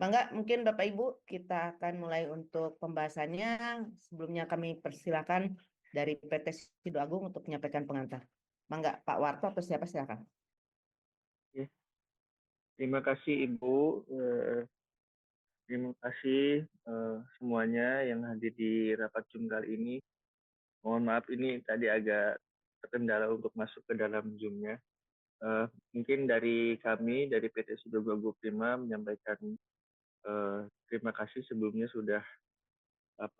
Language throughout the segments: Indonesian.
Mangga, mungkin Bapak Ibu kita akan mulai untuk pembahasannya. Sebelumnya kami persilakan dari PT Sidoagung untuk menyampaikan pengantar. Mangga, Pak Warto atau siapa silakan. Ya, terima kasih Ibu. Terima kasih semuanya yang hadir di rapat Zoom kali ini. Mohon maaf ini tadi agak terkendala untuk masuk ke dalam Zoom-nya. Mungkin dari kami, dari PT Sidoarjo Group Prima menyampaikan terima kasih sebelumnya sudah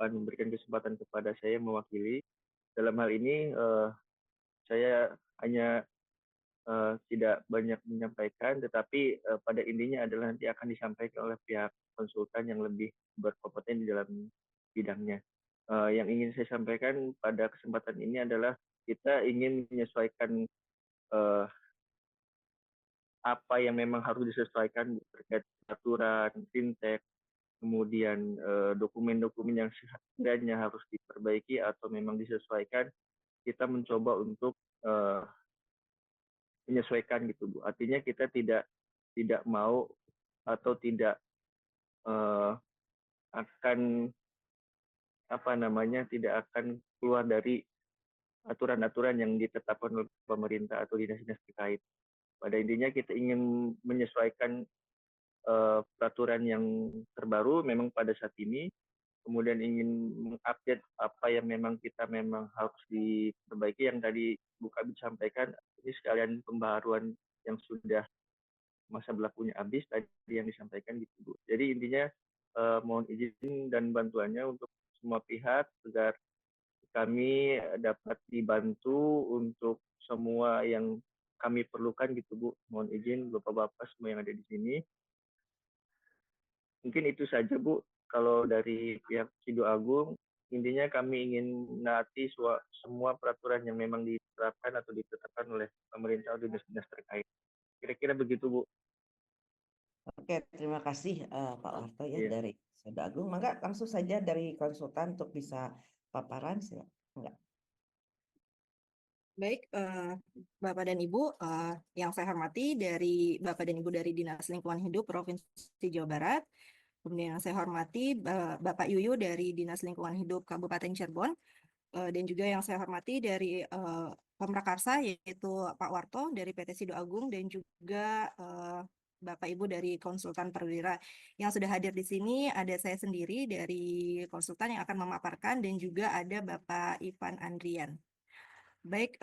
memberikan kesempatan kepada saya mewakili. Dalam hal ini saya hanya tidak banyak menyampaikan, tetapi pada intinya adalah nanti akan disampaikan oleh pihak konsultan yang lebih berkompeten di dalam bidangnya. Yang ingin saya sampaikan pada kesempatan ini adalah kita ingin menyesuaikan apa yang memang harus disesuaikan terkait aturan, fintech, kemudian dokumen-dokumen yang sekiranya harus diperbaiki atau memang disesuaikan, kita mencoba untuk menyesuaikan gitu Bu. Artinya kita tidak mau atau tidak akan tidak akan keluar dari aturan-aturan yang ditetapkan oleh pemerintah atau dinas-dinas terkait. Pada intinya kita ingin menyesuaikan peraturan yang terbaru memang pada saat ini, kemudian ingin mengupdate apa yang memang kita harus diperbaiki yang tadi Bu Kabit sampaikan, ini sekalian pembaharuan yang sudah masa berlakunya habis tadi yang disampaikan gitu Bu. Jadi intinya mohon izin dan bantuannya untuk semua pihak agar kami dapat dibantu untuk semua yang kami perlukan gitu Bu. Mohon izin Bapak-bapak semua yang ada di sini. Mungkin itu saja Bu. Kalau dari pihak Sidoagung, intinya kami ingin menaati semua peraturan yang memang diterapkan atau ditetapkan oleh pemerintah atau dinas-dinas terkait. Kira-kira begitu Bu. Oke, terima kasih Pak Warto ya Iya. dari Sidoagung. Mangga langsung saja dari konsultan untuk bisa paparan silakan. Mangga. Baik, Bapak dan Ibu, yang saya hormati dari Bapak dan Ibu dari Dinas Lingkungan Hidup Provinsi Jawa Barat, kemudian yang saya hormati Bapak Yuyu dari Dinas Lingkungan Hidup Kabupaten Cirebon, dan juga yang saya hormati dari Pemrakarsa yaitu Pak Warto dari PT Sidoagung dan juga Bapak Ibu dari konsultan perwira yang sudah hadir di sini. Ada saya sendiri dari konsultan yang akan memaparkan dan juga ada Bapak Ivan Andrian. Baik,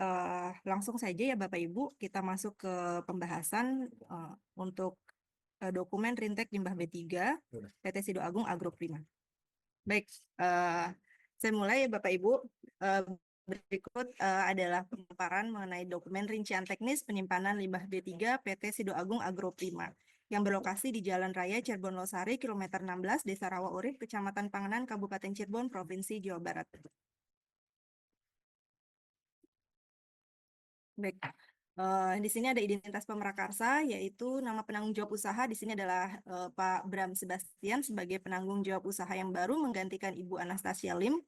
langsung saja ya Bapak Ibu, kita masuk ke pembahasan untuk dokumen Rintek Limbah B3 PT Sidoagung Agroprima. Baik, saya mulai ya Bapak Ibu. Berikut adalah pemaparan mengenai dokumen rincian teknis penyimpanan limbah B3 PT Sidoagung Agroprima yang berlokasi di Jalan Raya Cirebon Losari, kilometer 16, Desa Rawa Urip, Kecamatan Panganan, Kabupaten Cirebon, Provinsi Jawa Barat. Baik, di sini ada identitas pemrakarsa, yaitu nama penanggung jawab usaha. Di sini adalah Pak Bram Sebastian sebagai penanggung jawab usaha yang baru menggantikan Ibu Anastasia Lim,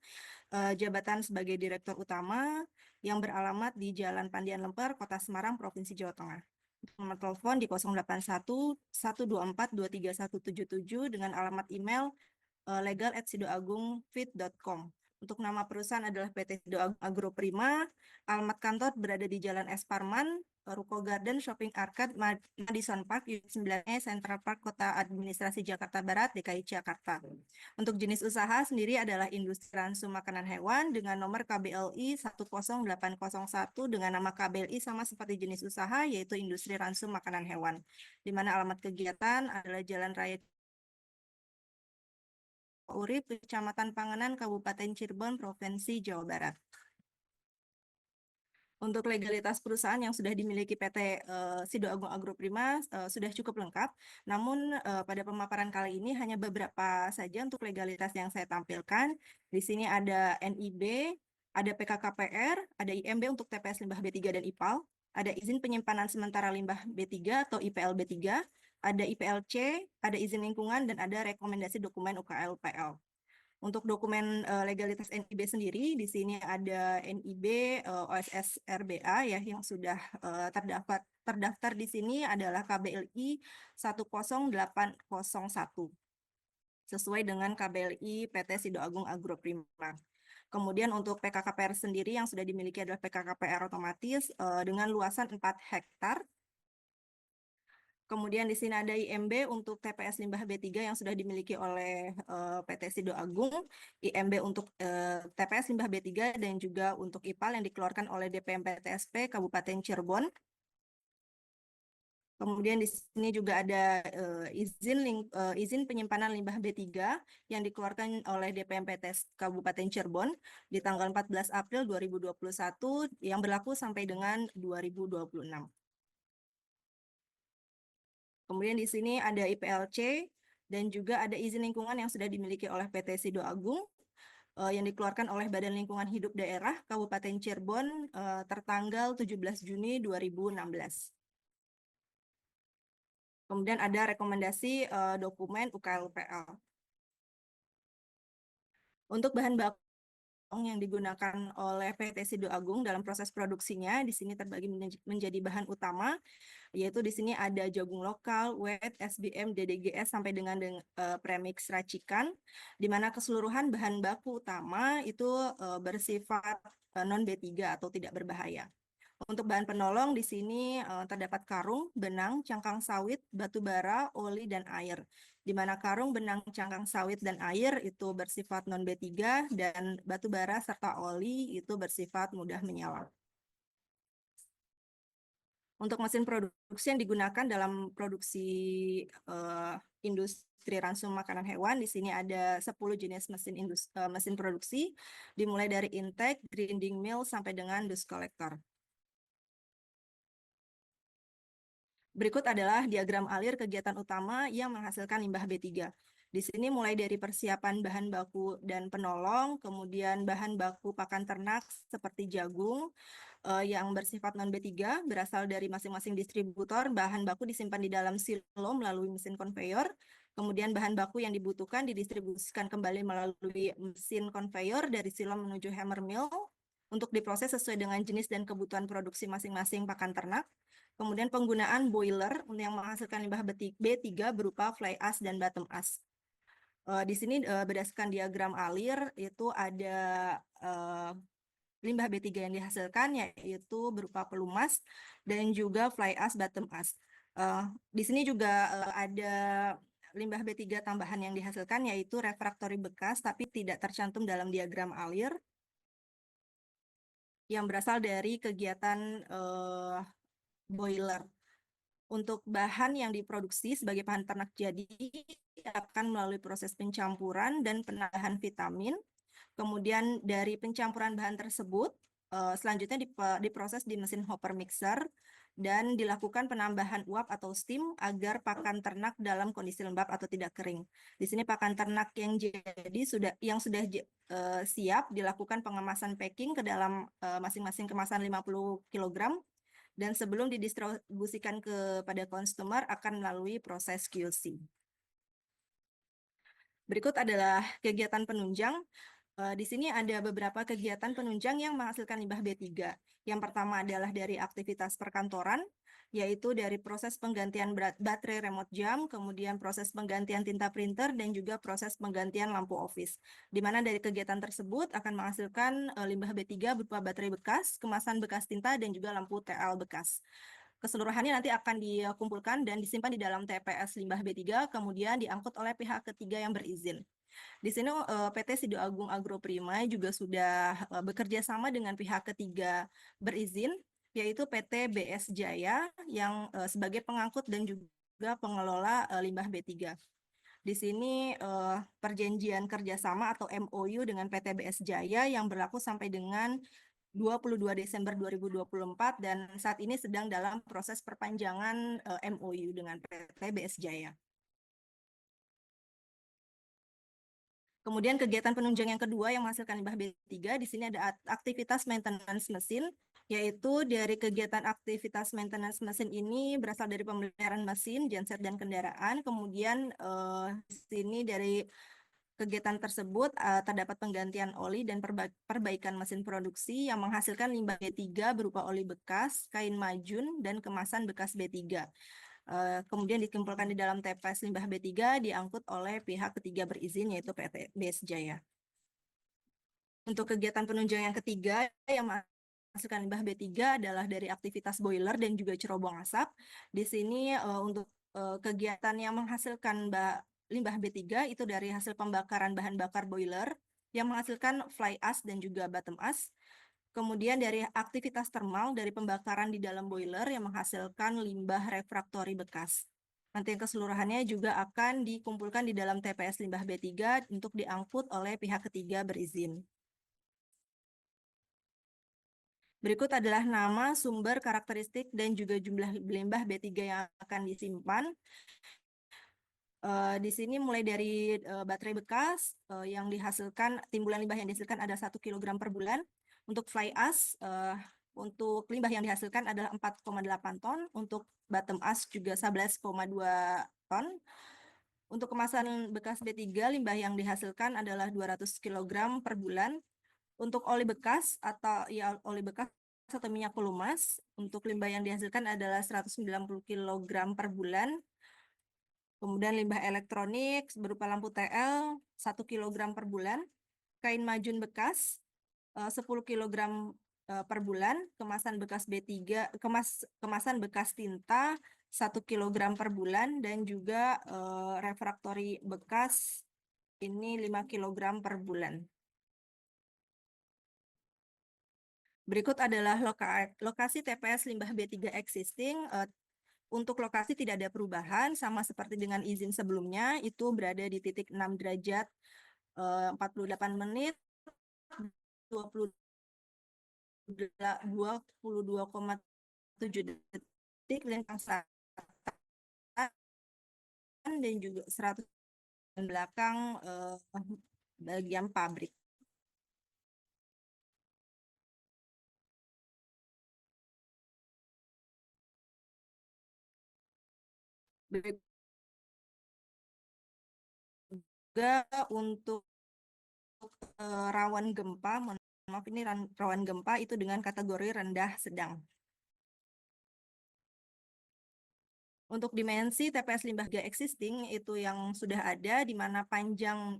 jabatan sebagai Direktur Utama yang beralamat di Jalan Pandian Lemper, Kota Semarang, Provinsi Jawa Tengah. Nomor telepon di 081 124 23177 dengan alamat email legal@sidoagungfit.com. Untuk nama perusahaan adalah PT Sidoagung Agroprima. Alamat kantor berada di Jalan S. Parman, Ruko Garden, Shopping Arcade, Madison Park, Unit 9E, Central Park, Kota Administrasi Jakarta Barat, DKI Jakarta. Untuk jenis usaha sendiri adalah industri ransum makanan hewan dengan nomor KBLI 10801 dengan nama KBLI sama seperti jenis usaha, yaitu industri ransum makanan hewan. Di mana alamat kegiatan adalah Jalan Raya Urip, Kecamatan Panganan, Kabupaten Cirebon, Provinsi Jawa Barat. Untuk legalitas perusahaan yang sudah dimiliki PT Sidoagung Agroprima sudah cukup lengkap. Namun pada pemaparan kali ini hanya beberapa saja untuk legalitas yang saya tampilkan. Di sini ada NIB, ada PKKPR, ada IMB untuk TPS limbah B3 dan IPAL, ada izin penyimpanan sementara limbah B3 atau IPL B3, ada IPLC, ada izin lingkungan, dan ada rekomendasi dokumen UKL-PL. Untuk dokumen legalitas NIB sendiri, di sini ada NIB OSS RBA ya yang sudah terdaftar di sini adalah KBLI 10801 sesuai dengan KBLI PT Sido Agung Agroprima. Kemudian untuk PKKPR sendiri yang sudah dimiliki adalah PKKPR otomatis dengan luasan 4 hektar. Kemudian di sini ada IMB untuk TPS limbah B3 yang sudah dimiliki oleh PT Sido Agung, IMB untuk TPS limbah B3 dan juga untuk IPAL yang dikeluarkan oleh DPM PTSP Kabupaten Cirebon. Kemudian di sini juga ada izin penyimpanan limbah B3 yang dikeluarkan oleh DPM PTS Kabupaten Cirebon di tanggal 14 April 2021 yang berlaku sampai dengan 2026. Kemudian di sini ada IPLC dan juga ada izin lingkungan yang sudah dimiliki oleh PT Sido Agung yang dikeluarkan oleh Badan Lingkungan Hidup Daerah Kabupaten Cirebon tertanggal 17 Juni 2016. Kemudian ada rekomendasi dokumen UKLPL. Untuk bahan baku yang digunakan oleh PT Sido Agung dalam proses produksinya di sini terbagi menjadi bahan utama, yaitu di sini ada jagung lokal, wet, SBM, DDGS sampai dengan premix racikan, di mana keseluruhan bahan baku utama itu bersifat non B3 atau tidak berbahaya. Untuk bahan penolong di sini terdapat karung, benang, cangkang sawit, batu bara, oli, dan air. Di mana karung, benang, cangkang sawit, dan air itu bersifat non B3 dan batu bara serta oli itu bersifat mudah menyala. Untuk mesin produksi yang digunakan dalam produksi industri ransum makanan hewan, di sini ada 10 jenis mesin produksi, dimulai dari intake, grinding mill, sampai dengan dust collector. Berikut adalah diagram alir kegiatan utama yang menghasilkan limbah B3. Di sini mulai dari persiapan bahan baku dan penolong, kemudian bahan baku pakan ternak seperti jagung yang bersifat non B3 berasal dari masing-masing distributor. Bahan baku disimpan di dalam silo melalui mesin konveyor. Kemudian bahan baku yang dibutuhkan didistribusikan kembali melalui mesin konveyor dari silo menuju hammer mill untuk diproses sesuai dengan jenis dan kebutuhan produksi masing-masing pakan ternak. Kemudian penggunaan boiler yang menghasilkan limbah B3 berupa fly ash dan bottom ash. Di sini berdasarkan diagram alir itu ada limbah B3 yang dihasilkan yaitu berupa pelumas dan juga fly ash, bottom ash. Di sini juga ada limbah B3 tambahan yang dihasilkan yaitu refraktori bekas tapi tidak tercantum dalam diagram alir yang berasal dari kegiatan boiler. Untuk bahan yang diproduksi sebagai bahan ternak jadi akan melalui proses pencampuran dan penambahan vitamin. Kemudian dari pencampuran bahan tersebut, selanjutnya diproses di mesin hopper mixer dan dilakukan penambahan uap atau steam agar pakan ternak dalam kondisi lembab atau tidak kering. Di sini pakan ternak yang sudah siap dilakukan pengemasan packing ke dalam masing-masing kemasan 50 kg. Dan sebelum didistribusikan kepada konsumer akan melalui proses QC. Berikut adalah kegiatan penunjang. Di sini ada beberapa kegiatan penunjang yang menghasilkan limbah B3. Yang pertama adalah dari aktivitas perkantoran, yaitu dari proses penggantian baterai remote jam, kemudian proses penggantian tinta printer, dan juga proses penggantian lampu office. Di mana dari kegiatan tersebut akan menghasilkan limbah B3 berupa baterai bekas, kemasan bekas tinta, dan juga lampu TL bekas. Keseluruhannya nanti akan dikumpulkan dan disimpan di dalam TPS limbah B3, kemudian diangkut oleh pihak ketiga yang berizin. Di sini PT Sido Agung Agroprima juga sudah bekerja sama dengan pihak ketiga berizin, yaitu PT BS Jaya yang sebagai pengangkut dan juga pengelola limbah B3. Di sini perjanjian kerjasama atau MOU dengan PT BS Jaya yang berlaku sampai dengan 22 Desember 2024 dan saat ini sedang dalam proses perpanjangan MOU dengan PT BS Jaya. Kemudian kegiatan penunjang yang kedua yang menghasilkan limbah B3, di sini ada aktivitas maintenance mesin, yaitu dari kegiatan aktivitas maintenance mesin ini berasal dari pemeliharaan mesin, genset, dan kendaraan. Kemudian di sini dari kegiatan tersebut terdapat penggantian oli dan perbaikan mesin produksi yang menghasilkan limbah B3 berupa oli bekas, kain majun, dan kemasan bekas B3. Kemudian dikumpulkan di dalam TPS limbah B3 diangkut oleh pihak ketiga berizin yaitu PT BS Jaya. Untuk kegiatan penunjang yang ketiga yang menghasilkan limbah B3 adalah dari aktivitas boiler dan juga cerobong asap. Di sini untuk kegiatan yang menghasilkan limbah B3 itu dari hasil pembakaran bahan bakar boiler yang menghasilkan fly ash dan juga bottom ash. Kemudian dari aktivitas termal dari pembakaran di dalam boiler yang menghasilkan limbah refraktori bekas. Nanti yang keseluruhannya juga akan dikumpulkan di dalam TPS limbah B3 untuk diangkut oleh pihak ketiga berizin. Berikut adalah nama, sumber, karakteristik, dan juga jumlah limbah B3 yang akan disimpan. Di sini mulai dari baterai bekas yang dihasilkan, timbulan limbah yang dihasilkan ada 1 kg per bulan. Untuk fly ash, untuk limbah yang dihasilkan adalah 4,8 ton. Untuk bottom ash juga 11,2 ton. Untuk kemasan bekas B3, limbah yang dihasilkan adalah 200 kg per bulan. Untuk oli bekas atau oli bekas atau minyak pelumas, untuk limbah yang dihasilkan adalah 190 kg per bulan. Kemudian limbah elektronik berupa lampu TL 1 kg per bulan, kain majun bekas 10 kg per bulan, kemasan bekas B3, kemasan bekas tinta 1 kg per bulan, dan juga refraktori bekas ini 5 kg per bulan. Berikut adalah lokasi TPS limbah B3 existing. Untuk lokasi tidak ada perubahan, sama seperti dengan izin sebelumnya, itu berada di titik 6 derajat 48 menit, 22,7 detik lintang selatan, dan juga 100 belakang bagian pabrik. Juga untuk rawan gempa, maaf ini rawan gempa itu dengan kategori rendah sedang. Untuk dimensi TPS limbah existing itu yang sudah ada, di mana panjang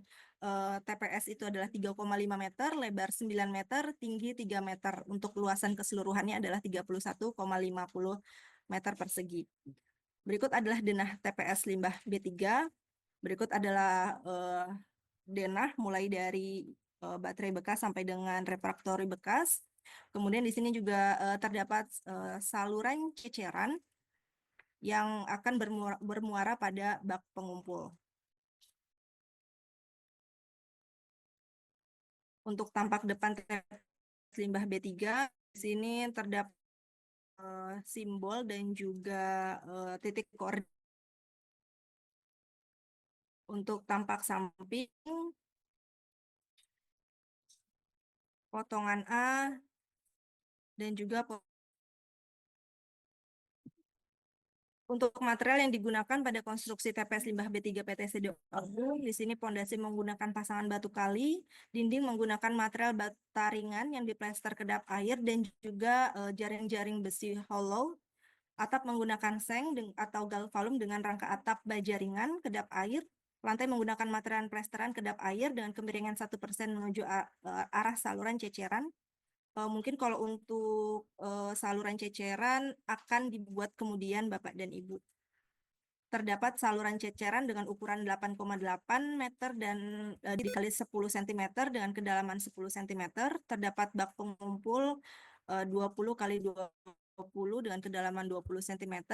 TPS itu adalah 3,5 meter, lebar 9 meter, tinggi 3 meter. Untuk luasan keseluruhannya adalah 31,50 meter persegi. Berikut adalah denah TPS limbah B3. Berikut adalah denah mulai dari baterai bekas sampai dengan refraktori bekas. Kemudian di sini juga terdapat saluran ceceran yang akan bermuara pada bak pengumpul. Untuk tampak depan TPS limbah B3, di sini terdapat simbol dan juga titik koordinat. Untuk tampak samping, potongan A, dan juga untuk material yang digunakan pada konstruksi TPS limbah B3 PTC Doagung, di sini pondasi menggunakan pasangan batu kali, dinding menggunakan material bata ringan yang diplester kedap air, dan juga jaring-jaring besi hollow. Atap menggunakan seng atau galvalum dengan rangka atap baja ringan kedap air. Lantai menggunakan material plesteran kedap air dengan kemiringan 1% menuju arah saluran ceceran. Mungkin kalau untuk saluran ceceran akan dibuat kemudian Bapak dan Ibu. Terdapat saluran ceceran dengan ukuran 8,8 meter dan dikali 10 cm dengan kedalaman 10 cm. Terdapat bak pengumpul 20 kali 20 dengan kedalaman 20 cm.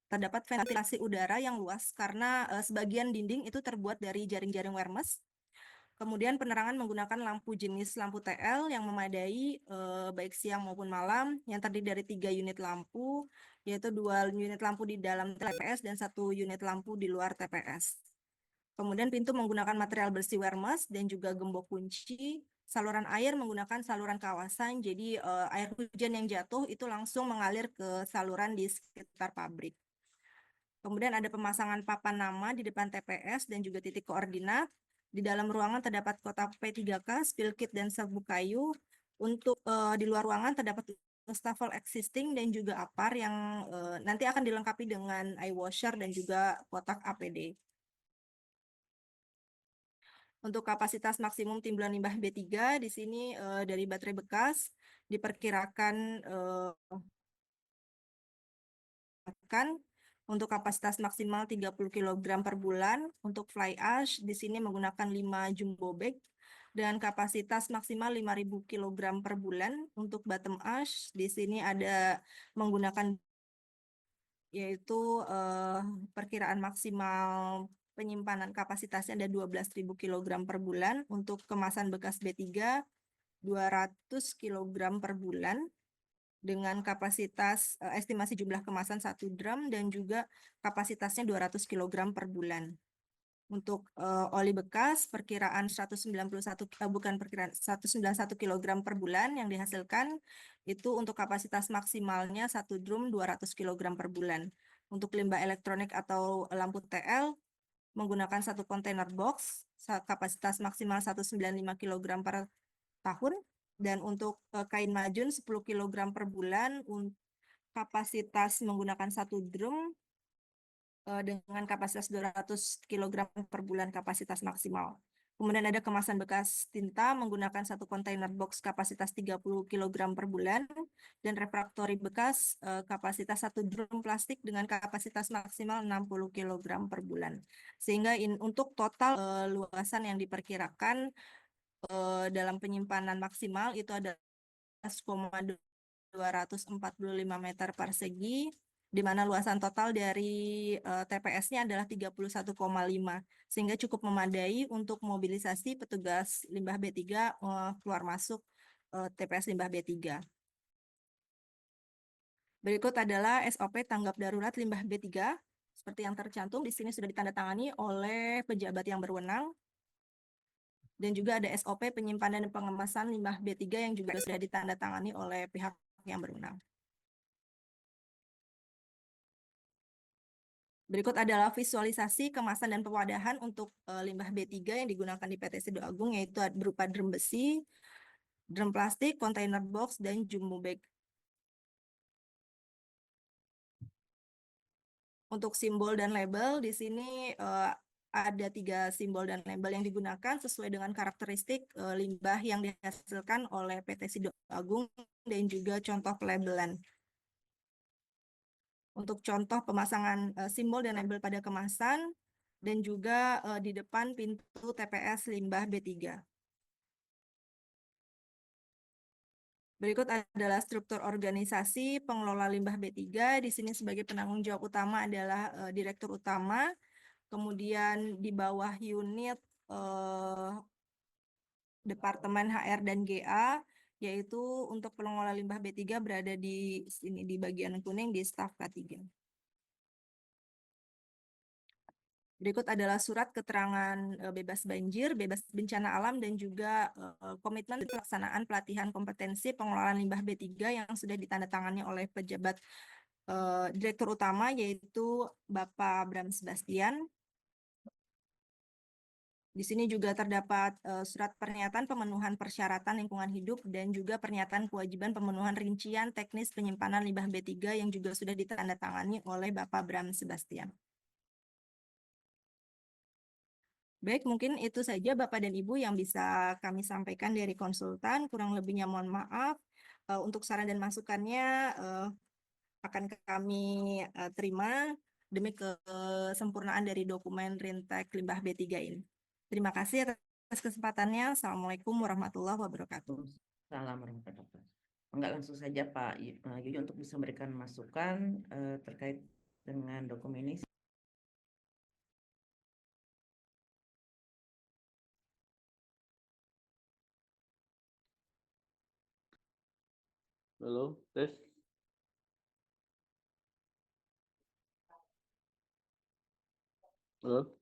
Terdapat ventilasi udara yang luas karena sebagian dinding itu terbuat dari jaring-jaring wermes. Kemudian penerangan menggunakan lampu jenis lampu TL yang memadai baik siang maupun malam, yang terdiri dari 3 unit lampu, yaitu 2 unit lampu di dalam TPS dan 1 unit lampu di luar TPS. Kemudian pintu menggunakan material bersih wermes dan juga gembok kunci. Saluran air menggunakan saluran kawasan, jadi air hujan yang jatuh itu langsung mengalir ke saluran di sekitar pabrik. Kemudian ada pemasangan papan nama di depan TPS dan juga titik koordinat. Di dalam ruangan terdapat kotak P3K, spill kit, dan sabuk kayu. Untuk di luar ruangan terdapat wastafel existing dan juga APAR yang nanti akan dilengkapi dengan eye washer dan juga kotak APD. Untuk kapasitas maksimum timbulan limbah B3 di sini dari baterai bekas diperkirakan untuk kapasitas maksimal 30 kg per bulan. Untuk fly ash di sini menggunakan 5 jumbo bag dan kapasitas maksimal 5.000 kg per bulan. Untuk bottom ash di sini ada menggunakan yaitu perkiraan maksimal penyimpanan kapasitasnya ada 12.000 kg per bulan. Untuk kemasan bekas B3 200 kg per bulan dengan kapasitas estimasi jumlah kemasan 1 drum dan juga kapasitasnya 200 kg per bulan. Untuk oli bekas perkiraan 191 kg per bulan yang dihasilkan itu untuk kapasitas maksimalnya 1 drum 200 kg per bulan. Untuk limbah elektronik atau lampu TL menggunakan 1 kontainer box kapasitas maksimal 195 kg per tahun. Dan untuk kain majun 10 kg per bulan, kapasitas menggunakan 1 drum dengan kapasitas 200 kg per bulan kapasitas maksimal. Kemudian ada kemasan bekas tinta menggunakan 1 kontainer box kapasitas 30 kg per bulan, dan refraktori bekas kapasitas 1 drum plastik dengan kapasitas maksimal 60 kg per bulan. Sehingga untuk total luasan yang diperkirakan dalam penyimpanan maksimal itu ada 11,245 meter persegi, di mana luasan total dari TPS-nya adalah 31,5, sehingga cukup memadai untuk mobilisasi petugas limbah B3 keluar masuk TPS limbah B3. Berikut adalah SOP tanggap darurat limbah B3, seperti yang tercantum di sini sudah ditandatangani oleh pejabat yang berwenang. Dan juga ada SOP penyimpanan dan pengemasan limbah B3 yang juga sudah ditandatangani oleh pihak yang berwenang. Berikut adalah visualisasi kemasan dan pewadahan untuk limbah B3 yang digunakan di PT Sido Agung, yaitu berupa drum besi, drum plastik, kontainer box, dan jumbo bag. Untuk simbol dan label, di sini ada 3 simbol dan label yang digunakan sesuai dengan karakteristik limbah yang dihasilkan oleh PT Sido Agung dan juga contoh pelabelan. Untuk contoh pemasangan simbol dan label pada kemasan dan juga di depan pintu TPS limbah B3. Berikut adalah struktur organisasi pengelola limbah B3. Di sini sebagai penanggung jawab utama adalah direktur utama. Kemudian di bawah unit Departemen HR dan GA, yaitu untuk pengelola limbah B3 berada di sini di bagian kuning di staf K3. Berikut adalah surat keterangan bebas banjir, bebas bencana alam, dan juga komitmen pelaksanaan pelatihan kompetensi pengelolaan limbah B3 yang sudah ditandatangani oleh pejabat direktur utama, yaitu Bapak Bram Sebastian. Di sini juga terdapat surat pernyataan pemenuhan persyaratan lingkungan hidup dan juga pernyataan kewajiban pemenuhan rincian teknis penyimpanan limbah B3 yang juga sudah ditandatangani oleh Bapak Bram Sebastian. Baik, mungkin itu saja Bapak dan Ibu yang bisa kami sampaikan dari konsultan. Kurang lebihnya mohon maaf. Untuk saran dan masukannya akan kami terima demi kesempurnaan dari dokumen Rintek Limbah B3 ini. Terima kasih atas kesempatannya. Assalamualaikum warahmatullahi wabarakatuh. Salam warahmatullahi wabarakatuh. Enggak, langsung saja Pak Yuyu untuk bisa memberikan masukan terkait dengan dokumen ini. Halo, tes. Halo.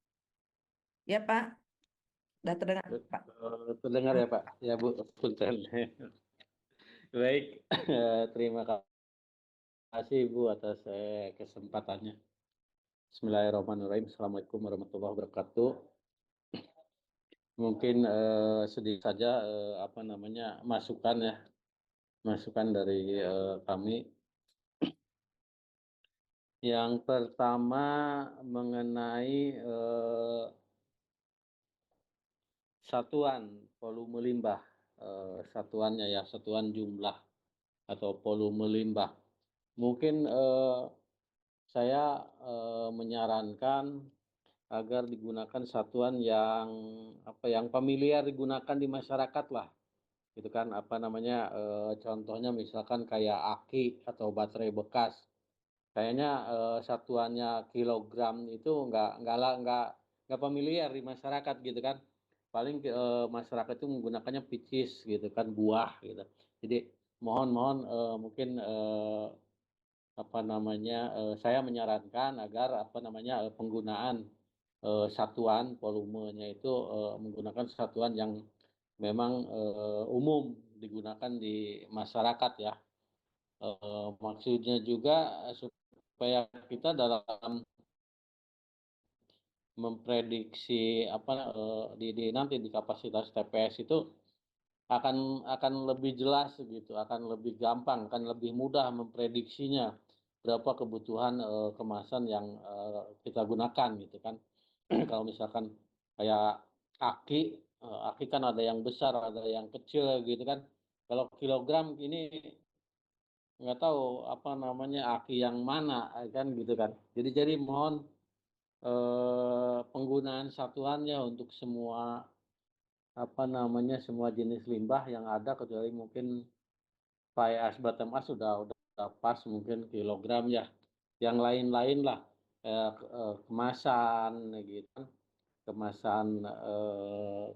Ya Pak, sudah terdengar Pak. Terdengar ya Pak? Ya Bu, punten. Baik, terima kasih Bu atas kesempatannya. Bismillahirrahmanirrahim. Assalamualaikum warahmatullahi wabarakatuh. mungkin sedikit saja apa namanya masukan ya, masukan dari kami. Yang pertama mengenai satuan volume limbah, satuannya ya, satuan jumlah atau volume limbah. Mungkin saya menyarankan agar digunakan satuan yang apa yang familiar digunakan di masyarakat lah, gitu kan. Apa namanya, contohnya misalkan kayak aki atau baterai bekas. Kayaknya satuannya kilogram itu nggak familiar di masyarakat gitu kan. Paling masyarakat itu menggunakannya picis gitu kan, buah gitu. Jadi mohon mungkin apa namanya, saya menyarankan agar apa namanya, penggunaan satuan volumenya itu menggunakan satuan yang memang umum digunakan di masyarakat ya. Maksudnya juga supaya kita dalam memprediksi apa di nanti di kapasitas TPS itu akan lebih jelas gitu, akan lebih gampang, akan lebih mudah memprediksinya berapa kebutuhan kemasan yang kita gunakan gitu kan. Kalau misalkan kayak aki kan ada yang besar, ada yang kecil gitu kan. Kalau kilogram ini nggak tahu apa namanya aki yang mana kan gitu kan. Jadi mohon penggunaan satuannya untuk semua apa namanya semua jenis limbah yang ada kecuali mungkin fly ash bottom ash udah pas mungkin kilogram ya. Yang lain-lain lah kemasan gitu kan.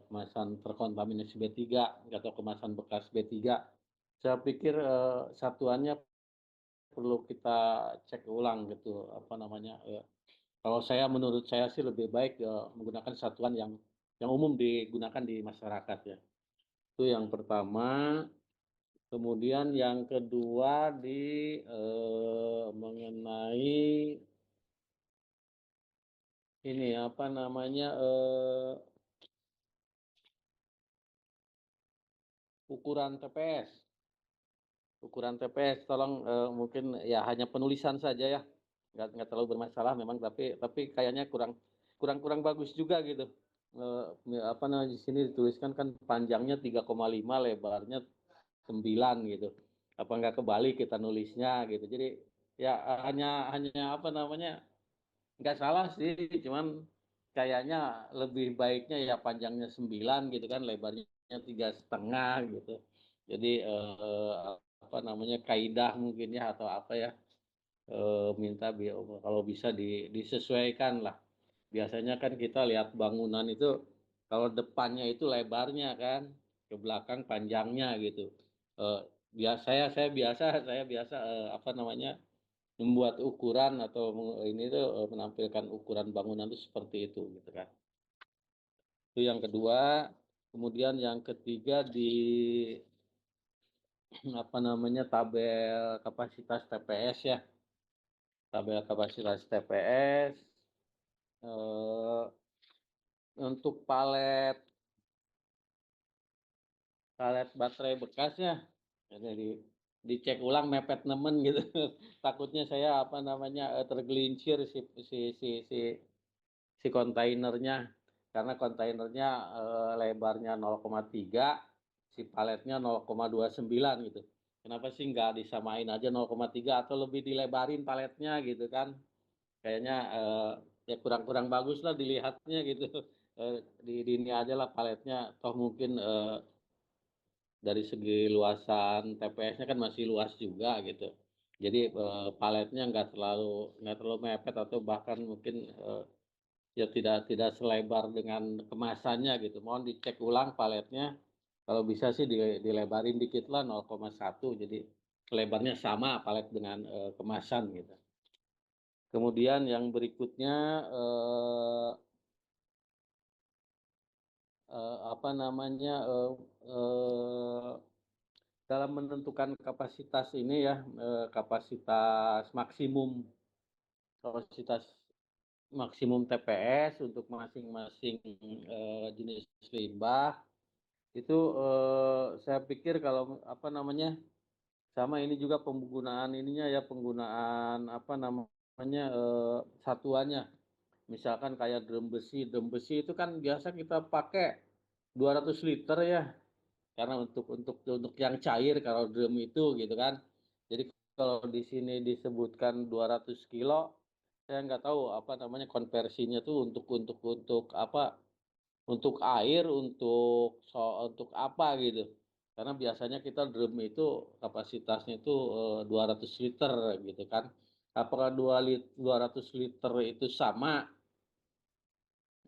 Kemasan terkontaminasi B3 atau kemasan bekas B3. Saya pikir satuannya perlu kita cek ulang gitu apa namanya kalau menurut saya sih lebih baik menggunakan satuan yang umum digunakan di masyarakat ya. Itu yang pertama. Kemudian yang kedua mengenai ini apa namanya ukuran TPS. Ukuran TPS tolong mungkin ya hanya penulisan saja ya. Nggak terlalu bermasalah memang tapi kayaknya kurang bagus juga gitu. Apa namanya di sini dituliskan kan panjangnya 3,5, lebarnya 9 gitu. Apa nggak kebalik kita nulisnya gitu. Jadi ya hanya apa namanya nggak salah sih, cuman kayaknya lebih baiknya ya panjangnya 9 gitu kan, lebarnya 3,5 gitu. Jadi apa namanya kaidah mungkin ya atau apa ya minta kalau bisa disesuaikan lah. Biasanya kan kita lihat bangunan itu kalau depannya itu lebarnya kan, ke belakang panjangnya gitu. Saya biasa apa namanya membuat ukuran atau ini tuh menampilkan ukuran bangunan itu seperti itu gitu kan. Itu yang kedua. Kemudian yang ketiga di apa namanya tabel kapasitas TPS ya. Tabel kapasitas TPS untuk palet baterai bekasnya jadi dicek ulang mepet nemen gitu. Takutnya saya apa namanya tergelincir si kontainernya karena kontainernya lebarnya 0,3, si paletnya 0,29 gitu. Kenapa sih nggak disamain aja 0,3 atau lebih dilebarin paletnya gitu kan? Kayaknya ya kurang bagus lah dilihatnya gitu. Di ini aja lah paletnya, toh mungkin dari segi luasan TPS-nya kan masih luas juga gitu. Jadi paletnya nggak terlalu mepet atau bahkan mungkin ya tidak selebar dengan kemasannya gitu. Mohon dicek ulang paletnya. Kalau bisa sih dilebarin dikit lah 0,1 jadi lebarnya sama palet dengan kemasan gitu. Kemudian yang berikutnya apa namanya dalam menentukan kapasitas ini ya kapasitas maksimum kapasitas maksimum TPS untuk masing-masing jenis limbah itu saya pikir kalau apa namanya sama ini juga penggunaan ininya ya penggunaan apa namanya satuannya. Misalkan kayak drum besi itu kan biasa kita pakai 200 liter ya karena untuk yang cair kalau drum itu gitu kan. Jadi kalau di sini disebutkan 200 kilo, saya nggak tahu apa namanya konversinya tuh untuk apa? Untuk air, untuk apa gitu. Karena biasanya kita drum itu kapasitasnya itu 200 liter gitu kan. Apakah 200 liter itu sama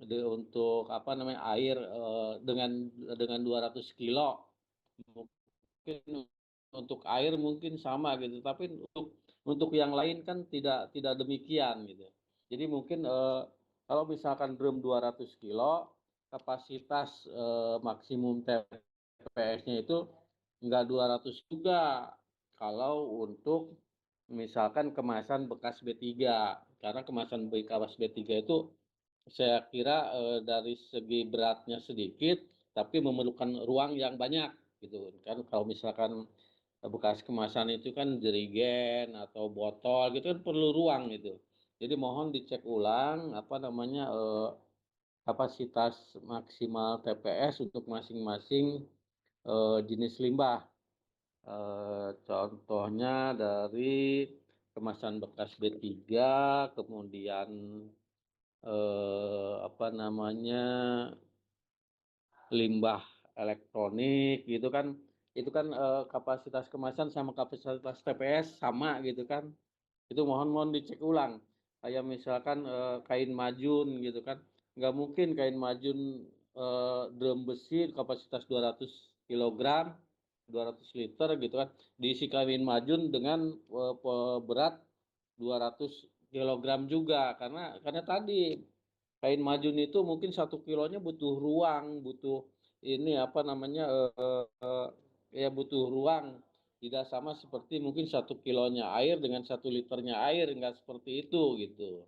untuk apa namanya air dengan 200 kilo? Mungkin untuk air mungkin sama gitu, tapi untuk yang lain kan tidak demikian gitu. Jadi mungkin kalau misalkan drum 200 kilo, kapasitas maksimum TPS-nya itu enggak 200 juga. Kalau untuk misalkan kemasan bekas B3, karena kemasan bekas B3 itu saya kira dari segi beratnya sedikit, tapi memerlukan ruang yang banyak gitu kan. Kalau misalkan bekas kemasan itu kan jerigen atau botol gitu kan perlu ruang gitu. Jadi mohon dicek ulang apa namanya kapasitas maksimal TPS untuk masing-masing jenis limbah. Contohnya dari kemasan bekas B3, kemudian apa namanya limbah elektronik gitu kan, itu kan kapasitas kemasan sama kapasitas TPS sama gitu kan, itu mohon dicek ulang. Kayak misalkan kain majun gitu kan, nggak mungkin kain majun drum besi kapasitas 200 kilogram 200 liter gitu kan diisi kain majun dengan berat 200 kilogram juga, karena tadi kain majun itu mungkin 1 kilonya butuh ruang, butuh ini apa namanya ya butuh ruang. Tidak sama seperti mungkin 1 kilonya air dengan 1 liternya air, enggak seperti itu gitu.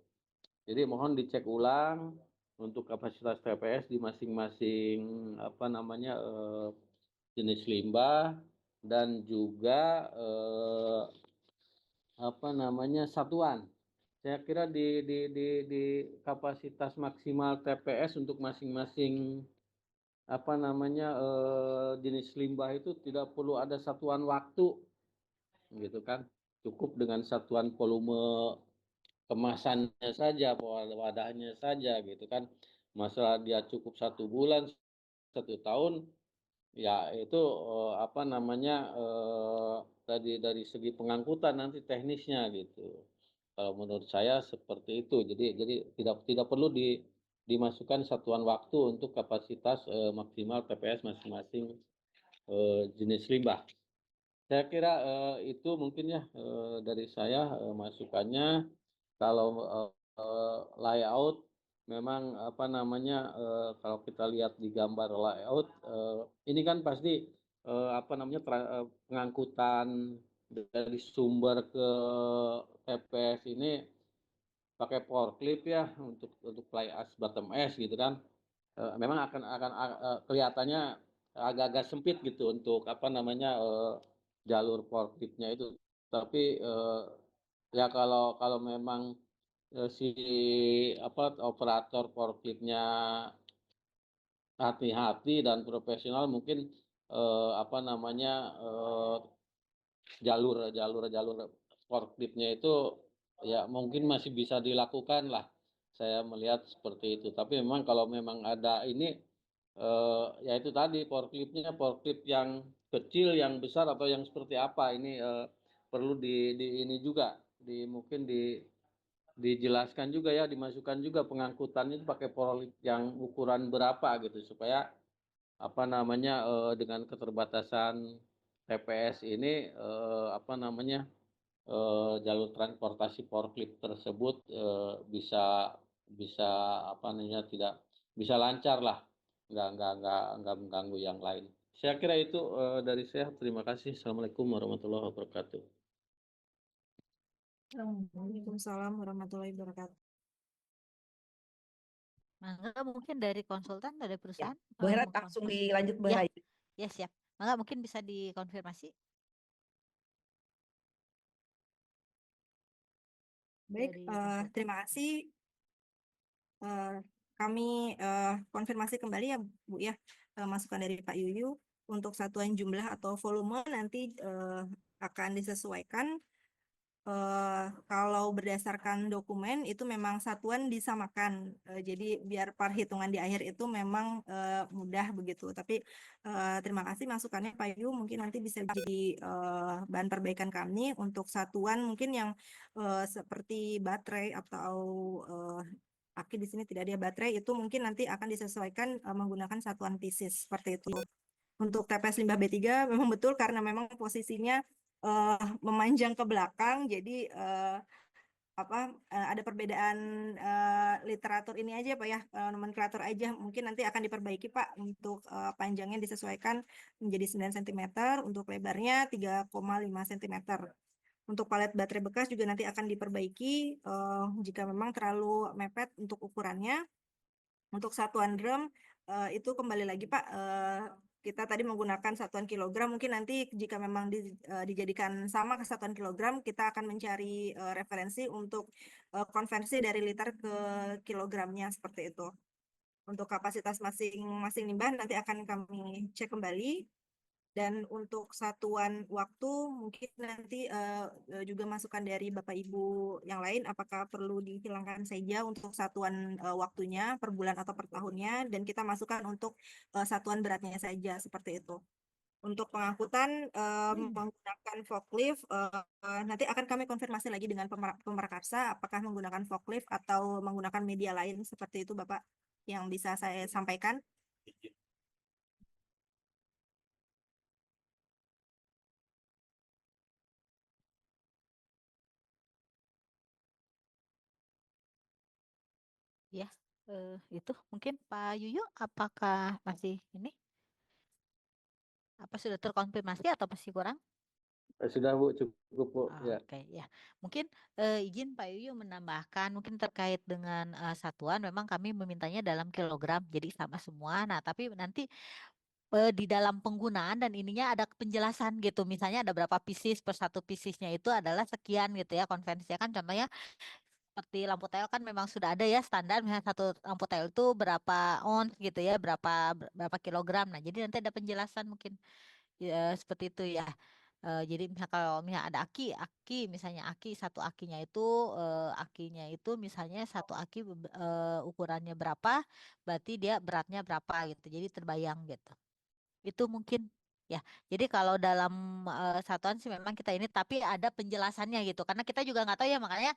Jadi mohon dicek ulang untuk kapasitas TPS di masing-masing apa namanya jenis limbah dan juga apa namanya satuan. Saya kira di kapasitas maksimal TPS untuk masing-masing apa namanya jenis limbah itu tidak perlu ada satuan waktu gitu kan. Cukup dengan satuan volume kemasannya saja, wadahnya saja gitu kan. Masalah dia cukup 1 bulan, 1 tahun, ya itu apa namanya dari segi pengangkutan nanti teknisnya gitu. Kalau menurut saya seperti itu. Jadi tidak perlu dimasukkan satuan waktu untuk kapasitas maksimal TPS masing-masing jenis limbah. Saya kira itu mungkin ya dari saya masukannya. Kalau layout memang apa namanya kalau kita lihat di gambar layout ini kan pasti apa namanya pengangkutan dari sumber ke TPS ini pakai forklift ya untuk fly ash bottom ash gitu kan. Memang akan kelihatannya agak-agak sempit gitu untuk apa namanya jalur forkliftnya itu. Tapi ya kalau memang si apa operator forkliftnya hati-hati dan profesional mungkin apa namanya jalur forkliftnya itu ya mungkin masih bisa dilakukan lah. Saya melihat seperti itu. Tapi memang kalau memang ada ini ya itu tadi forklift yang kecil, yang besar atau yang seperti apa ini perlu di ini juga mungkin dijelaskan juga ya, dimasukkan juga pengangkutan itu pakai forklift yang ukuran berapa gitu supaya apa namanya dengan keterbatasan TPS ini apa namanya jalur transportasi forklift tersebut bisa bisa apa namanya tidak bisa lancar lah, nggak mengganggu yang lain. Saya kira itu dari saya. Terima kasih. Assalamualaikum warahmatullahi wabarakatuh. Waalaikumsalam warahmatullahi wabarakatuh. Mangga mungkin dari konsultan dari Ya, perusahaan Bu Hera langsung mengkonfirmasi. dilanjut Bu Ya, Hera. ya siap. Mangga mungkin bisa dikonfirmasi Baik, dari konsultan. terima kasih. Eh, Kami konfirmasi kembali ya Bu ya, masukan dari Pak Yuyu untuk satuan jumlah atau volume nanti akan disesuaikan. Kalau berdasarkan dokumen itu memang satuan disamakan, jadi biar perhitungan di akhir itu memang mudah begitu. Tapi terima kasih masukannya Pak Yuyu, mungkin nanti bisa jadi bahan perbaikan kami untuk satuan mungkin yang seperti baterai atau aki di sini tidak ada baterai, itu mungkin nanti akan disesuaikan menggunakan satuan pieces seperti itu. Untuk TPS limbah B3 memang betul karena memang posisinya memanjang ke belakang, jadi ada perbedaan literatur ini aja Pak ya, nomenklatur aja, mungkin nanti akan diperbaiki Pak untuk panjangnya disesuaikan menjadi 9 cm, untuk lebarnya 3,5 cm. Untuk palet baterai bekas juga nanti akan diperbaiki jika memang terlalu mepet untuk ukurannya. Untuk satuan drum itu kembali lagi Pak, kita tadi menggunakan satuan kilogram, mungkin nanti jika memang dijadikan sama ke satuan kilogram, kita akan mencari referensi untuk konversi dari liter ke kilogramnya seperti itu. Untuk kapasitas masing-masing limbah nanti akan kami cek kembali. Dan untuk satuan waktu mungkin nanti juga masukan dari Bapak Ibu yang lain, apakah perlu dihilangkan saja untuk satuan waktunya per bulan atau per tahunnya, dan kita masukkan untuk satuan beratnya saja seperti itu. Untuk pengangkutan menggunakan forklift, nanti akan kami konfirmasi lagi dengan pemerkasa apakah menggunakan forklift atau menggunakan media lain seperti itu Bapak, yang bisa saya sampaikan. Ya, itu mungkin Pak Yuyu apakah masih ini? Apa sudah terkonfirmasi atau masih kurang? Sudah Bu, cukup Bu. Ya. Oke, ya. Mungkin izin Pak Yuyu menambahkan mungkin terkait dengan satuan, memang kami memintanya dalam kilogram, jadi sama semua. Nah, tapi nanti di dalam penggunaan dan ininya ada penjelasan gitu. Misalnya ada berapa pieces, per satu piecesnya itu adalah sekian gitu ya. Konvensinya kan contohnya seperti lampu tel kan memang sudah ada ya standar, misalnya satu lampu tel itu berapa ons gitu ya, berapa kilogram. Nah, jadi nanti ada penjelasan mungkin ya, seperti itu ya. Jadi misalnya kalau misalnya ada aki misalnya satu akinya itu misalnya satu aki ukurannya berapa, berarti dia beratnya berapa gitu. Jadi terbayang gitu. Itu mungkin ya. Jadi kalau dalam satuan sih memang kita ini, tapi ada penjelasannya gitu. Karena kita juga nggak tahu ya, makanya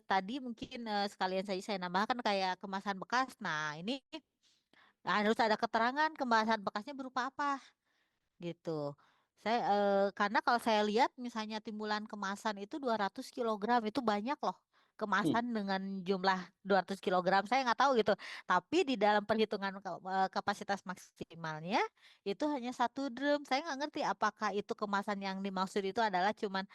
tadi mungkin sekalian saja saya nambahkan kayak kemasan bekas. Nah, ini harus ada keterangan kemasan bekasnya berupa apa gitu. Saya karena kalau saya lihat misalnya timbulan kemasan itu 200 kilogram, itu banyak loh kemasan dengan jumlah 200 kilogram. Saya nggak tahu gitu. Tapi di dalam perhitungan kapasitas maksimalnya itu hanya satu drum. Saya nggak ngerti apakah itu kemasan yang dimaksud itu adalah cuman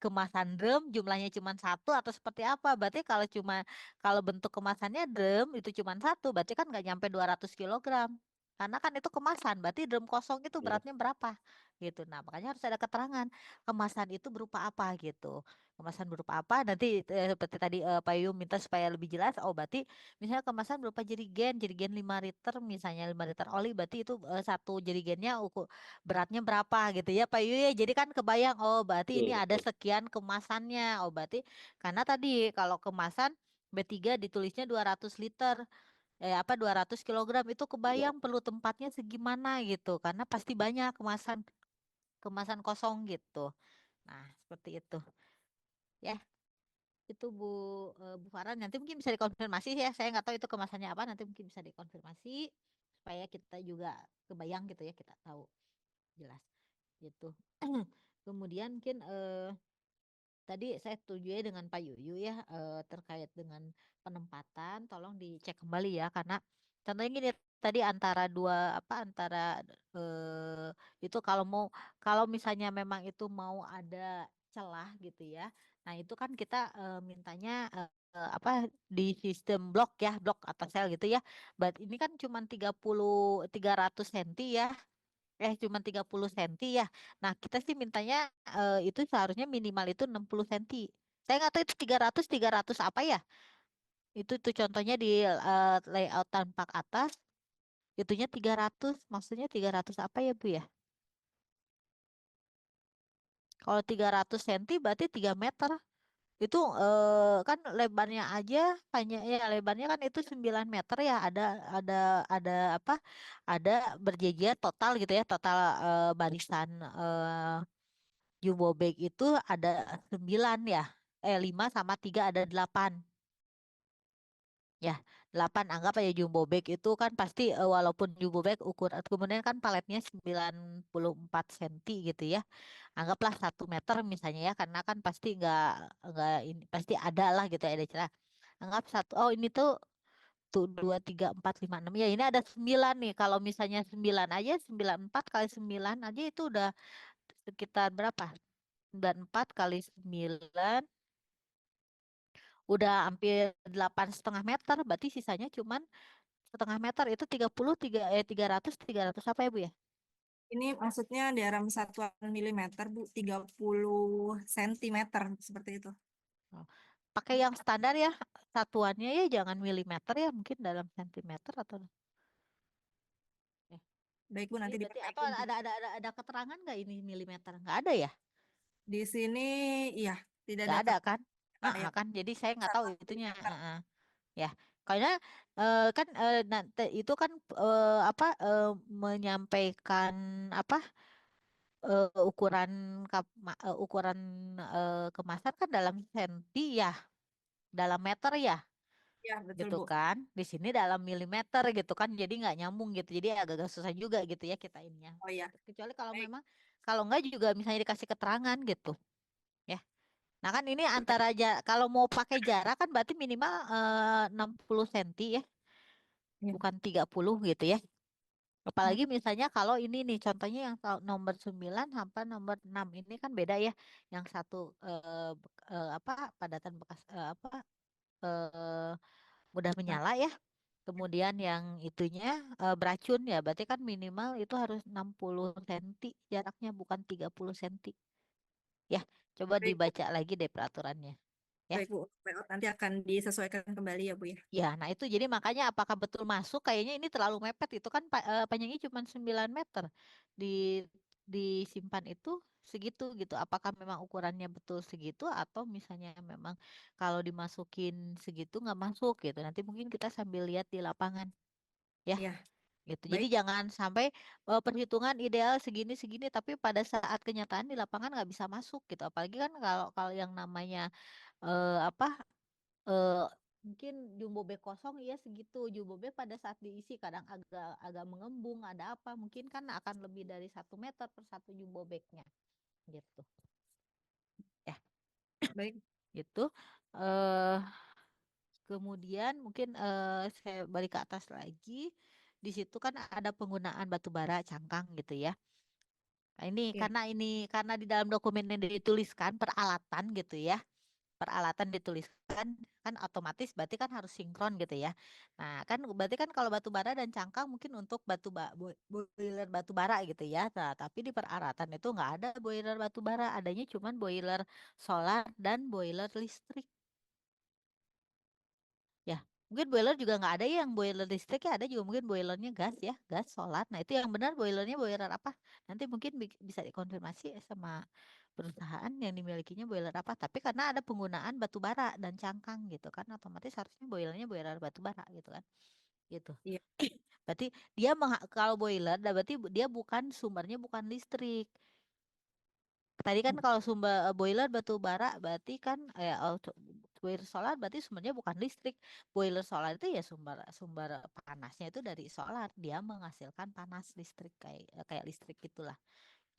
kemasan drum jumlahnya cuma satu atau seperti apa. Berarti kalau bentuk kemasannya drum itu cuma satu, berarti kan nggak nyampe 200 kilogram. Karena kan itu kemasan, berarti drum kosong itu Ya. beratnya berapa gitu. Nah, makanya harus ada keterangan kemasan itu berupa apa gitu. Kemasan berupa apa? Nanti seperti tadi Pak Yu minta supaya lebih jelas. Oh, berarti misalnya kemasan berupa jerigen 5 liter, misalnya 5 liter oli, berarti itu satu jerigennya beratnya berapa gitu ya Pak Yu ya. Jadi kan kebayang, oh berarti ini ada Betul. sekian kemasannya. Oh, berarti karena tadi kalau kemasan B3 ditulisnya 200 liter. 200 kilogram itu Ya. kebayang perlu tempatnya segimana gitu, karena pasti banyak kemasan kemasan kosong gitu. Nah, seperti itu ya. Itu Bu Farhan, nanti mungkin bisa dikonfirmasi ya, saya nggak tahu itu kemasannya apa, nanti mungkin bisa dikonfirmasi supaya kita juga kebayang gitu ya, kita tahu jelas gitu. Kemudian mungkin tadi saya setuju ya dengan Pak Yuyu ya, terkait dengan penempatan, tolong dicek kembali ya, karena contohnya gini tadi antara itu kalau misalnya memang itu mau ada celah gitu ya. Nah, itu kan kita mintanya apa di sistem blok ya, blok atau sel gitu ya. Ini kan cuma 300 cm ya. Cuma 30 cm ya. Nah, kita sih mintanya itu seharusnya minimal itu 60 cm. Saya nggak tahu itu 300 apa ya. Itu tuh contohnya di layout tampak atas. Itunya 300, maksudnya 300 apa ya, Bu ya? Kalau 300 cm berarti 3 meter. Itu kan lebarnya aja panjang ya, lebarnya kan itu 9 meter ya, ada apa, ada berjejer total gitu ya, total barisan jumbo bag itu ada 9 ya, 5 sama 3 ada 8 ya, 8 anggap aja jumbo bag itu kan pasti walaupun jumbo bag ukuran kemudian kan paletnya 94 cm gitu ya, anggaplah 1 meter misalnya ya, karena kan pasti nggak ini pasti ada lah gitu ya, ada celah. Anggap satu, oh ini tuh 2, 3, 4, 5, 6 ya, ini ada 9 nih. Kalau misalnya 9 aja, 94 kali 9 aja itu udah sekitar berapa? 94 kali 9 udah hampir 8,5 meter, berarti sisanya cuman setengah meter, itu 300 apa ya, Bu ya? Ini maksudnya dalam satuan milimeter, Bu, 30 cm seperti itu. Oh, pakai yang standar ya, satuannya ya jangan milimeter ya, mungkin dalam sentimeter atau ya. Baik, Bu, Ini nanti berarti atau diperbaiki. ada keterangan nggak ini milimeter? Nggak ada ya? Di sini iya, tidak Nggak ada ada kan? Pak, ya. Kan jadi saya nggak tahu Satuan itunya. milimeter. Ya, karena kan nanti itu kan apa menyampaikan apa ukuran ukuran kemasan kan dalam senti ya, dalam meter ya, Ya, betul, gitu Bu. kan? Di sini dalam milimeter gitu kan, jadi nggak nyambung gitu. Jadi agak-agak susah juga gitu ya kita ininya. Oh ya, Kecuali kalau baik. memang kalau nggak juga misalnya dikasih keterangan gitu. Ya. Nah kan ini antara kalau mau pakai jarak kan berarti minimal 60 cm ya, Ya. bukan 30 gitu ya. Apalagi misalnya kalau ini nih contohnya yang nomor 9 sampai nomor 6 ini kan beda ya. Yang satu apa padatan bekas apa eh, mudah menyala ya. Kemudian yang itunya beracun ya, berarti kan minimal itu harus 60 cm jaraknya, bukan 30 cm. Ya, coba Baik, Bu. dibaca lagi deh peraturannya. Ya. Baik, Bu. Layout nanti akan disesuaikan kembali ya, Bu ya. Ya, nah itu jadi makanya apakah betul masuk, kayaknya ini terlalu mepet, itu kan panjangnya cuma 9 meter. Di disimpan itu segitu gitu. Apakah memang ukurannya betul segitu atau misalnya memang kalau dimasukin segitu nggak masuk gitu. Nanti mungkin kita sambil lihat di lapangan ya. Ya, Gitu. Jadi baik. jangan sampai perhitungan ideal segini-segini tapi pada saat kenyataan di lapangan nggak bisa masuk gitu. Apalagi kan kalau kalau yang namanya apa eh, mungkin jumbo bag kosong ya segitu, jumbo bag pada saat diisi kadang agak agak mengembung, ada apa mungkin kan akan lebih dari 1 meter per satu jumbo bagnya gitu ya. Baik. Gitu eh kemudian mungkin saya balik ke atas lagi, di situ kan ada penggunaan batu bara cangkang gitu ya. Nah, Ya. ini karena di dalam dokumen yang dituliskan peralatan gitu ya, peralatan dituliskan kan otomatis berarti kan harus sinkron gitu ya. Nah kan berarti kan kalau batu bara dan cangkang mungkin untuk boiler batu bara gitu ya. Nah tapi di peralatan itu nggak ada boiler batu bara, adanya cuman boiler solar dan boiler listrik. Ya, mungkin boiler juga nggak ada ya, yang boiler listrik ya, ada juga mungkin boilernya gas ya, gas solar. Nah itu yang benar boilernya boiler apa? Nanti mungkin bisa dikonfirmasi sama perusahaan yang dimilikinya boiler apa. Tapi karena ada penggunaan batu bara dan cangkang gitu kan, otomatis harusnya boilernya boiler batu bara gitu kan, gitu. Iya. Berarti dia kalau boiler, berarti dia bukan sumbernya bukan listrik. Tadi kan kalau sumber boiler batu bara berarti kan boiler solar berarti sumbernya bukan listrik. Boiler solar itu ya sumber sumber panasnya itu dari solar. Dia menghasilkan panas listrik kayak listrik gitulah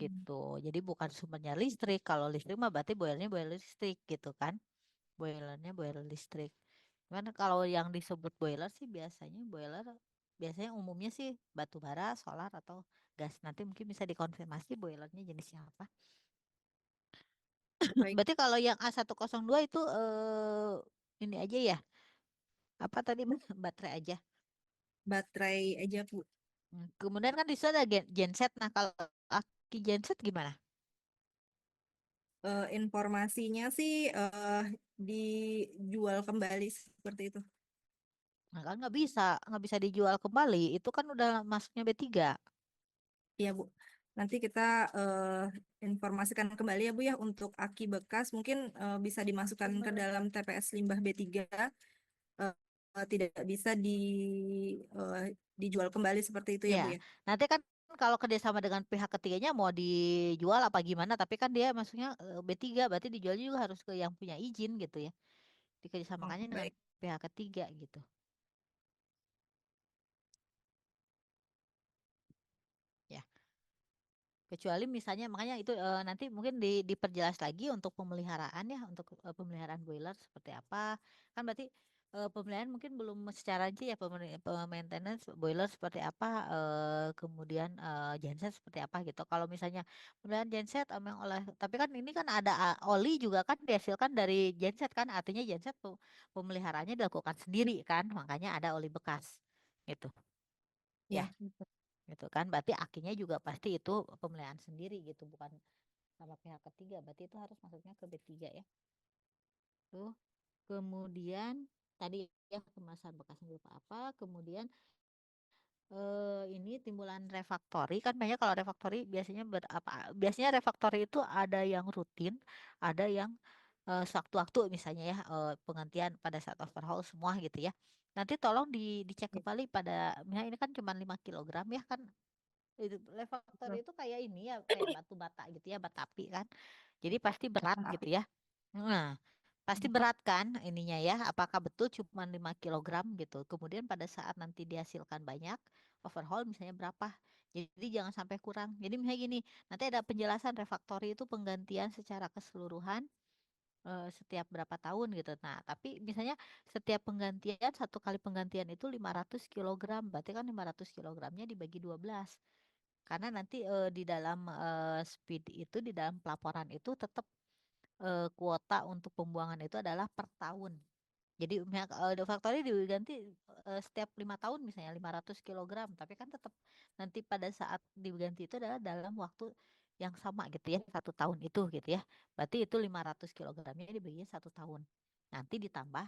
gitu. Jadi bukan sumbernya listrik. Kalau listrik mah berarti boilernya boiler listrik gitu kan. Boilernya boiler listrik. Cuman kalau yang disebut boiler sih biasanya umumnya sih batu bara, solar atau gas. Nanti mungkin bisa dikonfirmasi boilernya jenisnya apa. Baik. Berarti kalau yang A102 itu ini aja ya. Apa tadi baterai aja. Baterai aja, Bu. Kemudian kan di situ ada genset. Nah, kalau aki genset gimana? Informasinya sih dijual kembali seperti itu. Nah, kan nggak bisa dijual kembali. Itu kan udah masuknya B3. Iya, Bu. Nanti kita informasikan kembali ya, Bu, ya, untuk aki bekas mungkin bisa dimasukkan ke dalam TPS limbah B3, eh, tidak bisa dijual kembali seperti itu ya, Ya, Bu, ya. nanti kan kalau kerjasama dengan pihak ketiganya mau dijual apa gimana, tapi kan dia masuknya B3, berarti dijual juga harus ke yang punya izin gitu ya. Oh, Dikerjasamakannya dengan baik. pihak ketiga gitu. Ya, kecuali misalnya makanya itu nanti mungkin diperjelas lagi untuk pemeliharaan ya, untuk pemeliharaan boiler seperti apa. Kan berarti pemeliharaan mungkin belum secara aja ya, maintenance boiler seperti apa, kemudian genset seperti apa gitu. Kalau misalnya pemeliharaan genset memang oleh, tapi kan ini kan ada oli juga kan dihasilkan dari genset kan, artinya genset pemeliharaannya dilakukan sendiri kan, makanya ada oli bekas gitu ya. Ya, betul. Gitu kan, berarti akinya juga pasti itu pemeliharaan sendiri gitu, bukan sama pihak ketiga, berarti itu harus masuknya ke B3 ya. Tuh, kemudian tadi ya kemasan bekasnya berupa apa, kemudian ini timbulan refaktori kan banyak. Kalau refaktori biasanya biasanya refaktori itu ada yang rutin, ada yang sewaktu-waktu misalnya ya, penggantian pada saat overhaul semua gitu ya. Nanti tolong dicek Ya, kembali pada, misalnya ini kan cuma 5 kilogram ya kan. Itu betul. refraktory itu kayak ini ya, kayak batu bata gitu ya, batapi kan. Jadi pasti berat Kan gitu api. ya. Nah, pasti berat kan ininya ya. Apakah betul cuma 5 kilogram gitu. Kemudian pada saat nanti dihasilkan banyak, overhaul misalnya berapa. Jadi jangan sampai kurang. Jadi misalnya gini, nanti ada penjelasan refraktory itu penggantian secara keseluruhan setiap berapa tahun gitu. Nah, tapi misalnya setiap penggantian, satu kali penggantian itu 500 kilogram. Berarti kan 500 kilogramnya dibagi 12. Karena nanti di dalam speed itu, di dalam pelaporan itu tetap kuota untuk pembuangan itu adalah per tahun. Jadi the factory diganti setiap 5 tahun misalnya 500 kilogram, tapi kan tetap nanti pada saat diganti itu adalah dalam waktu yang sama gitu ya, 1 tahun itu gitu ya. Berarti itu 500 kilogramnya dibagi 1 tahun. Nanti ditambah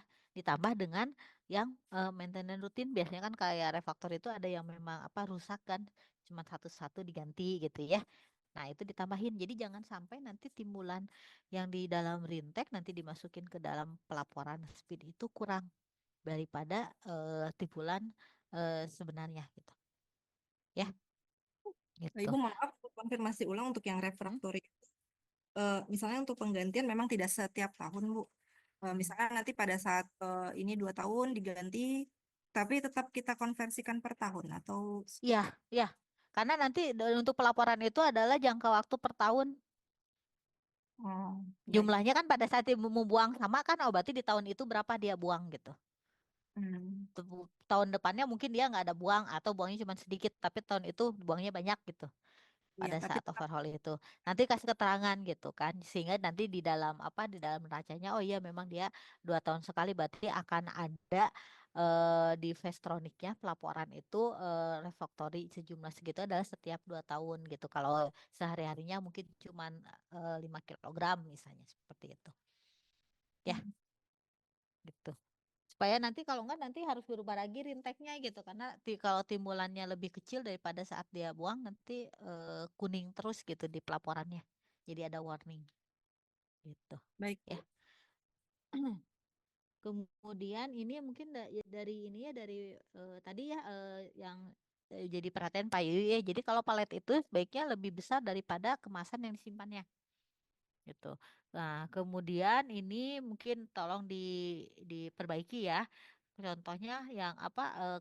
dengan yang maintenance rutin. Biasanya kan kayak refaktor itu ada yang memang apa rusak kan, cuma satu-satu diganti gitu ya. Nah, itu ditambahin. Jadi jangan sampai nanti timbulan yang di dalam rintek nanti dimasukin ke dalam pelaporan speed itu kurang daripada timbulan sebenarnya gitu. Ya, gitu. Ibu, mohon maaf, untuk konfirmasi ulang untuk yang Hmm? refraktori. Misalnya untuk penggantian memang tidak setiap tahun, Bu. Misalnya nanti pada saat ini 2 tahun diganti, tapi tetap kita konversikan per tahun atau Iya, iya. Karena nanti untuk pelaporan itu adalah jangka waktu per tahun. baik. Jumlahnya kan pada saat dia mau buang sama kan, oh berarti di tahun itu berapa dia buang gitu. Hmm, Tahun depannya mungkin dia nggak ada buang atau buangnya cuma sedikit, tapi tahun itu buangnya banyak gitu. iya, Pada tapi saat tetap overhaul itu nanti kasih keterangan gitu kan, sehingga nanti di dalam apa, di dalam neracanya oh iya memang dia 2 tahun sekali, berarti akan ada di Vestroniknya pelaporan itu refactory sejumlah segitu adalah setiap 2 tahun gitu. Kalau sehari-harinya mungkin cuma 5 kilogram misalnya seperti itu ya gitu, supaya nanti kalau enggak nanti harus berubah lagi rinteknya gitu, karena kalau timbulannya lebih kecil daripada saat dia buang nanti kuning terus gitu di pelaporannya, jadi ada warning gitu baik, ya. Bu. Kemudian ini mungkin ya dari ini ya, dari tadi ya yang jadi perhatian Pak Yuyu ya, jadi kalau palet itu sebaiknya lebih besar daripada kemasan yang disimpannya gitu. Nah, kemudian ini mungkin tolong diperbaiki ya. Contohnya yang apa,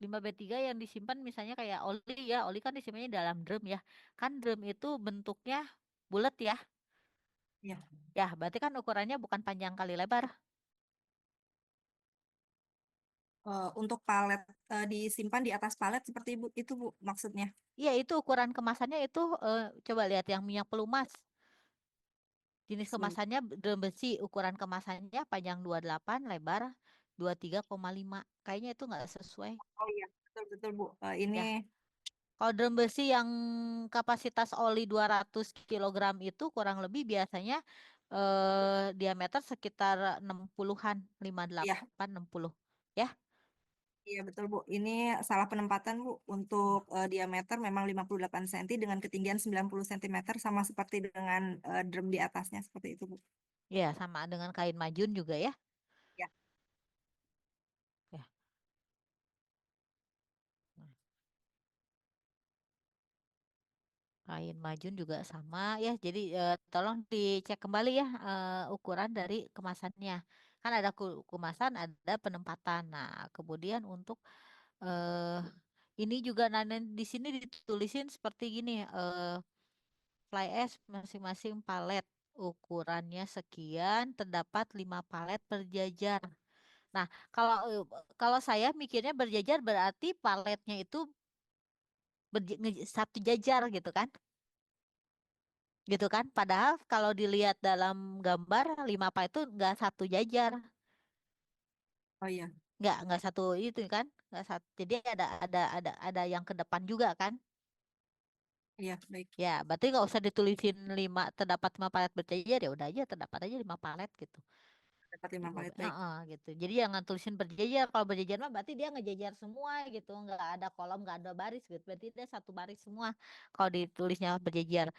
5B3 yang disimpan misalnya kayak oli ya, oli kan disimpannya dalam drum ya. Kan drum itu bentuknya bulat ya. Ya. Ya, berarti kan ukurannya bukan panjang kali lebar. Untuk palet disimpan di atas palet seperti itu, Bu, maksudnya. Iya, itu ukuran kemasannya itu coba lihat yang minyak pelumas. Jenis Sebentar. kemasannya drum besi, ukuran kemasannya panjang 28, lebar 23,5. Kayaknya itu nggak sesuai. Oh iya, betul-betul Bu. Ini Ya. Kalau drum besi yang kapasitas oli 200 kg itu kurang lebih biasanya diameter sekitar 60-an, 58, iya, 60. Ya. iya betul Bu. Ini salah penempatan Bu. Untuk diameter memang 58 cm dengan ketinggian 90 cm sama seperti dengan drum di atasnya seperti itu Bu. Ya, sama dengan kain majun juga ya. Ya. Ya. Nah, kain majun juga sama ya. Jadi tolong dicek kembali ya ukuran dari kemasannya. Kan ada kemasan, ada penempatan. Nah, kemudian untuk eh ini juga di sini ditulisin seperti gini, fly ash masing-masing palet ukurannya sekian, terdapat 5 palet berjajar. Nah, kalau kalau saya mikirnya berjajar berarti paletnya itu satu jajar gitu kan? Gitu kan? Padahal kalau dilihat dalam gambar 5 palet itu nggak satu jajar, Oh iya, nggak satu itu kan? Nggak satu. Jadi ada yang ke depan juga kan? iya baik. Ya, berarti nggak usah ditulisin 5, terdapat 5 palet berjajar, ya udah aja terdapat aja 5 palet gitu. Dapat 5 palet baik. Gitu. Jadi jangan tulisin berjajar. Kalau berjajar mah berarti dia ngejajar semua gitu, nggak ada kolom, nggak ada baris gitu. Berarti dia satu baris semua. Kalau ditulisnya berjajar,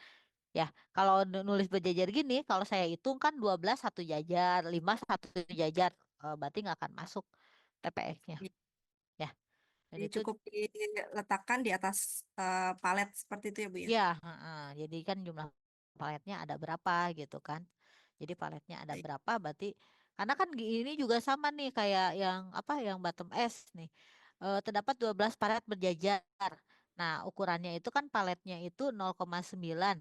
ya. Kalau nulis berjajar gini, kalau saya hitung kan 12 satu jajar, 5 satu jajar, berarti nggak akan masuk TPS-nya. Iya. Ya. Dan Jadi itu cukup diletakkan di atas palet seperti itu ya Bu ya. ya, jadi kan jumlah paletnya ada berapa gitu kan. Jadi paletnya ada Baik. berapa berarti karena kan ini juga sama nih kayak yang apa yang bottom S nih. Terdapat 12 palet berjajar. Nah, ukurannya itu kan paletnya itu 0,9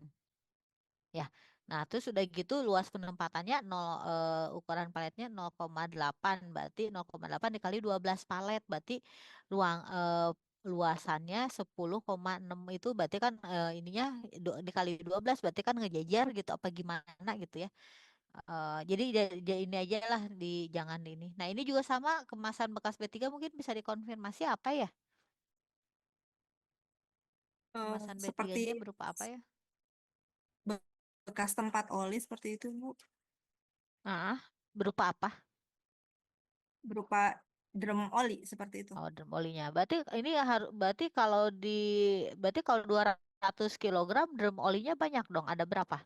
ya. Nah, terus sudah gitu luas penempatannya 0, ukuran paletnya 0,8 berarti 0,8 dikali 12 palet berarti ruang luasannya 10,6 itu berarti kan ininya dikali 12 berarti kan ngejajar gitu apa gimana gitu ya. Jadi ini aja lah jangan ini. Nah, ini juga sama kemasan bekas B3 mungkin bisa dikonfirmasi apa ya? Kemasan Seperti B3-nya berupa apa ya? bekas tempat oli seperti itu Bu. Ah, berupa apa? Berupa drum oli seperti itu. Oh, drum olinya. Berarti ini harus berarti kalau 200 kilogram drum olinya banyak dong. Ada berapa?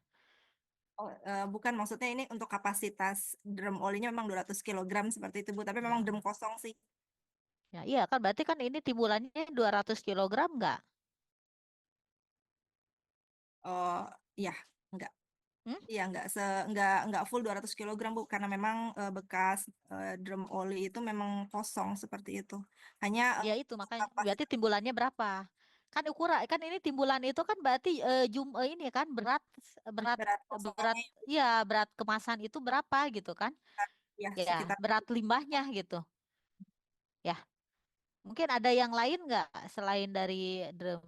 Oh, bukan maksudnya ini untuk kapasitas drum olinya memang 200 kg seperti itu Bu, tapi memang Ya. drum kosong sih. Ya, iya kan berarti kan ini timbulannya 200 kilogram enggak? Oh, iya, enggak. Hmm? Iya, enggak full 200 kg Bu, karena memang bekas drum oli itu memang kosong seperti itu. Hanya Ya itu makanya berarti kapasitas timbulannya berapa? Kan ukuran kan ini timbulan itu kan berarti ini kan berat berat berat berat kosongannya ya berat kemasan itu berapa gitu kan? ya Ya, sekitar berat limbahnya gitu. Ya, mungkin ada yang lain nggak selain dari drum?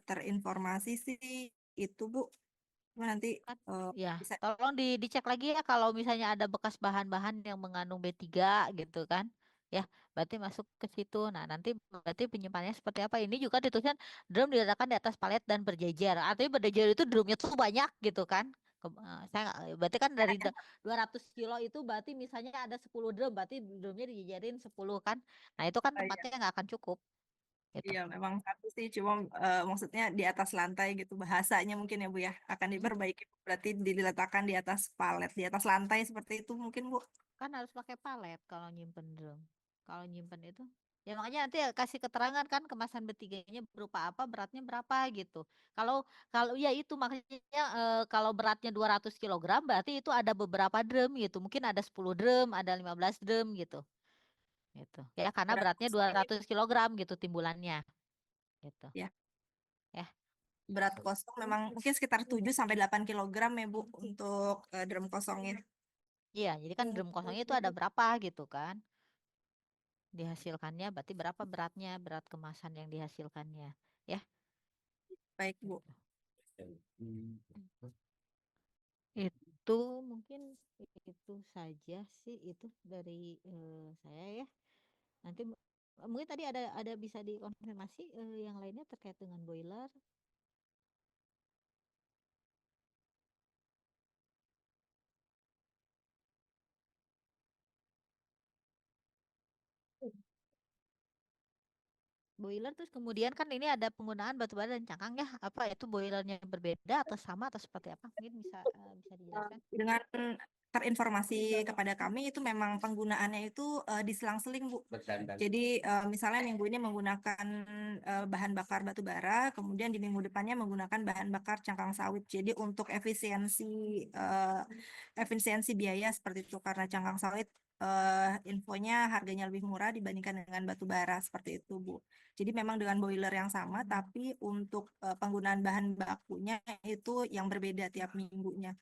terinformasi sih itu Bu. Cuma nanti Kan eh, ya bisa tolong dicek lagi ya kalau misalnya ada bekas bahan-bahan yang mengandung B3 gitu kan ya berarti masuk ke situ. Nah, nanti berarti penyimpanannya seperti apa, ini juga dituliskan drum diletakkan di atas palet dan berjejer, artinya berjejer itu drumnya tuh banyak gitu kan. Berarti kan dari 200 kilo itu berarti misalnya ada 10 drum berarti drumnya dijejerin 10 kan. Nah, itu kan iya. tempatnya nggak akan cukup gitu. Iya, memang satu sih, cuma maksudnya di atas lantai gitu bahasanya mungkin ya Bu ya, akan Hmm? diperbaiki berarti diletakkan di atas palet, di atas lantai seperti itu mungkin Bu. Kan harus pakai palet kalau nyimpen drum. Kalau nyimpen itu ya makanya nanti kasih keterangan kan kemasan bertiganya berupa apa, beratnya berapa gitu. Kalau kalau ya itu makanya kalau beratnya 200 kilogram berarti itu ada beberapa drum gitu. Mungkin ada 10 drum, ada 15 drum gitu. Gitu. Ya karena Berat beratnya kosong ini 200 kilogram gitu timbulannya gitu. ya, Ya. berat kosong memang mungkin sekitar 7 sampai 8 kilogram ya Bu untuk drum kosongnya. Iya, jadi kan drum kosongnya itu ada berapa gitu kan. Dihasilkannya berarti berapa beratnya, berat kemasan yang dihasilkannya. Ya. Baik Bu. Gitu. Itu mungkin itu saja sih itu dari saya ya. Nanti mungkin tadi ada bisa dikonfirmasi yang lainnya terkait dengan boiler. Boiler terus kemudian kan ini ada penggunaan batu bara dan cangkang ya. Apa itu boilernya berbeda atau sama atau seperti apa? Mungkin bisa dijelaskan. Dengan terinformasi kepada kami itu memang penggunaannya itu diselang-seling, Bu. Jadi misalnya minggu ini menggunakan bahan bakar batu bara, kemudian di minggu depannya menggunakan bahan bakar cangkang sawit. Jadi untuk efisiensi biaya seperti itu karena cangkang sawit infonya harganya lebih murah dibandingkan dengan batu bara seperti itu, Bu. Jadi memang dengan boiler yang sama, tapi untuk penggunaan bahan bakunya itu yang berbeda tiap minggunya.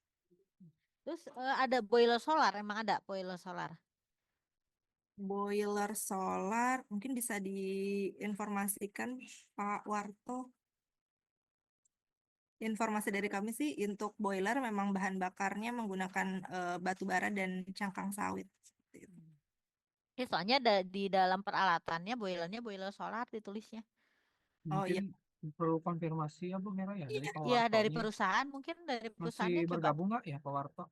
Terus ada boiler solar, emang ada boiler solar. Boiler solar mungkin bisa diinformasikan Pak Warto. Informasi dari kami sih untuk boiler memang bahan bakarnya menggunakan batu bara dan cangkang sawit. Seperti itu. Ya, soalnya di dalam peralatannya boilernya boiler solar ditulisnya. Oh iya, Mungkin perlu konfirmasi ya Bu Mira ya dari Pak Iya, Warto dari ini. perusahaan mungkin dari Masih perusahaannya coba. bergabung nggak ya Pak Warto?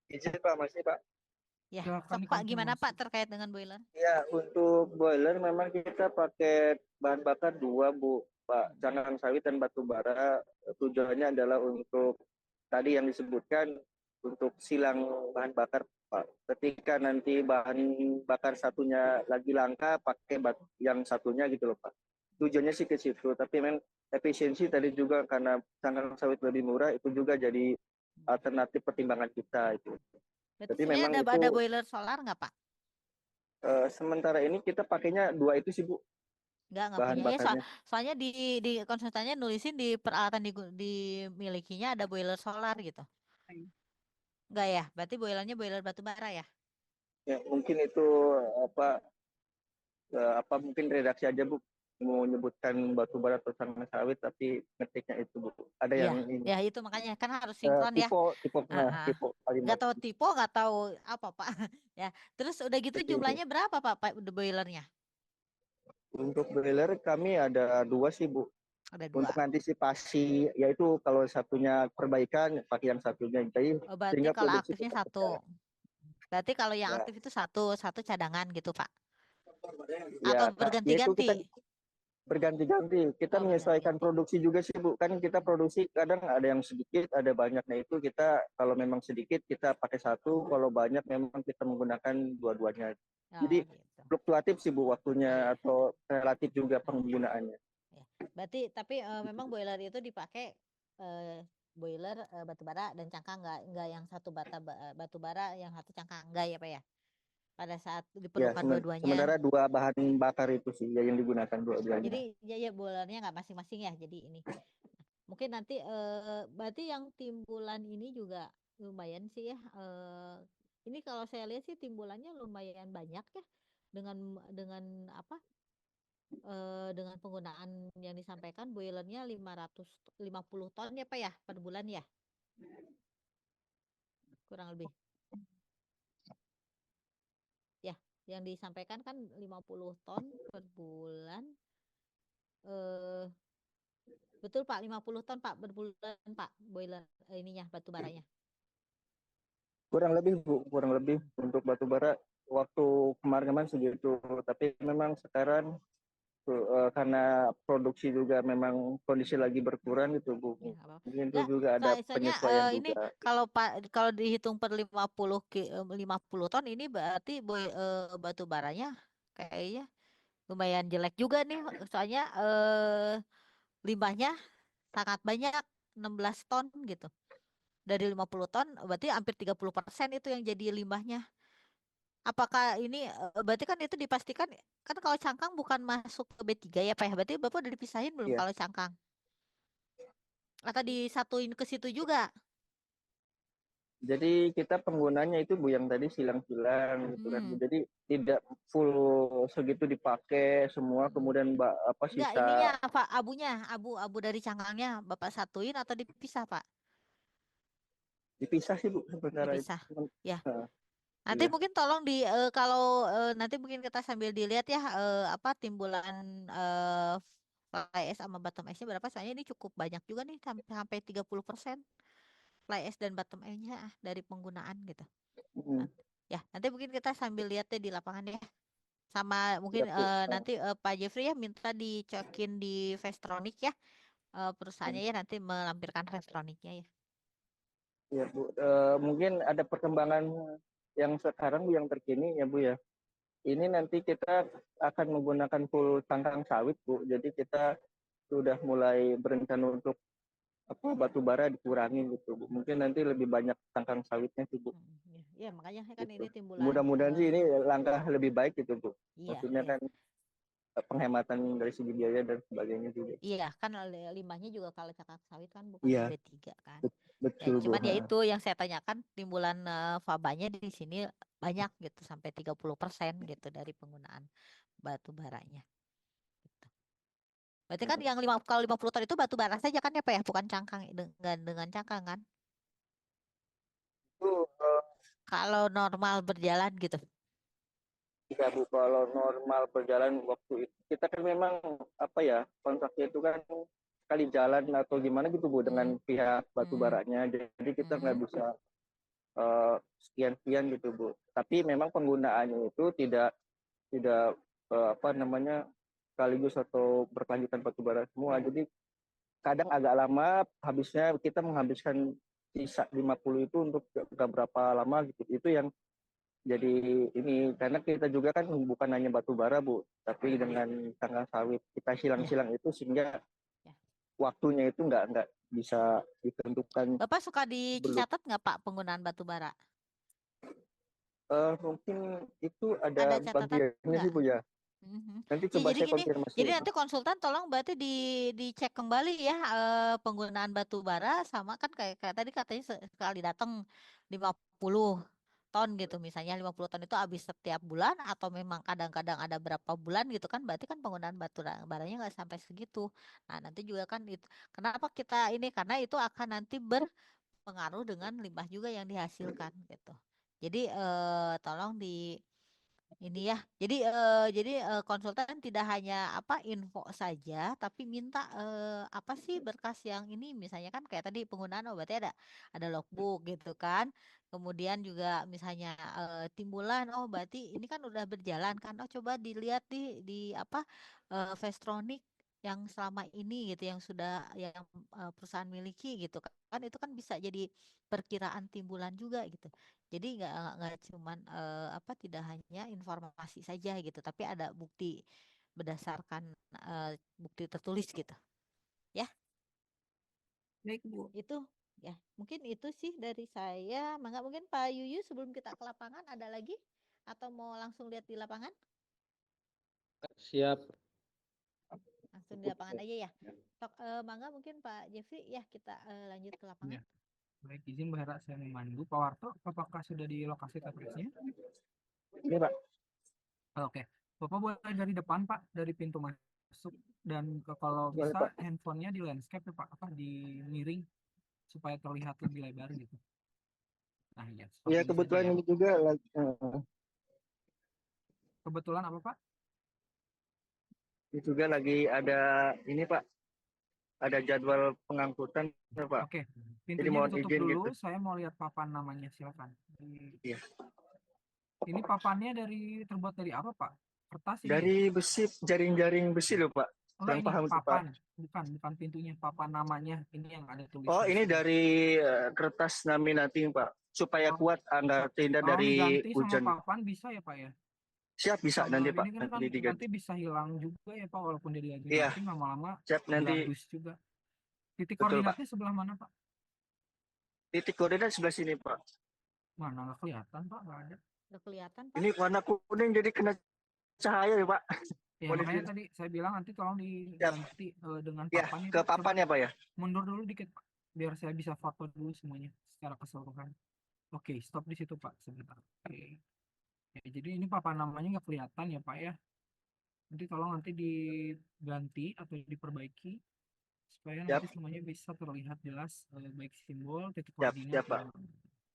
Izin Pak, masih Pak. Ya, Silakan sok Pak, gimana dikonfirmasi. Pak terkait dengan boiler? Ya, untuk boiler memang kita pakai bahan bakar dua, Bu. Pak, cangkang sawit dan batu bara. Tujuannya adalah untuk tadi yang disebutkan untuk silang bahan bakar, Pak. Ketika nanti bahan bakar satunya lagi langka, pakai yang satunya gitu loh, Pak. Tujuannya sih ke situ, tapi memang efisiensi tadi juga karena cangkang sawit lebih murah, itu juga jadi alternatif pertimbangan kita itu. Berarti Tapi sebenarnya memang ada itu boiler solar nggak Pak? sementara ini kita pakainya dua itu sih, Bu, Nggak bahan punya ya. bakarnya. Soalnya di konsultannya nulisin di peralatan dimilikinya ada boiler solar gitu. Nggak ya? Berarti boilernya boiler batu bara ya? Ya, mungkin itu apa mungkin redaksi aja, Bu, mau menyebutkan batu bara atau cangkang sawit tapi ngetiknya itu, Bu. Ada Iya, yang ini ya itu makanya kan harus sinkron ya. tipe tipe Nggak kalimat. tahu tipe, nggak tahu apa Pak. Ya, terus udah gitu Seperti itu. jumlahnya berapa Pak boilernya? Untuk boiler kami ada dua sih, Bu. Ada dua. Untuk antisipasi yaitu kalau satunya perbaikan pakai yang satunya, jadi Oh, berarti sehingga kalau produksi aktifnya tetap satu. berjalan. Berarti kalau yang Ya, aktif itu satu cadangan gitu Pak. ya, Atau yaitu kita berganti-ganti. berganti-ganti. Kita Oh, menyesuaikan berganti-ganti. produksi juga sih, Bu. Kan kita produksi kadang ada yang sedikit, ada banyak. Nah, itu kita kalau memang sedikit kita pakai satu, kalau banyak memang kita menggunakan dua-duanya. Oh, Jadi gitu. fluktuatif sih, Bu, waktunya Iya. atau relatif juga penggunaannya. Ya. Berarti tapi memang boiler itu dipakai boiler batu bara dan cangkang, nggak yang satu batu bara yang satu cangkang, enggak ya Pak ya? Pada saat Ya, diperlukan dua-duanya. sementara dua bahan bakar itu sih ya yang digunakan dua-duanya. Jadi ya boilernya nggak masing-masing ya. Jadi ini mungkin nanti berarti yang timbulan ini juga lumayan sih ya. Ini kalau saya lihat sih timbulannya lumayan banyak ya dengan apa? Dengan penggunaan yang disampaikan boilernya 550 ton ya Pak ya per bulan ya, kurang lebih ya, yang disampaikan kan 50 ton per bulan. Betul Pak, 50 ton Pak per bulan Pak boiler ininya batu baranya. Kurang lebih, Bu, kurang lebih untuk batu bara waktu kemarin segitu, tapi memang sekarang karena produksi juga memang kondisi lagi berkurang gitu, Bu. Ya, apa. Mungkin itu Nggak, juga ada soalnya penyesuaian ini juga. kalau dihitung per 50 ton ini berarti batu baranya kayaknya lumayan jelek juga nih, soalnya limbahnya sangat banyak, 16 ton gitu. Dari 50 ton berarti hampir 30% itu yang jadi limbahnya. Apakah ini berarti kan itu dipastikan kan kalau cangkang bukan masuk ke B3 ya Pak ya? Berarti Bapak udah dipisahin belum Iya. kalau cangkang? Atau disatuin ke situ juga? Jadi kita penggunanya itu Bu yang tadi silang-silang gitu kan Bu. Jadi tidak full segitu dipakai semua, kemudian apa Enggak, sisa ininya Pak, abunya, abu dari cangkangnya Bapak satuin atau dipisah Pak? dipisah sih Bu sebenarnya itu. Dipisah. Ya. Nah, Nanti iya. mungkin tolong kalau nanti mungkin kita sambil dilihat ya apa timbulan fly ash sama bottom ash-nya berapa, soalnya ini cukup banyak juga nih sampai 30% fly ash dan bottom ash-nya dari penggunaan gitu. Mm, Ya, nanti mungkin kita sambil lihat deh di lapangan ya. Sama mungkin siap Bu. nanti Pak Jeffrey ya minta dicekin di Vestronic ya. Perusahaannya ya nanti melampirkan Vestronic-nya ya. Ya Bu. Mungkin ada perkembangan yang sekarang Bu yang terkini ya Bu ya. Ini nanti kita akan menggunakan full cangkang sawit Bu. Jadi kita sudah mulai berencana untuk apa batu bara dikurangi gitu Bu. Mungkin nanti lebih banyak cangkang sawitnya sih Bu. Ya, makanya kan Gitu. ini timbulan Mudah-mudahan sih ini langkah lebih baik gitu Bu. iya, Maksudnya iya. kan penghematan dari segi biaya dan sebagainya juga. Iya, kan limbahnya juga kalau cakak sawit kan bukan Iya, B3 kan. betul Bu. Cuman ya itu yang saya tanyakan timbulan fabanya di sini banyak gitu sampai 30% gitu dari penggunaan batu baranya. Gitu. Berarti kan yang kalau 50 ton itu batu bara saja kan ya Pak ya, bukan cangkang dengan cangkang kan? Itu Kalau normal berjalan gitu. ya Bu, kalau normal berjalan waktu itu kita kan memang apa ya kontraknya itu kan sekali jalan atau gimana gitu Bu dengan pihak batu baranya. Jadi kita nggak bisa sekian-sekian gitu Bu. Tapi memang penggunaannya itu tidak apa namanya sekaligus atau berkelanjutan batu bara semua. Jadi kadang agak lama habisnya kita menghabiskan sisa 50 itu untuk nggak berapa lama gitu. Itu yang jadi ini karena kita juga kan bukan hanya batu bara Bu, tapi dengan tanggal sawit kita silang-silang itu sehingga Ya. waktunya itu nggak bisa ditentukan Bapak suka belum. dicatat nggak Pak penggunaan batu bara? Mungkin itu Ada ada catatan bagiannya nggak? sih Bu ya. Nanti Ya, coba jadi saya gini, konfirmasi. jadi nanti konsultan tolong berarti dicek kembali ya penggunaan batu bara sama kan kayak tadi katanya sekali datang 50 ton gitu, misalnya 50 ton itu habis setiap bulan atau memang kadang-kadang ada berapa bulan gitu kan, berarti kan penggunaan batu baranya nggak sampai segitu. Nah, nanti juga kan itu kenapa kita ini, karena itu akan nanti berpengaruh dengan limbah juga yang dihasilkan gitu. Jadi tolong di ini ya. Jadi konsultan tidak hanya apa info saja, tapi minta apa sih berkas yang ini, misalnya kan kayak tadi penggunaan berarti ada logbook gitu kan. Kemudian juga misalnya timbulan, oh berarti ini kan udah berjalan kan. Oh coba dilihat di apa Vestronic yang selama ini gitu, yang sudah yang perusahaan miliki gitu kan. Kan itu kan bisa jadi perkiraan timbulan juga gitu. Jadi nggak cuman apa tidak hanya informasi saja gitu, tapi ada bukti berdasarkan bukti tertulis gitu. Ya, Baik, Bu. itu ya. Mungkin itu sih dari saya. Mungkin Pak Yuyu sebelum kita ke lapangan ada lagi atau mau langsung lihat di lapangan? Siap. Langsung di lapangan aja ya. Mangga mungkin Pak Jeffrey ya kita lanjut ke lapangan. Ya. Baik, izin Bu Hera, saya memandu. Pak Warto, apakah sudah di lokasi TPS-nya? Ini Pak. Oke. Bapak boleh dari depan, Pak, dari pintu masuk. Dan kalau Boleh, bisa Pak. handphonenya di landscape ya, Pak, apa di miring supaya terlihat lebih lebar gitu. Nah, ya, seperti Ya ini kebetulan saja ya. ini juga lagi Kebetulan apa, Pak? ini juga lagi ada ini Pak, ada jadwal pengangkutan ya, Pak. Oke, Jadi pintunya mohon ditutup izin dulu. gitu. Saya mau lihat papan namanya, silakan. Iya. Ini papannya terbuat dari apa, Pak? Kertas ini ya? Dari besi, jaring-jaring besi loh Pak. Enggak, Kurang ini paham sih Pak. papan. Bukan pintunya, papan namanya. Ini yang ada tulisan. Oh ini dari kertas laminating Pak, supaya kuat nggak terhindar Tolong dari diganti sama hujan. papan bisa ya, Pak ya? Siap bisa Sama nanti Pak, ini kan nanti diganti. nanti bisa hilang juga ya, Pak, walaupun dia diganti Iya. lama-lama Siap nanti. gabus juga. Titik Betul, koordinatnya sebelah mana, Pak? Titik koordinat sebelah sini Pak. Mana nggak kelihatan, Pak? Nggak ada. Udah kelihatan Pak? Ini warna kuning jadi kena cahaya ya Pak. Ya, Boleh makanya di- tadi saya bilang nanti tolong diganti dengan Ya, papan ke Pak. papan Coba ya Pak ya. mundur dulu dikit, Pak, biar saya bisa foto dulu semuanya secara keseluruhan. Oke, stop di situ Pak sebentar. Oke. Ya, jadi ini papan namanya nggak kelihatan ya Pak ya. Nanti tolong nanti diganti atau diperbaiki supaya Siap, nanti semuanya bisa terlihat jelas, baik simbol, titik siap, koordinat siap Pak. dan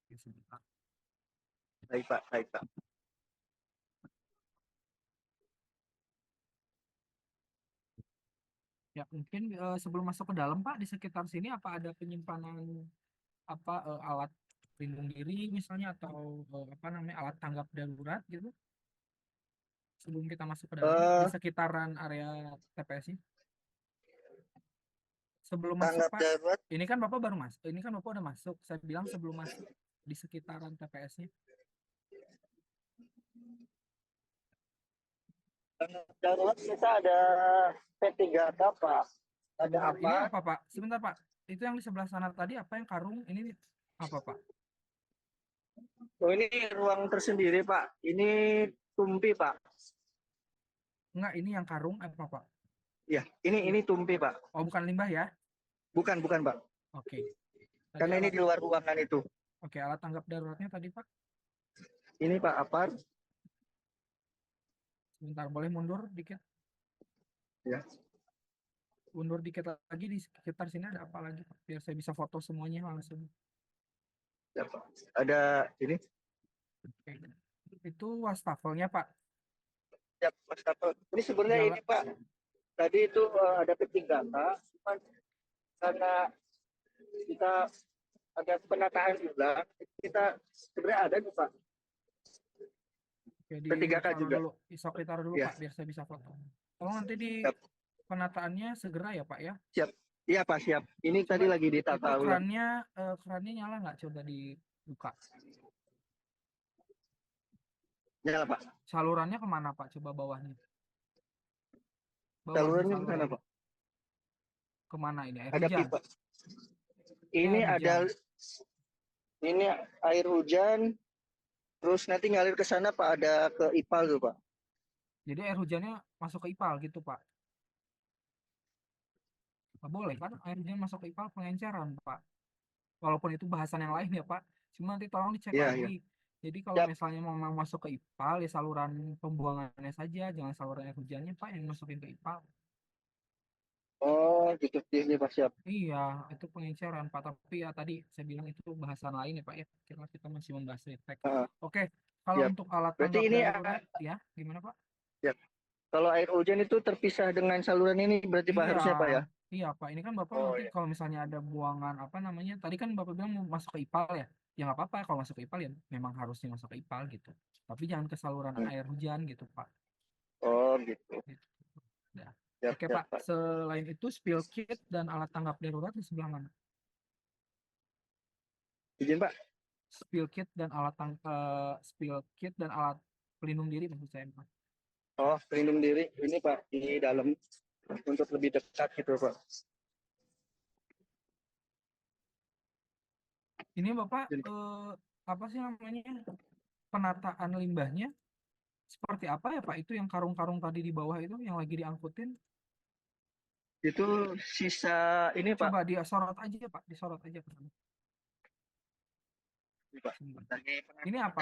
Oke, sebentar. Baik Pak, baik Pak. Ya mungkin sebelum masuk ke dalam Pak, di sekitar sini apa ada penyimpanan apa alat pelindung diri misalnya atau apa namanya alat tanggap darurat gitu sebelum kita masuk ke dalam di Eh, sekitaran area TPS-nya? Sebelum masuk tanggap Pak, darurat, ini kan Bapak baru masuk, ini kan Bapak udah masuk. Saya bilang sebelum masuk di sekitaran TPS-nya. tanggap darurat kita ada P3K Pak. Ada Sebentar, ini apa? apa Pak? Sebentar Pak, itu yang di sebelah sana tadi apa yang karung? Ini apa Pak? Oh ini ruang tersendiri Pak. Ini tumpi Pak. Enggak, ini yang karung apa Pak? Ya, ini tumpi Pak. Oh bukan limbah ya? Bukan, bukan Pak. Oke. Tadi Karena ini alat, di luar ruangan itu. oke alat tanggap daruratnya tadi Pak. Ini Pak apar. Sebentar, boleh mundur dikit? Ya. Mundur dikit lagi di sekitar sini ada apa lagi Pak? Biar saya bisa foto semuanya langsung. Ya, Pak. Ada ini. Oke. Itu wastafelnya Pak. Ya, Mas Kapal. Ini sebenarnya Nyala. ini Pak. Tadi itu ada P3K. Cuman karena kita ada penataan ulang, kita sebenarnya ada nih Pak. Oke, P3K ditaruh juga. dulu. Isok ditaruh dulu Ya. Pak, biar saya bisa foto. Tolong nanti di Siap. penataannya segera ya Pak ya. Siap. Iya Pak, siap. Ini Coba tadi lagi itu ditata ulang. kerannya nyala nggak? Coba dibuka. Nyala Pak. Salurannya kemana Pak? Coba bawahnya. Bawahnya Salurannya di sana saluran. Pak. Kemana ini? Air Ada hujan. pipa. Ini air ada hujan. ini air hujan. Terus nanti ngalir ke sana Pak, ada ke IPAL tuh Pak. Jadi air hujannya masuk ke IPAL gitu Pak. Nggak boleh kan air hujan masuk ke IPAL pengenceran Pak. Walaupun itu bahasan yang lain ya Pak. Cuma nanti tolong dicek Iya, iya. lagi. Jadi kalau Siap. misalnya mau masuk ke IPAL ya saluran pembuangannya saja, jangan saluran air hujannya Pak yang masukin ke IPAL. Oh, gitu. Ini Pak, siap. Iya, itu pengenceran Pak. Tapi ya tadi saya bilang itu bahasan lain ya Pak ya. Kita masih membahas retake. Heeh, Oke, kalau siap. untuk alat Berarti tanggap ini darurat ya gimana Pak? siap. Kalau air hujan itu terpisah dengan saluran ini berarti Pak Iya, harusnya Pak ya? iya Pak. Ini kan Bapak Oh nanti iya. kalau misalnya ada buangan apa namanya, tadi kan Bapak bilang mau masuk ke IPAL ya. Ya nggak apa-apa kalau masuk ke IPAL ya memang harusnya masuk ke IPAL gitu. Tapi jangan ke saluran Hmm. air hujan gitu Pak. Oh gitu. Gitu. Dah. Siap, Oke siap Pak. Pak. Selain itu spill kit dan alat tanggap darurat di sebelah mana? Izin Pak. Spill kit dan alat pelindung diri maksud saya Pak. Oh, pelindung diri ini Pak di dalam untuk lebih dekat gitu Pak. Ini Bapak Izin, Pak. apa sih namanya? Penataan limbahnya seperti apa ya Pak? Itu yang karung-karung tadi di bawah itu yang lagi diangkutin. Itu sisa ini Pak. Coba disorot aja Pak, disorot aja ke sana. Ini, Pak. Sebentar. Lagi Ini apa?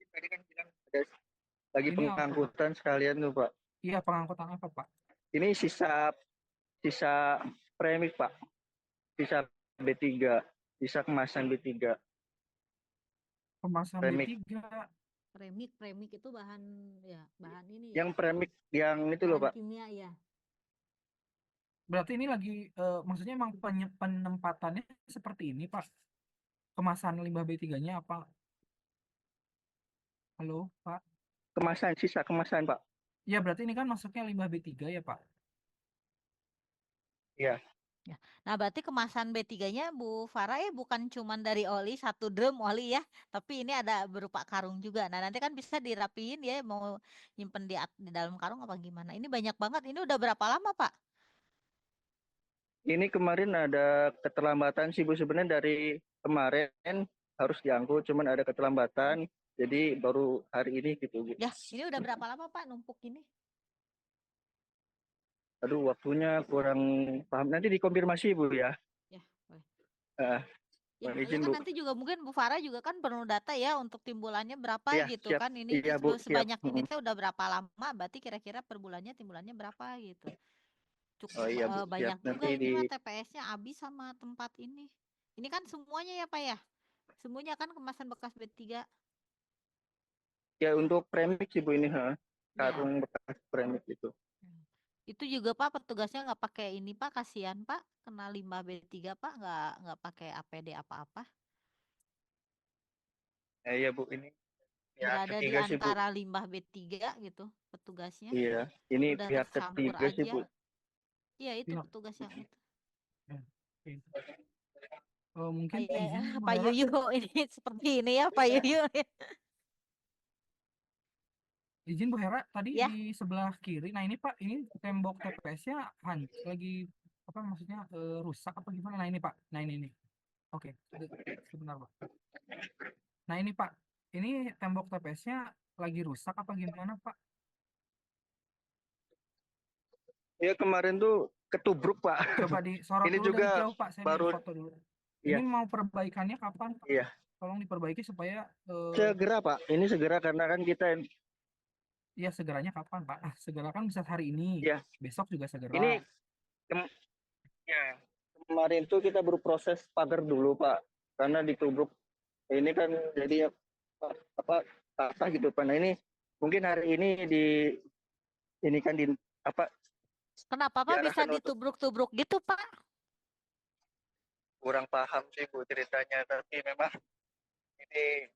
Tadi kan bilang ada lagi Ini apa, Pak? pengangkutan sekalian tuh Pak. Iya, pengangkutan apa Pak? Ini sisa premix Pak. Sisa B3, sisa kemasan B3. Kemasan Premix. B3. Premik itu bahan ini ya. Yang premix yang itu loh Bahan Pak. kimia ya. Berarti ini lagi maksudnya emang penempatannya seperti ini Pak. Kemasan limbah B3-nya apa? Halo, Pak. Kemasan, sisa kemasan Pak. Ya, berarti ini kan masuknya limbah B3 ya, Pak. Iya. Nah, berarti kemasan B3-nya Bu Farah bukan cuma dari oli, 1 drum oli ya, tapi ini ada berupa karung juga. Nah, nanti kan bisa dirapiin ya, mau nyimpen di dalam karung apa gimana. Ini banyak banget. Ini udah berapa lama, Pak? Ini kemarin ada keterlambatan sih Bu, sebenarnya dari kemarin harus diangkut, cuman ada keterlambatan, jadi baru hari ini gitu Bu. Ya, ini udah berapa lama Pak numpuk ini? Aduh, waktunya kurang paham. Nanti dikonfirmasi Bu ya. Ya, boleh. Ya, Mohon ya izin kan Bu. nanti juga mungkin Bu Farah juga kan perlu data ya untuk timbulannya berapa Iya, gitu siap. kan. Ini Iya Bu, siap. sebanyak ini teh udah berapa lama, berarti kira-kira per bulannya timbulannya berapa gitu. Cukup Oh iya Bu, siap. banyak juga Nanti ini mah TPS-nya habis sama tempat ini. Ini kan semuanya ya Pak ya? Semuanya kan kemasan bekas B3. ya untuk premix sih Bu ini, Ya. karung bekas premix itu. Itu juga Pak petugasnya nggak pakai ini Pak, kasihan Pak, kena limbah B3 Pak, nggak pakai APD apa-apa. Iya Bu, ini ya Berada di ketiga sih Bu. antara limbah B3 gitu petugasnya. Iya, ini Udah pihak tercampur ketiga sih aja. Bu. Iya itu Pihak. petugas yang itu. Ya, oke. Mungkin Kayak izin Bu Pak Hera, Yuyu ini seperti ini ya Pak Yuyu. izin Bu Hera, tadi Ya. di sebelah kiri, nah ini Pak, ini tembok TPS-nya lagi apa maksudnya rusak apa gimana? Nah ini Pak, nah ini. Oke, sebentar Pak. Nah ini Pak, ini tembok TPS-nya lagi rusak apa gimana Pak? Ya kemarin tuh ketubruk Pak. Coba disorot Ini dulu dari juga jauh Pak, saya baru- biar foto dulu. Iya. Ini mau perbaikannya kapan Pak? Iya. Tolong diperbaiki supaya Segera Pak, ini segera karena kan kita ya segeranya kapan Pak? Segera kan bisa hari ini, Iya. besok juga segera. ini kemarin tuh kita berproses pagar dulu Pak, karena ditubruk. Ini kan jadi apa patah gitu Pak. Nah ini mungkin hari ini ini kan Kenapa Pak bisa diarahkan untuk- ditubruk-tubruk gitu Pak? kurang paham sih Bu ceritanya, tapi memang ini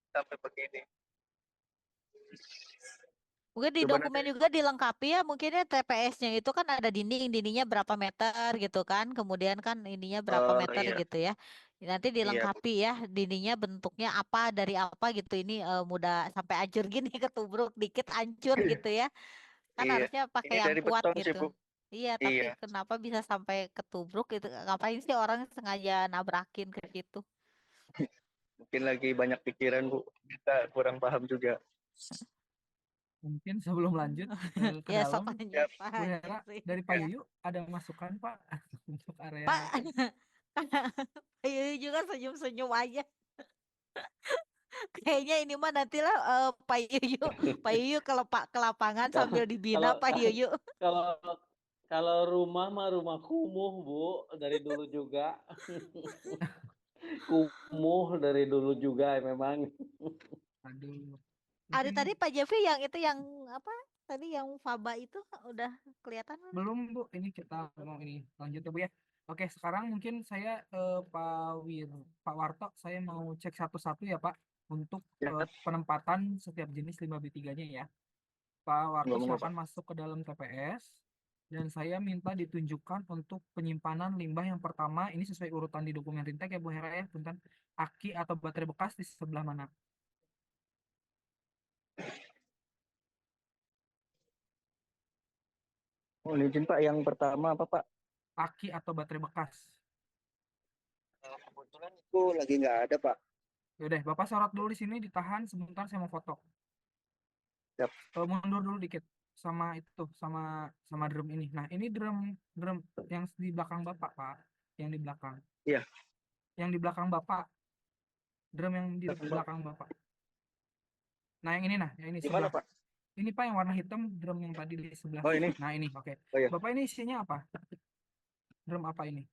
sampai begini. Mungkin di Coba dokumen juga dilengkapi ya, mungkinnya TPS-nya itu kan ada dindingnya berapa meter gitu kan, kemudian kan ininya berapa Oh, meter iya. gitu ya. Nanti dilengkapi ya, dindingnya bentuknya apa dari apa gitu. Ini mudah sampai hancur gini ketubruk dikit hancur gitu ya. Kan Iya. harusnya pakai Ini yang dari kuat beton sih gitu. Bu. Iya, tapi Iya. kenapa bisa sampai ketubruk itu? Ngapain sih orang sengaja nabrakin ke situ? Mungkin lagi banyak pikiran Bu, kita kurang paham juga. Mungkin sebelum lanjut ke Ya, dalam, sok lanjut, Pak. Bu Hera, Sih. dari Pak Yuyu ada masukan Pak untuk area Pak, Pak Yuyu juga senyum-senyum aja. Kayaknya ini mah nantilah Pak Yuyu ke lapangan sambil dibina Pak Yuyu. Kalau rumah mah rumah kumuh Bu, dari dulu juga. Kumuh dari dulu juga memang. Aduh. Ada Mungkin tadi Pak Jeffrey yang itu yang apa? Tadi yang faba itu udah kelihatan belum? belum Bu, ini kita mau ini lanjut ya Bu ya. Oke, sekarang mungkin saya Pak Warto, saya mau cek satu-satu ya Pak untuk Ya. penempatan setiap jenis limbah B3-nya ya. Pak Warto Monggo, silakan masuk ke dalam TPS dan saya minta ditunjukkan untuk penyimpanan limbah yang pertama, ini sesuai urutan di dokumen Rintek ya Bu Hera ya, tentang aki atau baterai bekas di sebelah mana? Oh, izin Pak, yang pertama apa Pak? Aki atau baterai bekas. Kebetulan itu lagi nggak ada Pak. Yaudah, Bapak sorot dulu di sini, ditahan sebentar, saya mau foto. Siap. Mundur dulu dikit sama itu, sama drum ini. Nah, ini drum yang di belakang Bapak, Pak. Yang di belakang. Iya. Yang di belakang Bapak. Drum yang di belakang Bapak. Nah, yang ini yang ini Gimana sebelah. Pak? Ini Pak yang warna hitam, drum yang tadi di sebelah. Oh, ini. Nah, ini, oke. Oh, iya. Bapak ini isinya apa? Drum apa ini?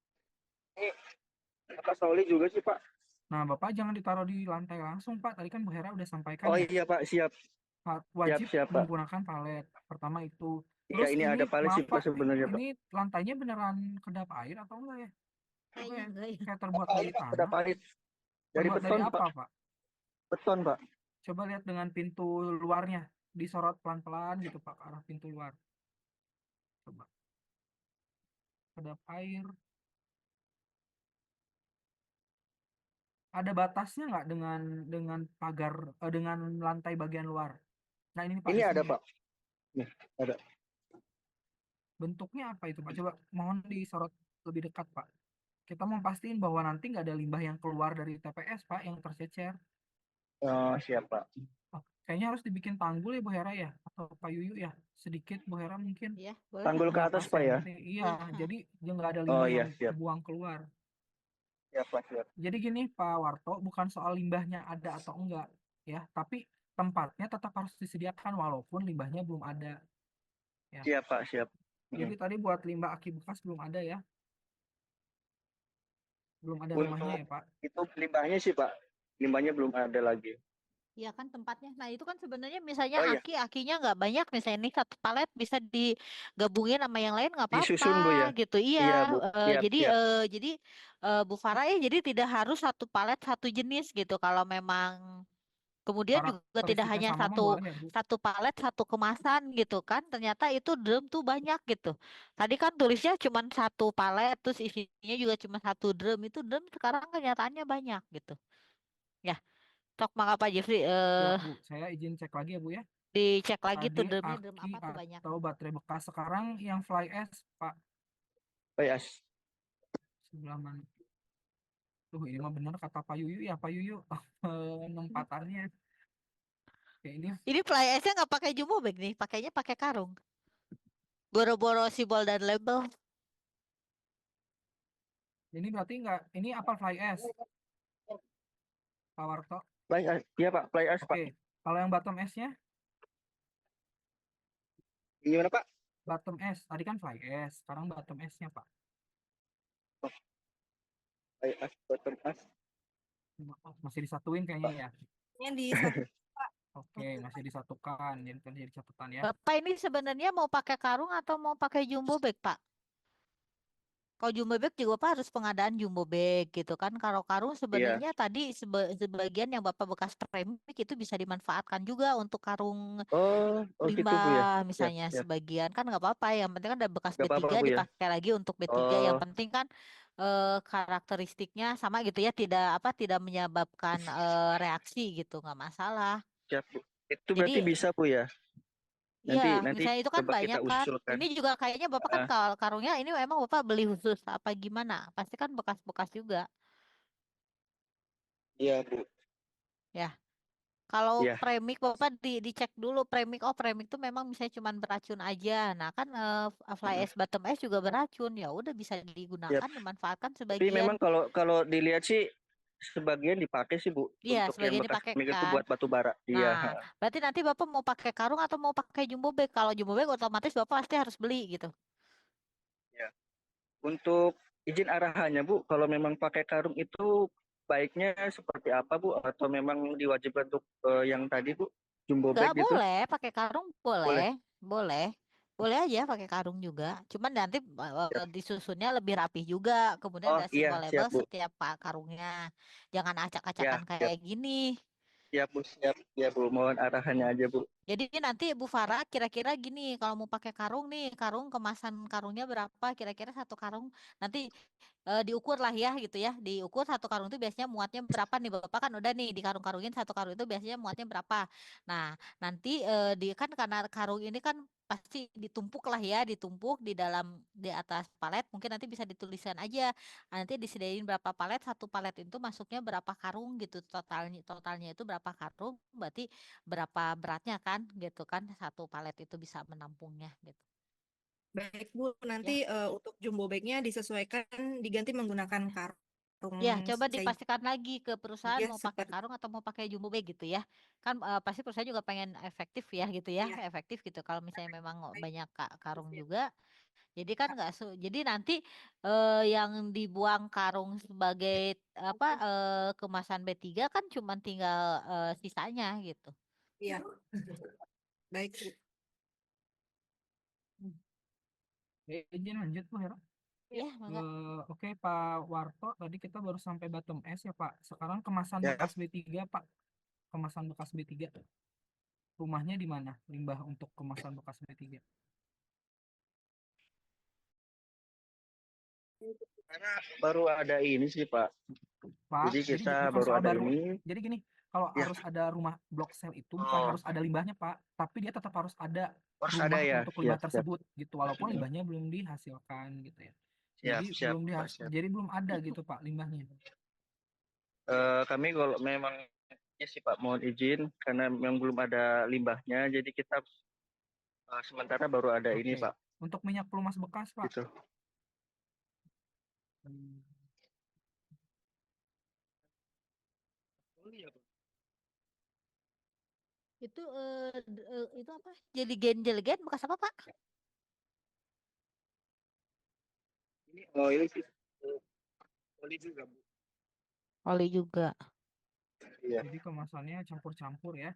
Pak Sauli juga sih Pak. Nah, Bapak jangan ditaruh di lantai langsung, Pak. Tadi kan Bu Hera udah sampaikan Oh ya. iya Pak, siap. Wajib siap, Pak. menggunakan palet. Pertama itu. Iya, ini ada palet sih Pak sebenarnya Pak. Ini lantainya beneran kedap air atau enggak ya? Kayaknya enggak ya. Kayak terbuat dari tanah. Kedap air. Dari Terbuat beton apa, Pak? Beton Pak. Coba lihat dengan pintu luarnya. Disorot pelan-pelan gitu Pak, ke arah pintu luar. Coba. Kedap air. Ada batasnya nggak dengan pagar, dengan lantai bagian luar? Nah ini Pak. Ini di ada sini. Pak. Nih, ada. Bentuknya apa itu Pak? Coba mohon disorot lebih dekat Pak. Kita mau pastiin bahwa nanti nggak ada limbah yang keluar dari TPS Pak, yang tercecer. Oh, siap Pak. Oh, kayaknya harus dibikin tanggul ya Bu Hera ya, atau Pak Yuyu ya, sedikit Bu Hera mungkin. Ya, boleh. Tanggul ke Berapa atas Pak ya. senti? Iya, Ya. jadi nggak ada limbah iya, yang siap. buang keluar. Siap, Pak, siap. Jadi gini Pak Warto, bukan soal limbahnya ada atau enggak ya, tapi tempatnya tetap harus disediakan walaupun limbahnya belum ada ya. Siap, Pak, siap. Jadi tadi buat limbah aki bekas belum ada ya, belum ada rumahnya Untuk ya Pak. itu limbahnya sih, Pak. Limbahnya belum ada lagi. Iya kan tempatnya. Nah itu kan sebenarnya misalnya Oh iya, akinya nggak banyak, misalnya ini satu palet bisa digabungin sama yang lain nggak apa-apa disusun Bu ya. gitu. Iya, Iya Bu, siap, jadi siap. Bu Farah ya jadi tidak harus satu palet satu jenis gitu. Kalau memang kemudian juga tidak Karakteristiknya hanya sama mah satu boleh ya Bu. satu palet satu kemasan gitu kan. Ternyata itu drum tuh banyak gitu. Tadi kan tulisnya cuma satu palet terus isinya juga cuma satu drum. Itu drum sekarang kenyataannya banyak gitu. Ya, sok maka Pak Jeffrey Siap Bu, saya izin cek lagi ya Bu ya. dicek lagi tuh Tadi drumnya drum aki apa tuh banyak. atau baterai bekas, sekarang yang Fly S Pak, Baik, sebelah mana? Tuh ini mah bener kata Pak Yuyu ya Pak Yuyu. Penempatannya kayak ini. Ini Fly S-nya nggak pakai jumbo bag nih, pakainya pakai karung. Boro-boro simbol dan label. Ini berarti enggak, ini apa Fly S Pak Warto? baik, iya Pak, Play S Pak. Oke, kalau yang bottom S-nya, Gimana Pak? bottom S, tadi kan Fly S, sekarang bottom S-nya Pak. Play S, bottom S. Masih disatuin kayaknya ya. Yang di Oke, masih disatukan, jadi kan jadi catatan ya. Bapak ini sebenarnya mau pakai karung atau mau pakai jumbo bag, Pak? Kalau jumbo bag juga Bapak harus pengadaan jumbo bag gitu kan. Kalau karung Iya. sebenarnya tadi sebagian yang Bapak bekas premik itu bisa dimanfaatkan juga untuk karung Oh gitu Bu ya. limbah Siap, misalnya siap. sebagian kan nggak apa-apa, yang penting kan ada bekas Gak apa-apa B3 Bu ya. dipakai lagi untuk B3, yang Oh, penting kan karakteristiknya sama gitu ya, tidak menyebabkan reaksi gitu, nggak masalah. siap Bu. Itu Jadi berarti bisa Bu ya. iya Nanti misalnya itu kan coba kita banyak kan, usulkan. ini juga kayaknya Bapak kan Ah, karungnya ini memang Bapak beli khusus apa gimana, pasti kan bekas-bekas juga iya Bu. ya. Kalau Iya. premik Bapak dicek dulu premik, oh premik itu memang misalnya cuma beracun aja. Nah kan fly Mm, ash bottom ash juga beracun, ya udah bisa siap. digunakan dimanfaatkan Tapi sebagian. memang kalau dilihat sih sebagian dipakai sih Bu. Iya Untuk yang sebagian bekas dipakai kemik itu kan. buat batu bara. Iya. Nah berarti nanti Bapak mau pakai karung atau mau pakai jumbo bag? Kalau jumbo bag otomatis Bapak pasti harus beli gitu. Ya. Untuk izin arahannya Bu, kalau memang pakai karung itu baiknya seperti apa Bu? Atau memang diwajibkan untuk yang tadi Bu, jumbo Enggak bag gitu? boleh pakai karung, boleh, Boleh. boleh, boleh aja pakai karung juga. Cuman nanti Siap. disusunnya lebih rapih juga. Kemudian Oh ada iya, simbol label siap Bu. setiap karungnya. Jangan acak-acakan Ya, siap. kayak gini. Siap Bu, siap. Ya Bu, mohon arahannya aja Bu. Jadi nanti Bu Farah kira-kira gini, kalau mau pakai karung nih, karung kemasan karungnya berapa? Kira-kira satu karung nanti diukur lah ya gitu ya, diukur satu karung itu biasanya muatnya berapa nih Bapak, kan udah nih di karung-karungin satu karung itu biasanya muatnya berapa. Nah nanti di kan karena karung ini kan pasti ditumpuk lah ya, ditumpuk di atas palet, mungkin nanti bisa dituliskan aja. Nanti disediain berapa palet, satu palet itu masuknya berapa karung gitu, totalnya itu berapa karung, berarti berapa beratnya kan gitu kan, satu palet itu bisa menampungnya gitu baik Bu, ya. nanti untuk jumbo bag-nya disesuaikan diganti menggunakan karung Ya, coba saja dipastikan lagi ke perusahaan mau pakai seperti karung atau mau pakai jumbo bag gitu ya. Kan pasti perusahaan juga pengen efektif ya gitu ya, ya. efektif gitu. Kalau misalnya memang Baik, banyak karung siap. juga, jadi kan nggak jadi nanti yang dibuang karung sebagai apa kemasan B3 kan cuma tinggal sisanya gitu. Iya, baik Bu. Izin lanjut Bu Hera. Ya, mangga. Oke Pak Warto, tadi kita baru sampai bottom S ya Pak. Sekarang kemasan Ya. bekas B3 Pak. Kemasan bekas B3. Rumahnya di mana? Limbah untuk kemasan bekas B3. Karena baru ada ini sih Pak. Pak, Jadi jadi kita bukan baru soal ada baru. ini. Jadi gini, kalau Ya. harus ada rumah blok sel itu bukan Oh, harus ada limbahnya Pak, tapi dia tetap harus ada harus ada rumah ya. untuk Siap, limbah siap. tersebut gitu, walaupun limbahnya belum dihasilkan gitu ya. Siap, Jadi siap, Pak, siap. jadi belum ada gitu Pak limbahnya. Kami kalau memang ya sih Pak, mohon izin karena memang belum ada limbahnya, jadi kita sementara baru ada ini Oke. Pak. Untuk minyak pelumas bekas Pak. Gitu. Itu itu apa? Jadi jelegen bekas apa, Pak? Ini sih oli juga, Bu. Oli juga. Iya. Jadi kemasannya campur-campur ya.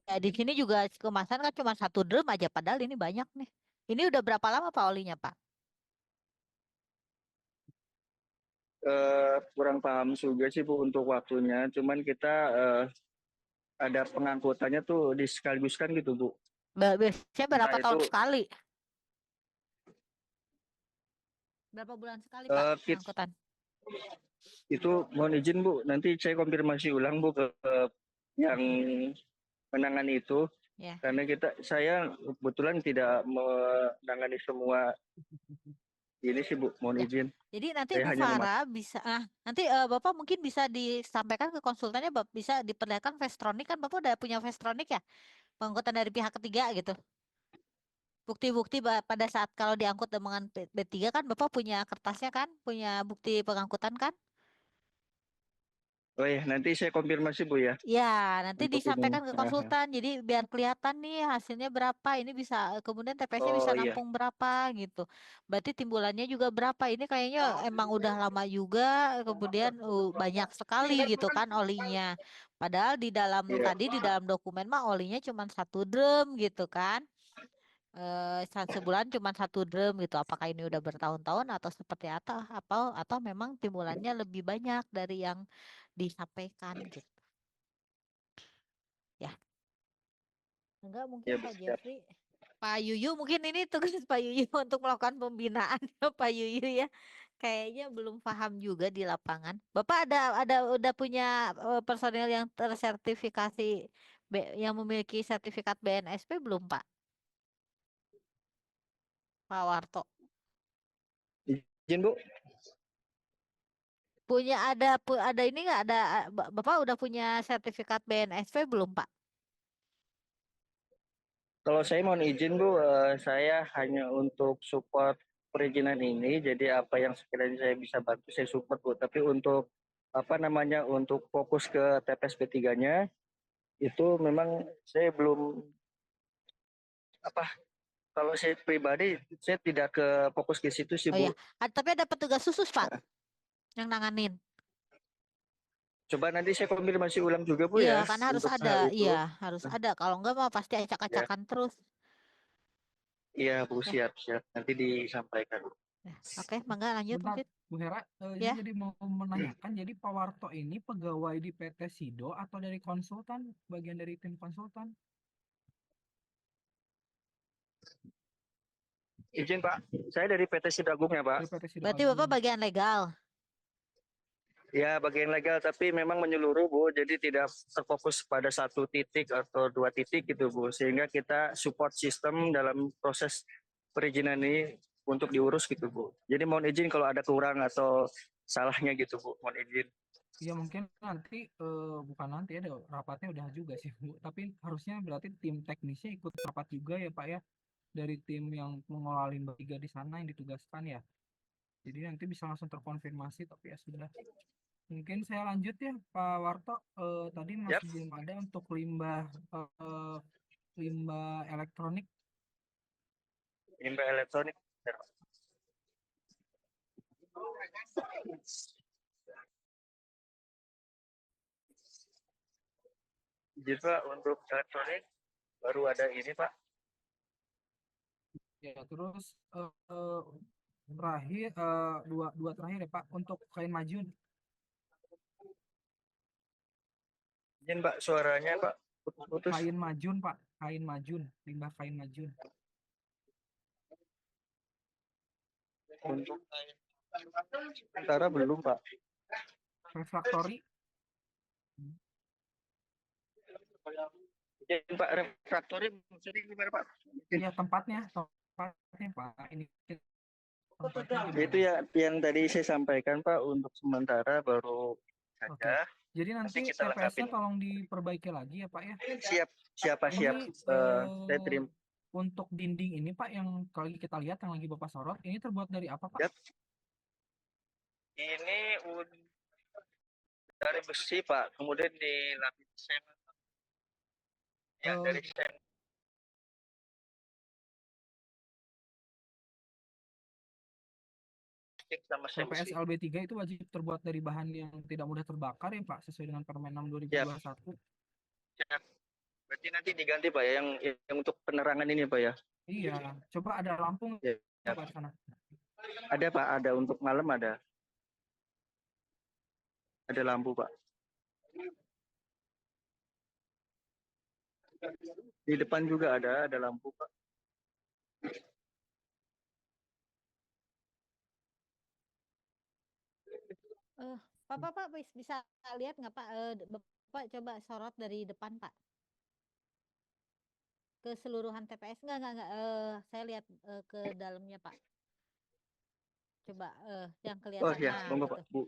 Ya, di sini juga kemasan kan cuma 1 drum aja, padahal ini banyak nih. Ini udah berapa lama Pak olinya, Pak? Kurang paham juga sih Bu untuk waktunya. Cuman kita ada pengangkutannya tuh disekaligus kan gitu Bu. Biasanya Nah berapa tahun itu sekali? Berapa bulan sekali, Pak, pengangkutan? itu mohon izin Bu, nanti saya konfirmasi ulang Bu ke yang menangani itu. Ya. Karena saya kebetulan tidak menangani semua ini sih Bu, mohon Ya. izin. Jadi nanti Saya Bu hanya Farah bisa, nanti Bapak mungkin bisa disampaikan ke konsultannya, bisa diperlihatkan Vestronic, kan Bapak udah punya Vestronic ya, pengangkutan dari pihak ketiga gitu. Bukti-bukti pada saat kalau diangkut dengan B3 kan Bapak punya kertasnya kan, punya bukti pengangkutan kan? Oh ya, nanti saya konfirmasi Bu ya Ya, nanti untuk ini. disampaikan ke konsultan. Jadi biar kelihatan nih hasilnya berapa. Ini bisa kemudian TPS-nya bisa Oh iya. nampung berapa gitu. Berarti timbulannya juga berapa. Ini kayaknya emang udah lama juga. Kemudian banyak sekali gitu kan olinya. Padahal di dalam Iya. tadi di dalam dokumen mah olinya cuma 1 drum gitu kan. Sebulan cuma 1 drum gitu. Apakah ini udah bertahun-tahun atau seperti atau memang timbulannya lebih banyak dari yang disampaikan gitu. Ya. Enggak, mungkin Iya, Bu, Pak siap. Jeffrey. Pak Yuyu mungkin ini tugas Pak Yuyu untuk melakukan pembinaan Pak Yuyu ya. Kayaknya belum paham juga di lapangan. Bapak udah punya personil yang tersertifikasi yang memiliki sertifikat BNSP belum, Pak? Pak Warto. Izin Bu. Punya ada ini nggak ada Bapak udah punya sertifikat BNSP belum, Pak? Kalau saya mohon izin Bu, saya hanya untuk support perizinan ini. Jadi apa yang sekiranya saya bisa bantu saya support Bu. Tapi untuk apa namanya untuk fokus ke TPS P3-nya itu memang saya belum apa kalau saya pribadi saya tidak ke fokus ke situ sih Oh Bu. ya, tapi ada petugas khusus, Pak, yang nanganin. Coba nanti saya konfirmasi ulang juga Bu Iya, ya karena harus untuk ada. hal Iya, itu. harus ada. Kalau enggak mah pasti Ya, acak-acakan terus. iya Bu, Ya, siap siap nanti disampaikan. ya. Oke, mangga lanjut Bentar, mungkin. Bu Hera, Ya, saya jadi mau menanyakan, jadi Pak Warto ini pegawai di PT Sido atau dari konsultan, bagian dari tim konsultan? Izin Pak, saya dari PT Sidagung ya Pak. Dari PT Sido berarti Bapak Agung. bagian legal. Ya, bagian legal, tapi memang menyeluruh, Bu. Jadi tidak terfokus pada satu titik atau dua titik gitu, Bu. Sehingga kita support sistem dalam proses perizinan ini untuk diurus gitu, Bu. Jadi mohon izin kalau ada kurang atau salahnya gitu, Bu. Mohon izin. Ya mungkin nanti, bukan nanti ya, rapatnya udah juga sih Bu. Tapi harusnya berarti tim teknisnya ikut rapat juga ya Pak ya. Dari tim yang mengelola limbah 3 di sana yang ditugaskan ya. Jadi nanti bisa langsung terkonfirmasi, tapi ya sudah. Mungkin saya lanjut ya Pak Warto. Tadi Yap, masih belum ada untuk limbah elektronik. limbah elektronik. Izin Pak, untuk elektronik baru ada ini Pak. Ya, terus terakhir, dua terakhir ya Pak, untuk kain majun. Izin Pak, suaranya Pak putus-putus. Kain majun Pak, kain majun, limbah kain majun. Untuk sementara belum Pak. Refractory, Izin Pak, refraktori maksudnya gimana Pak? ya tempatnya Pak. Ini tempatnya Itu gimana? ya yang tadi saya sampaikan Pak, untuk sementara baru Oke. saja. Jadi nanti kita TPS-nya lengkapin. tolong diperbaiki lagi ya Pak ya. Siap, siapa siap. Ini Saya terima. untuk dinding ini Pak yang lagi kita lihat yang lagi Bapak sorot, ini terbuat dari apa Pak? Yap. Ini dari besi Pak, kemudian dilapis semen. Ya, Eh, dari saya sama TPS sensi. LB3 itu wajib terbuat dari bahan yang tidak mudah terbakar ya Pak, sesuai dengan Permen 6 Ya, 2021. ya. Berarti nanti diganti Pak ya, yang untuk penerangan ini Pak ya. Iya, coba ada lampu Ya, nggak ya. Pak di sana? Ada Pak, ada untuk malam ada. Ada lampu Pak. Di depan juga ada lampu Pak. Eh, Pak, bisa lihat nggak Pak? Bapak coba sorot dari depan Pak. Keseluruhan TPS enggak. Saya lihat ke dalamnya Pak. Coba yang Oh kelihatan. ya, Nah, monggo gitu. Pak, Bu.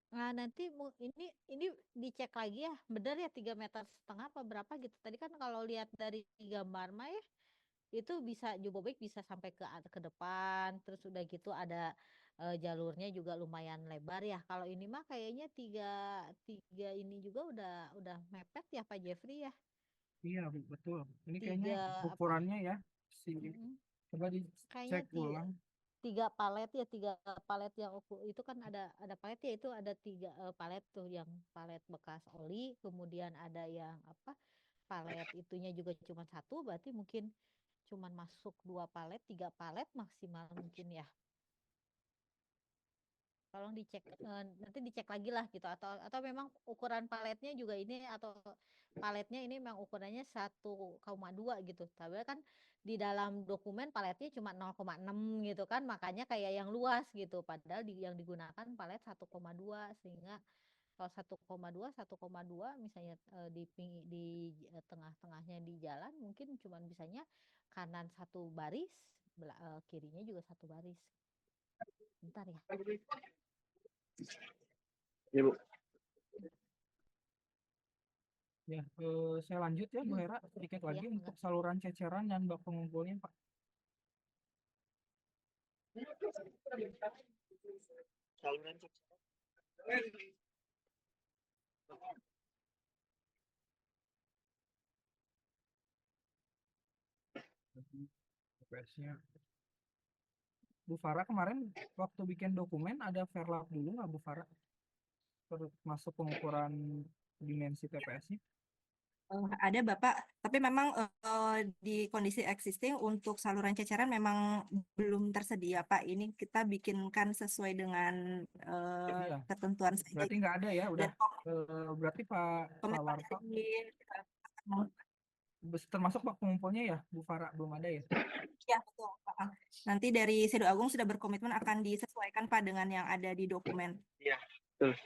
Nah, nanti ini dicek lagi ya, benar ya 3,5 meter apa berapa gitu. Tadi kan kalau lihat dari gambar mah ya, itu bisa Jubobik bisa sampai ke depan, terus udah gitu ada jalurnya juga lumayan lebar ya. Kalau ini mah kayaknya tiga ini juga udah mepet ya Pak Jeffrey ya. Iya, betul. Ini kayaknya Tiga apa? ukurannya ya, Mm-mm. coba Kayaknya dicek ulang. tiga palet yang itu kan ada palet ya, itu ada tiga palet tuh, yang palet bekas oli, kemudian ada yang apa, palet itunya juga cuma satu, berarti mungkin cuman masuk 2 palet 3 palet maksimal mungkin ya. Tolong dicek, nanti dicek lagi lah gitu, atau memang ukuran paletnya juga ini, atau paletnya ini memang ukurannya 1,2 gitu, tapi kan di dalam dokumen paletnya cuma 0,6 gitu kan, makanya kayak yang luas gitu, padahal yang digunakan palet 1,2, sehingga kalau 1,2 misalnya di tengah-tengahnya di jalan mungkin cuman bisanya kanan satu baris, kirinya juga satu baris. Bentar ya. Ya, Bu. Ya, saya lanjut ya Bu Hera, sedikit lagi Iya, untuk saluran ceceran dan bak pengumpulnya Pak. Saluran cek. TPS-nya. Bu Farah kemarin waktu bikin dokumen ada verlap dulu nggak Bu Farah? Masuk pengukuran dimensi TPS-nya? Ada Bapak, tapi memang di kondisi existing untuk saluran ceceran memang belum tersedia Pak. Ini kita bikinkan sesuai dengan Iya, ketentuan saja. berarti nggak ada ya, udah. Dan Berarti Pak komentar Warto dari termasuk Pak pengumpulnya ya, Bu Farah belum ada ya? ya betul Pak. Nanti dari Sedo Agung sudah berkomitmen akan disesuaikan Pak dengan yang ada di dokumen. Iya, betul.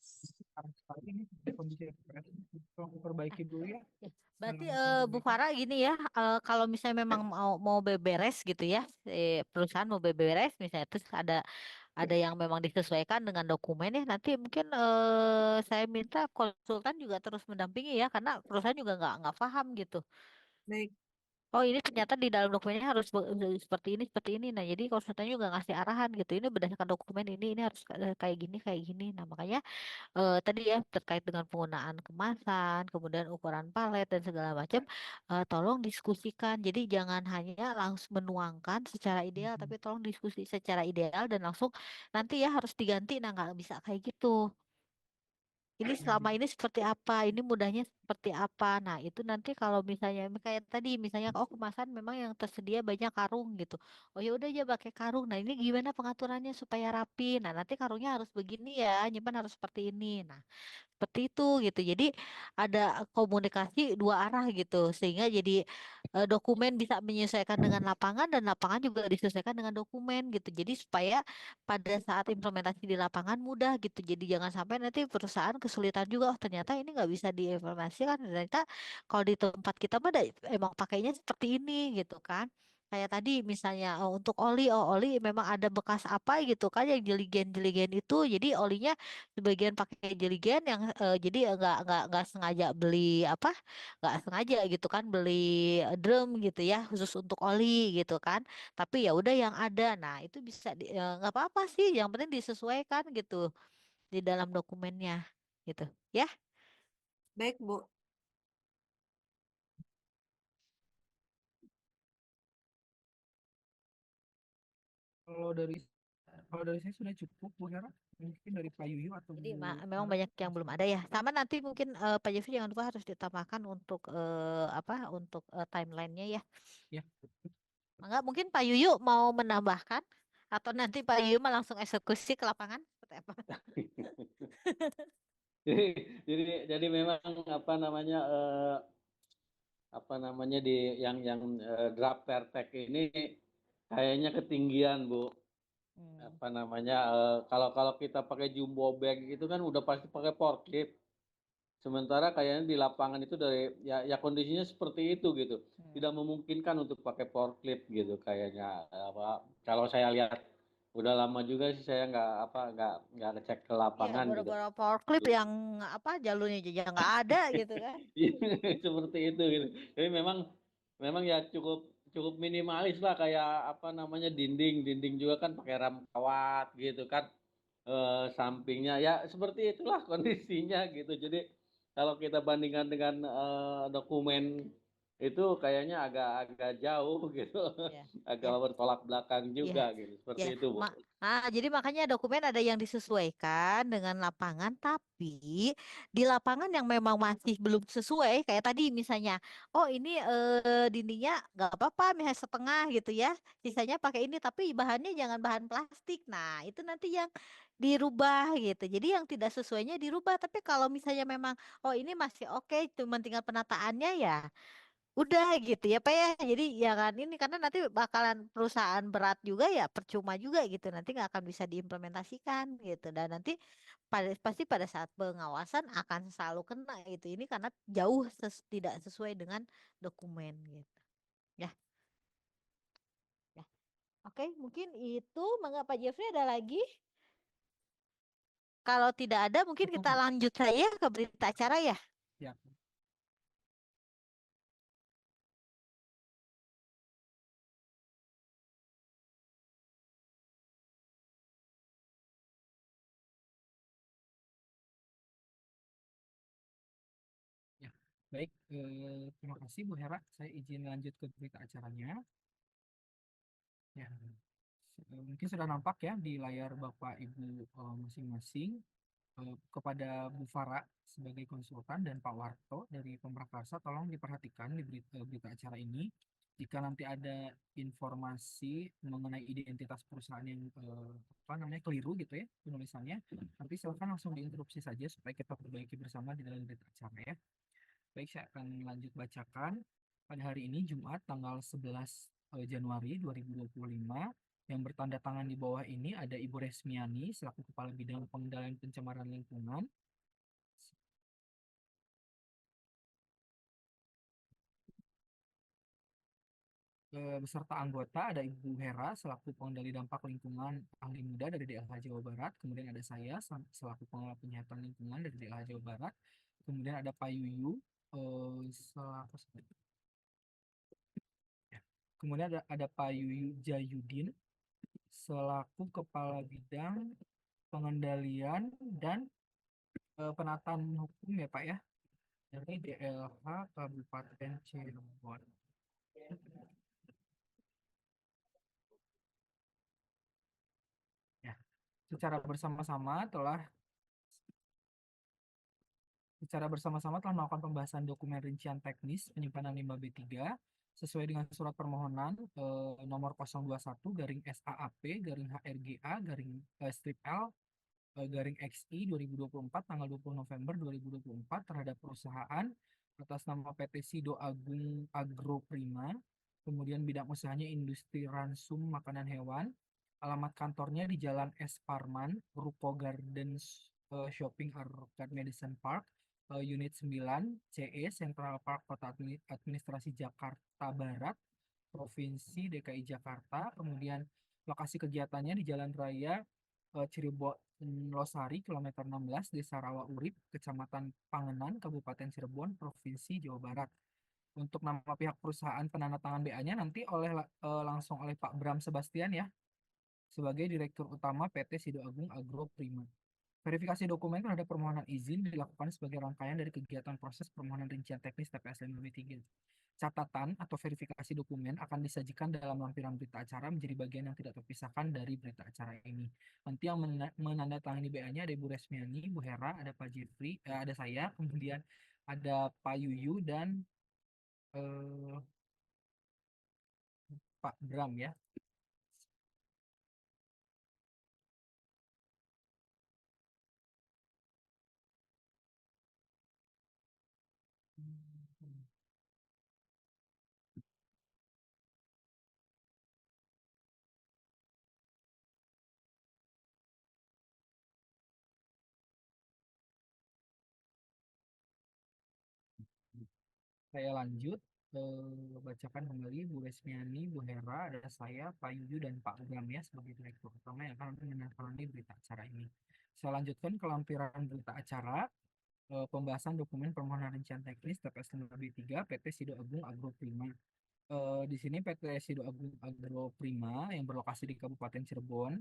Sekarang sekali ini kondisi TPS tolong diperbaiki dulu ya. Ya, berarti Dengan Bu perbaikan. Farah gini ya, kalau misalnya memang mau beberes gitu ya, perusahaan mau beberes misalnya, terus ada yang memang disesuaikan dengan dokumen ya, nanti mungkin saya minta konsultan juga terus mendampingi ya, karena perusahaan juga nggak paham gitu. Baik, Oh, ini ternyata di dalam dokumennya harus seperti ini seperti ini. Nah, jadi konsultan juga ngasih arahan gitu. Ini berdasarkan dokumen ini harus kayak gini kayak gini. Nah, makanya tadi ya terkait dengan penggunaan kemasan, kemudian ukuran palet dan segala macam, tolong diskusikan. Jadi jangan hanya langsung menuangkan secara ideal, tapi tolong diskusi secara ideal dan langsung nanti ya harus diganti. Nah, nggak bisa kayak gitu. Ini selama ini seperti apa, ini mudahnya seperti apa. Nah, itu nanti kalau misalnya kayak tadi, misalnya oh kemasan memang yang tersedia banyak karung gitu. Oh ya udah aja pakai karung. Nah, ini gimana pengaturannya supaya rapi. Nah, nanti karungnya harus begini ya, nyimpan harus seperti ini. Nah, seperti itu gitu. Jadi ada komunikasi dua arah gitu, sehingga jadi dokumen bisa menyesuaikan dengan lapangan dan lapangan juga disesuaikan dengan dokumen gitu. Jadi supaya pada saat implementasi di lapangan mudah gitu. Jadi jangan sampai nanti perusahaan kesulitan juga. Oh, ternyata ini nggak bisa diimplementasikan. Ternyata kalau di tempat kita mah emang pakainya seperti ini gitu kan. Kayak tadi misalnya untuk oli, oli memang ada bekas apa gitu kan yang jeligen-jeligen itu. Jadi olinya sebagian pakai jeligen yang jadi nggak sengaja beli apa, nggak sengaja gitu kan beli drum gitu ya khusus untuk oli gitu kan, tapi ya udah yang ada. Nah, itu bisa nggak apa-apa sih, yang penting disesuaikan gitu di dalam dokumennya gitu ya. baik Bu. Kalau dari saya sudah cukup, Bu Hera. Mungkin dari Pak Yuyu atau Jadi Bu memang Hera. banyak yang belum ada ya. Sama nanti mungkin Pak Jeffrey jangan lupa harus ditambahkan untuk untuk timelinenya ya. Ya, Enggak, mungkin Pak Yuyu mau menambahkan atau nanti Pak Yuyu mah langsung eksekusi ke lapangan seperti apa? Jadi jadi memang apa namanya di yang draft pertek ini kayaknya ketinggian, Bu. Apa namanya kalau kalau kita pakai jumbo bag itu kan udah pasti pakai forklift. Sementara kayaknya di lapangan itu dari ya kondisinya seperti itu gitu. Tidak memungkinkan untuk pakai forklift gitu kayaknya. Kalau saya lihat udah lama juga sih saya nggak ngecek ke Iya, lapangan gitu. boro-boro forklift yang jalurnya aja nggak ada gitu kan. Seperti itu gitu. Jadi memang ya cukup cukup minimalis lah kayak apa namanya dinding juga kan pakai ram kawat gitu kan. Sampingnya ya seperti itulah kondisinya gitu. Jadi kalau kita bandingkan dengan dokumen itu kayaknya agak jauh gitu. Ya, Agak ya, bertolak belakang ya, juga gitu. Seperti ya. itu, Bu. Jadi makanya dokumen ada yang disesuaikan dengan lapangan, tapi di lapangan yang memang masih belum sesuai, kayak tadi misalnya, oh ini dindingnya nggak apa-apa, misalnya setengah gitu ya, sisanya pakai ini, tapi bahannya jangan bahan plastik. Nah, itu nanti yang dirubah gitu. Jadi yang tidak sesuainya dirubah. Tapi kalau misalnya memang, oh ini masih oke, cuma tinggal penataannya ya. Udah gitu ya Pak ya. Jadi jangan ini karena nanti bakalan perusahaan berat juga ya percuma juga gitu. Nanti nggak akan bisa diimplementasikan gitu. Dan nanti pasti pada saat pengawasan akan selalu kena gitu. Ini karena jauh tidak sesuai dengan dokumen gitu. Ya, ya. Oke, mungkin itu. Mangga Pak Jeffrey ada lagi? Kalau tidak ada mungkin cukup, kita Bu. lanjut saja ke berita acara ya. Ya. Ya, baik. Terima kasih Bu Hera. Saya izin lanjut ke berita acaranya. Ya, mungkin sudah nampak ya di layar Bapak Ibu masing-masing kepada Bu Farah sebagai konsultan dan Pak Warto dari Pemrakarsa, tolong diperhatikan di berita acara ini. Jika nanti ada informasi mengenai identitas perusahaan yang keliru gitu ya penulisannya, nanti silakan langsung diinterupsi saja supaya kita perbaiki bersama di dalam berita acara ya. Baik, saya akan lanjut bacakan. Pada hari ini Jumat tanggal 11 Januari 2025 yang bertanda tangan di bawah ini ada Ibu Resmiani selaku Kepala Bidang Pengendalian Pencemaran Lingkungan. Beserta anggota ada Ibu Hera selaku Pengendali Dampak Lingkungan Ahli Muda dari DLH Jawa Barat. Kemudian ada saya selaku Pengelola Penyihatan Lingkungan dari DLH Jawa Barat. Kemudian ada Pak Yuyu selaku Kemudian ada Pak Yuyu Jayudin selaku Kepala Bidang Pengendalian dan Penataan Hukum ya Pak ya dari DLH Kabupaten Cirebon. Ya, secara bersama-sama telah melakukan pembahasan dokumen rincian teknis penyimpanan limbah B3 sesuai dengan surat permohonan nomor 021 garing SAAP garing HRGA garing strip L garing XI 2024 tanggal 20 November 2024 terhadap perusahaan atas nama PT Sido Agung Agro Prima, kemudian bidang usahanya industri ransum makanan hewan, alamat kantornya di Jalan S. Parman, Ruko Gardens Shopping Arcade Medicine Park, Unit 9, CE, Central Park Kota Administrasi Jakarta Barat, Provinsi DKI Jakarta, kemudian lokasi kegiatannya di Jalan Raya Cirebon Losari, kilometer 16, Desa Rawa Urip, Kecamatan Pangenan, Kabupaten Cirebon, Provinsi Jawa Barat. Untuk nama pihak perusahaan penandatangan BA-nya nanti langsung oleh Pak Bram Sebastian ya, sebagai Direktur Utama PT Sido Agung Agro Prima. Verifikasi dokumen terhadap permohonan izin dilakukan sebagai rangkaian dari kegiatan proses permohonan rincian teknis TPS 5B3. Catatan atau verifikasi dokumen akan disajikan dalam lampiran berita acara menjadi bagian yang tidak terpisahkan dari berita acara ini. Nanti yang menandatangani BA-nya ada Ibu Resmiani, Bu Hera, ada Pak Jeffrey, ada saya, kemudian ada Pak Yuyu dan eh, Pak Bram ya. Saya lanjut bacakan kembali Bu Resmiani, Bu Hera, ada saya, Pak Yuyu, dan Pak Bram ya sebagai direktur utama yang akan menandatangani berita acara ini. Saya lanjutkan ke lampiran berita acara pembahasan dokumen permohonan rincian teknis TPS 5B3 PT Sido Agung Agro Prima. Di sini PT Sido Agung Agro Prima yang berlokasi di Kabupaten Cirebon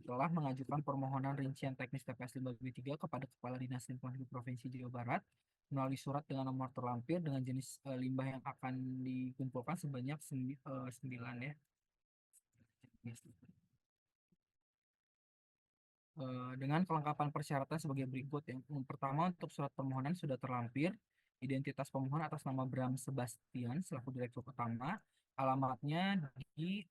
telah mengajukan permohonan rincian teknis TPS 5B3 kepada Kepala Dinas Lingkungan Hidup Provinsi Jawa Barat melalui surat dengan nomor terlampir dengan jenis limbah yang akan dikumpulkan sebanyak 9 ya. Dengan kelengkapan persyaratan sebagai berikut. Yang pertama, untuk surat permohonan sudah terlampir, identitas pemohon atas nama Bram Sebastian selaku direktur utama, alamatnya di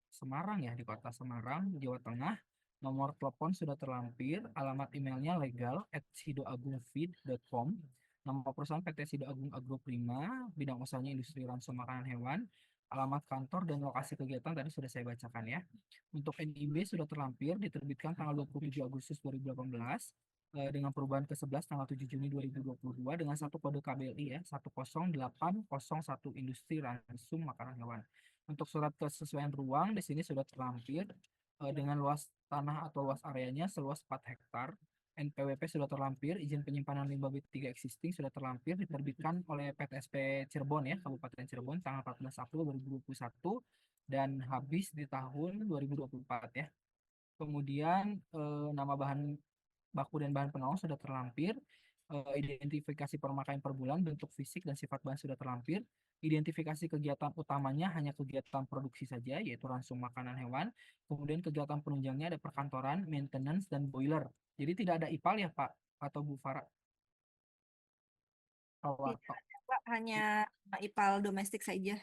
Semarang ya, di kota Semarang, Jawa Tengah. Nomor telepon sudah terlampir, alamat emailnya legal@sidoagungfeed.com. Nama perusahaan PT Sido Agung Agro Prima, bidang usahanya industri ransum makanan hewan, alamat kantor dan lokasi kegiatan tadi sudah saya bacakan ya. Untuk NIB sudah terlampir, diterbitkan tanggal 27 Agustus 2018 dengan perubahan ke-11 tanggal 7 Juni 2022 dengan satu kode KBLI ya, 10801 Industri Ransum Makanan Hewan. Untuk surat kesesuaian ruang di sini sudah terlampir dengan luas tanah atau luas areanya seluas 4 hektar. NPWP sudah terlampir, izin penyimpanan limbah B3 existing sudah terlampir, diterbitkan oleh PTSP Cirebon ya, Kabupaten Cirebon tanggal 14 April 2021 dan habis di tahun 2024 ya. Kemudian nama bahan baku dan bahan penolong sudah terlampir, identifikasi pemakaian per bulan, bentuk fisik dan sifat bahan sudah terlampir, identifikasi kegiatan utamanya hanya kegiatan produksi saja, yaitu ransum makanan hewan, kemudian kegiatan penunjangnya ada perkantoran, maintenance, dan boiler. Jadi tidak ada IPAL ya Pak atau Bu Farah? Pak Warto. Pak, hanya IPAL domestik saja.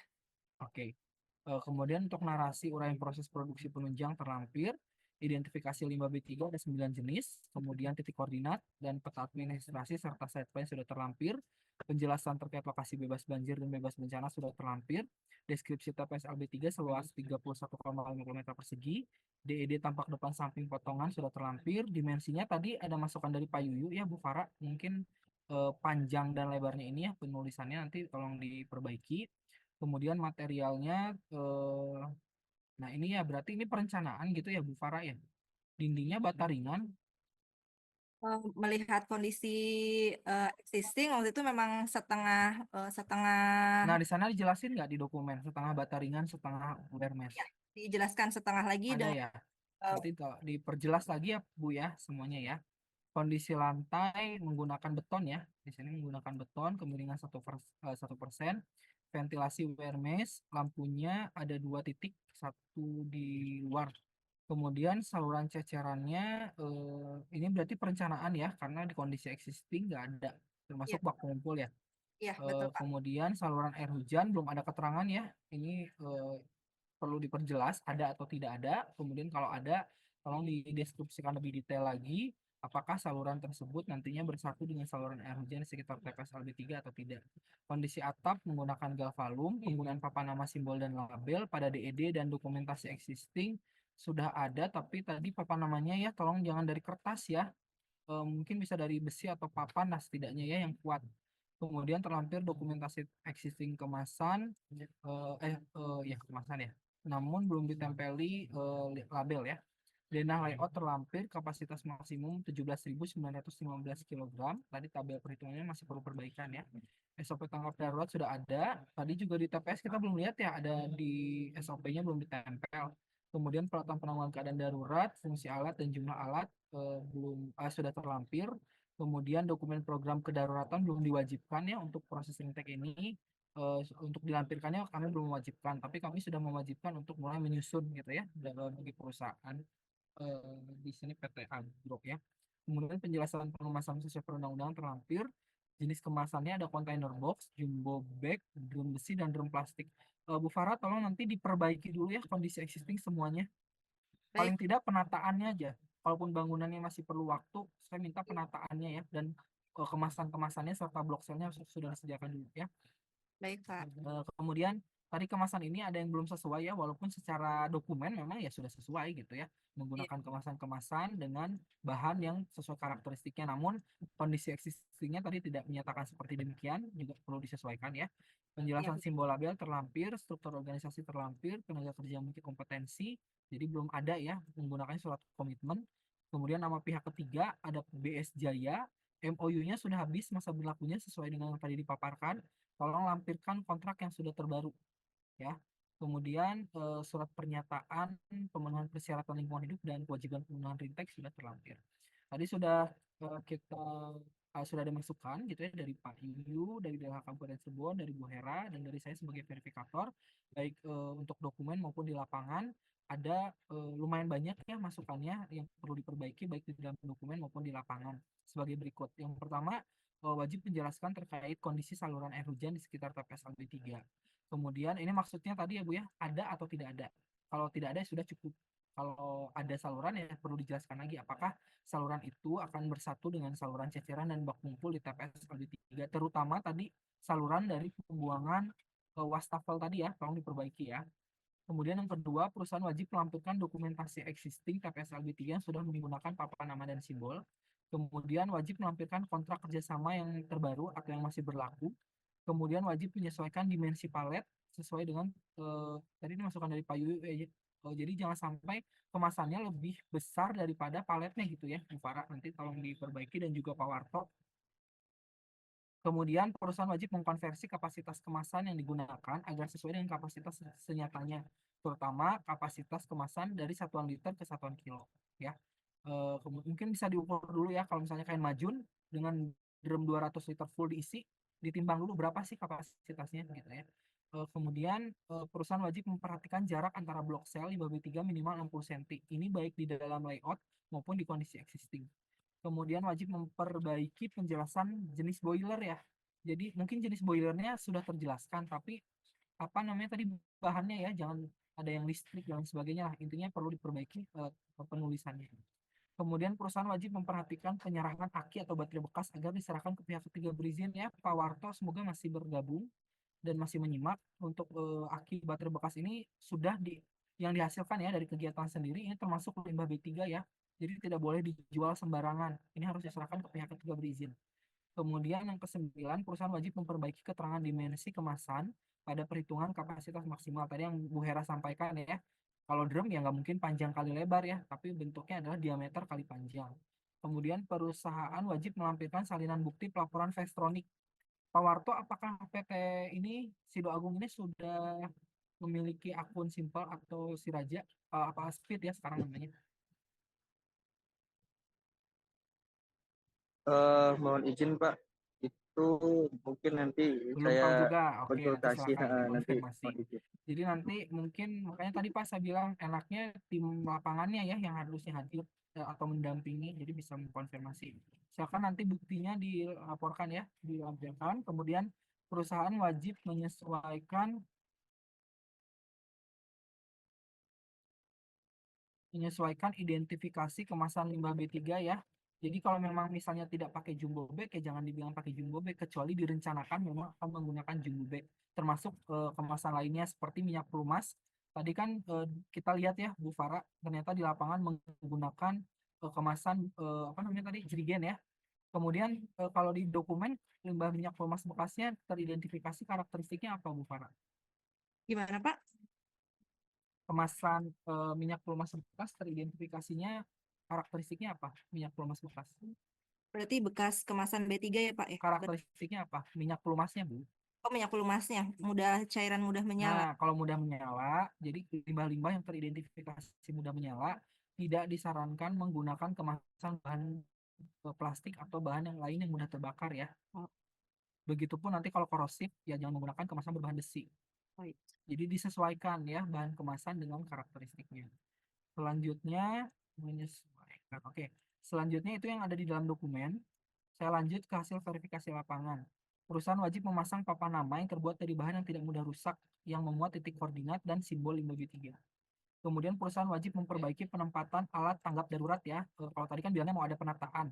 Oke. Kemudian untuk narasi uraian proses produksi penunjang terlampir, identifikasi limbah B3 ada 9 jenis, kemudian titik koordinat dan peta administrasi serta site plan sudah terlampir, penjelasan terkait lokasi bebas banjir dan bebas bencana sudah terlampir, deskripsi TPS LB3 seluas 31,5 meter persegi, DED tampak depan samping potongan sudah terlampir, dimensinya tadi ada masukan dari Pak Yuyu ya Bu Farah, mungkin panjang dan lebarnya ini ya penulisannya nanti tolong diperbaiki. Kemudian materialnya, nah ini ya berarti ini perencanaan gitu ya Bu Farah ya. Dindingnya bata ringan. Melihat kondisi existing waktu itu memang setengah Nah di sana dijelasin nggak di dokumen setengah bata ringan, setengah Hermes. ya, dijelaskan setengah lagi Ada ya. Berarti diperjelas lagi ya Bu ya semuanya ya. Kondisi lantai menggunakan beton ya. Di sini menggunakan beton, kemiringan 1%. Ventilasi Hermes, lampunya ada 2 titik, satu di luar. Kemudian saluran cecerannya ini berarti perencanaan ya, karena di kondisi existing nggak ada, termasuk bak pengumpul ya. Iya, betul Pak. Kemudian saluran air hujan belum ada keterangan ya. Ini perlu diperjelas ada atau tidak ada. Kemudian kalau ada, tolong dideskripsikan lebih detail lagi. Apakah saluran tersebut nantinya bersatu dengan saluran air hujan di sekitar TPS LB3 atau tidak. Kondisi atap menggunakan galvalum, penggunaan papan nama simbol dan label pada DED dan dokumentasi existing sudah ada, tapi tadi papan namanya ya tolong jangan dari kertas ya. Mungkin bisa dari besi atau papan lah setidaknya ya yang kuat. Kemudian terlampir dokumentasi existing kemasan, ya kemasan ya. Namun belum ditempeli label ya. Denah layout terlampir, kapasitas maksimum 17.915 kg. Tadi tabel perhitungannya masih perlu perbaikan ya. SOP tanggap darurat sudah ada. Tadi juga di TPS kita belum lihat ya, ada di SOP-nya belum ditempel. Kemudian peralatan penanggulangan keadaan darurat, fungsi alat dan jumlah alat sudah terlampir. Kemudian dokumen program kedaruratan belum diwajibkan ya untuk proses intake ini. Untuk dilampirkannya kami belum mewajibkan, tapi kami sudah mewajibkan untuk mulai menyusun gitu ya dalam bagi perusahaan di sini PT Agro ya. Kemudian penjelasan pengemasan sesuai perundang-undangan terlampir. Jenis kemasannya ada container box, jumbo bag, drum besi, dan drum plastik. Bu Farah, tolong nanti diperbaiki dulu ya kondisi existing semuanya. Paling Baik, tidak penataannya aja. Kalaupun bangunannya masih perlu waktu, saya minta penataannya ya, dan kemasan-kemasannya serta blok selnya sudah disediakan dulu ya. baik Pak. Kemudian tadi kemasan ini ada yang belum sesuai ya, walaupun secara dokumen memang ya sudah sesuai gitu ya, Iya, menggunakan kemasan-kemasan dengan bahan yang sesuai karakteristiknya. Namun kondisi existingnya tadi tidak menyatakan seperti demikian, juga perlu disesuaikan ya. iya, Penjelasan simbol label terlampir, struktur organisasi terlampir, tenaga kerja multi kompetensi, jadi belum ada ya menggunakan surat komitmen. Kemudian nama pihak ketiga ada BS Jaya, MOU-nya sudah habis masa berlakunya sesuai dengan yang tadi dipaparkan. Tolong lampirkan kontrak yang sudah terbaru ya. Kemudian surat pernyataan pemenuhan persyaratan lingkungan hidup dan kewajiban pemenuhan rintek sudah terlampir. Tadi sudah sudah ada masukan gitu ya dari Pak Yuyu, dari DLH Kabupaten Cirebon, dari Bu Hera, dan dari saya sebagai verifikator, baik untuk dokumen maupun di lapangan. Ada lumayan banyak ya masukannya yang perlu diperbaiki baik di dalam dokumen maupun di lapangan. Sebagai berikut. Yang pertama, wajib menjelaskan terkait kondisi saluran air hujan di sekitar TPS LB 3. Kemudian ini maksudnya tadi ya Bu ya, ada atau tidak ada. Kalau tidak ada sudah cukup. Kalau ada saluran ya perlu dijelaskan lagi apakah saluran itu akan bersatu dengan saluran ceceran dan bak kumpul di TPS LB 3, terutama tadi saluran dari pembuangan wastafel tadi ya, tolong diperbaiki ya. Kemudian yang kedua, perusahaan wajib melampirkan dokumentasi existing TPS LB 3 yang sudah menggunakan papan nama dan simbol. Kemudian wajib melampirkan kontrak kerjasama yang terbaru atau yang masih berlaku. Kemudian wajib menyesuaikan dimensi palet sesuai dengan tadi ini masukan dari Pak Yuyu. Jadi jangan sampai kemasannya lebih besar daripada paletnya gitu ya, Bu Farah. Nanti tolong diperbaiki dan juga Pak Warto. Kemudian perusahaan wajib mengkonversi kapasitas kemasan yang digunakan agar sesuai dengan kapasitas senyatanya, terutama kapasitas kemasan dari satuan liter ke satuan kilo. Ya, mungkin bisa diukur dulu ya kalau misalnya kain majun dengan drum 200 liter full diisi, ditimbang dulu berapa sih kapasitasnya gitu ya. Kemudian perusahaan wajib memperhatikan jarak antara blok sel 5B3 minimal 60 cm. Ini baik di dalam layout maupun di kondisi existing. Kemudian wajib memperbaiki penjelasan jenis boiler ya. Jadi mungkin jenis boilernya sudah terjelaskan, tapi apa namanya tadi bahannya ya, jangan ada yang listrik dan sebagainya lah. Intinya perlu diperbaiki penulisannya. Kemudian perusahaan wajib memperhatikan penyerahan aki atau baterai bekas agar diserahkan ke pihak ketiga berizin ya. Pak Warto semoga masih bergabung dan masih menyimak. Untuk aki baterai bekas ini sudah yang dihasilkan ya dari kegiatan sendiri, ini termasuk limbah B3 ya. Jadi tidak boleh dijual sembarangan. Ini harus diserahkan ke pihak ketiga berizin. Kemudian yang ke-9, perusahaan wajib memperbaiki keterangan dimensi kemasan pada perhitungan kapasitas maksimal. Tadi yang Bu Hera sampaikan ya. Kalau drum ya nggak mungkin panjang kali lebar ya, tapi bentuknya adalah diameter kali panjang. Kemudian perusahaan wajib melampirkan salinan bukti pelaporan Vestronik. Pak Warto, apakah PT ini, Sido Agung ini sudah memiliki akun simpel atau Siraja, apa Speed ya sekarang namanya? Mohon izin Pak, itu mungkin nanti Belum tahu saya juga. Oke, nanti konsultasi, silakan nanti dikonfirmasi. mohon izin. Jadi nanti mungkin makanya tadi Pak saya bilang enaknya tim lapangannya ya yang harusnya hadir atau mendampingi, jadi bisa mengkonfirmasi. Silakan nanti buktinya dilaporkan ya, dilampirkan. Kemudian perusahaan wajib menyesuaikan identifikasi kemasan limbah B3 ya. Jadi kalau memang misalnya tidak pakai jumbo bag ya jangan dibilang pakai jumbo bag, kecuali direncanakan memang akan menggunakan jumbo bag. Termasuk kemasan lainnya seperti minyak pelumas. Tadi kan kita lihat ya Bu Farah, ternyata di lapangan menggunakan kemasan apa namanya tadi, jerigen ya. Kemudian kalau di dokumen limbah minyak pelumas bekasnya teridentifikasi karakteristiknya apa Bu Farah? Gimana Pak? Kemasan minyak pelumas bekas teridentifikasinya karakteristiknya apa? Minyak pelumas bekas. Berarti bekas kemasan B3 ya Pak ya? Karakteristiknya apa? Minyak pelumasnya, Bu. Oh, minyak pelumasnya, cairan mudah menyala. Nah, kalau mudah menyala, jadi limbah-limbah yang teridentifikasi mudah menyala tidak disarankan menggunakan kemasan bahan plastik atau bahan yang lain yang mudah terbakar ya. Oh, Begitupun nanti kalau korosif, ya jangan menggunakan kemasan berbahan besi. oh, iya. Jadi disesuaikan ya bahan kemasan dengan karakteristiknya. Selanjutnya menyesuaikan. Oke, selanjutnya itu yang ada di dalam dokumen. Saya lanjut ke hasil verifikasi lapangan. Perusahaan wajib memasang papan nama yang terbuat dari bahan yang tidak mudah rusak, yang memuat titik koordinat dan simbol limbah B3. Kemudian perusahaan wajib memperbaiki penempatan alat tanggap darurat ya. Kalau tadi kan bilangnya mau ada penataan,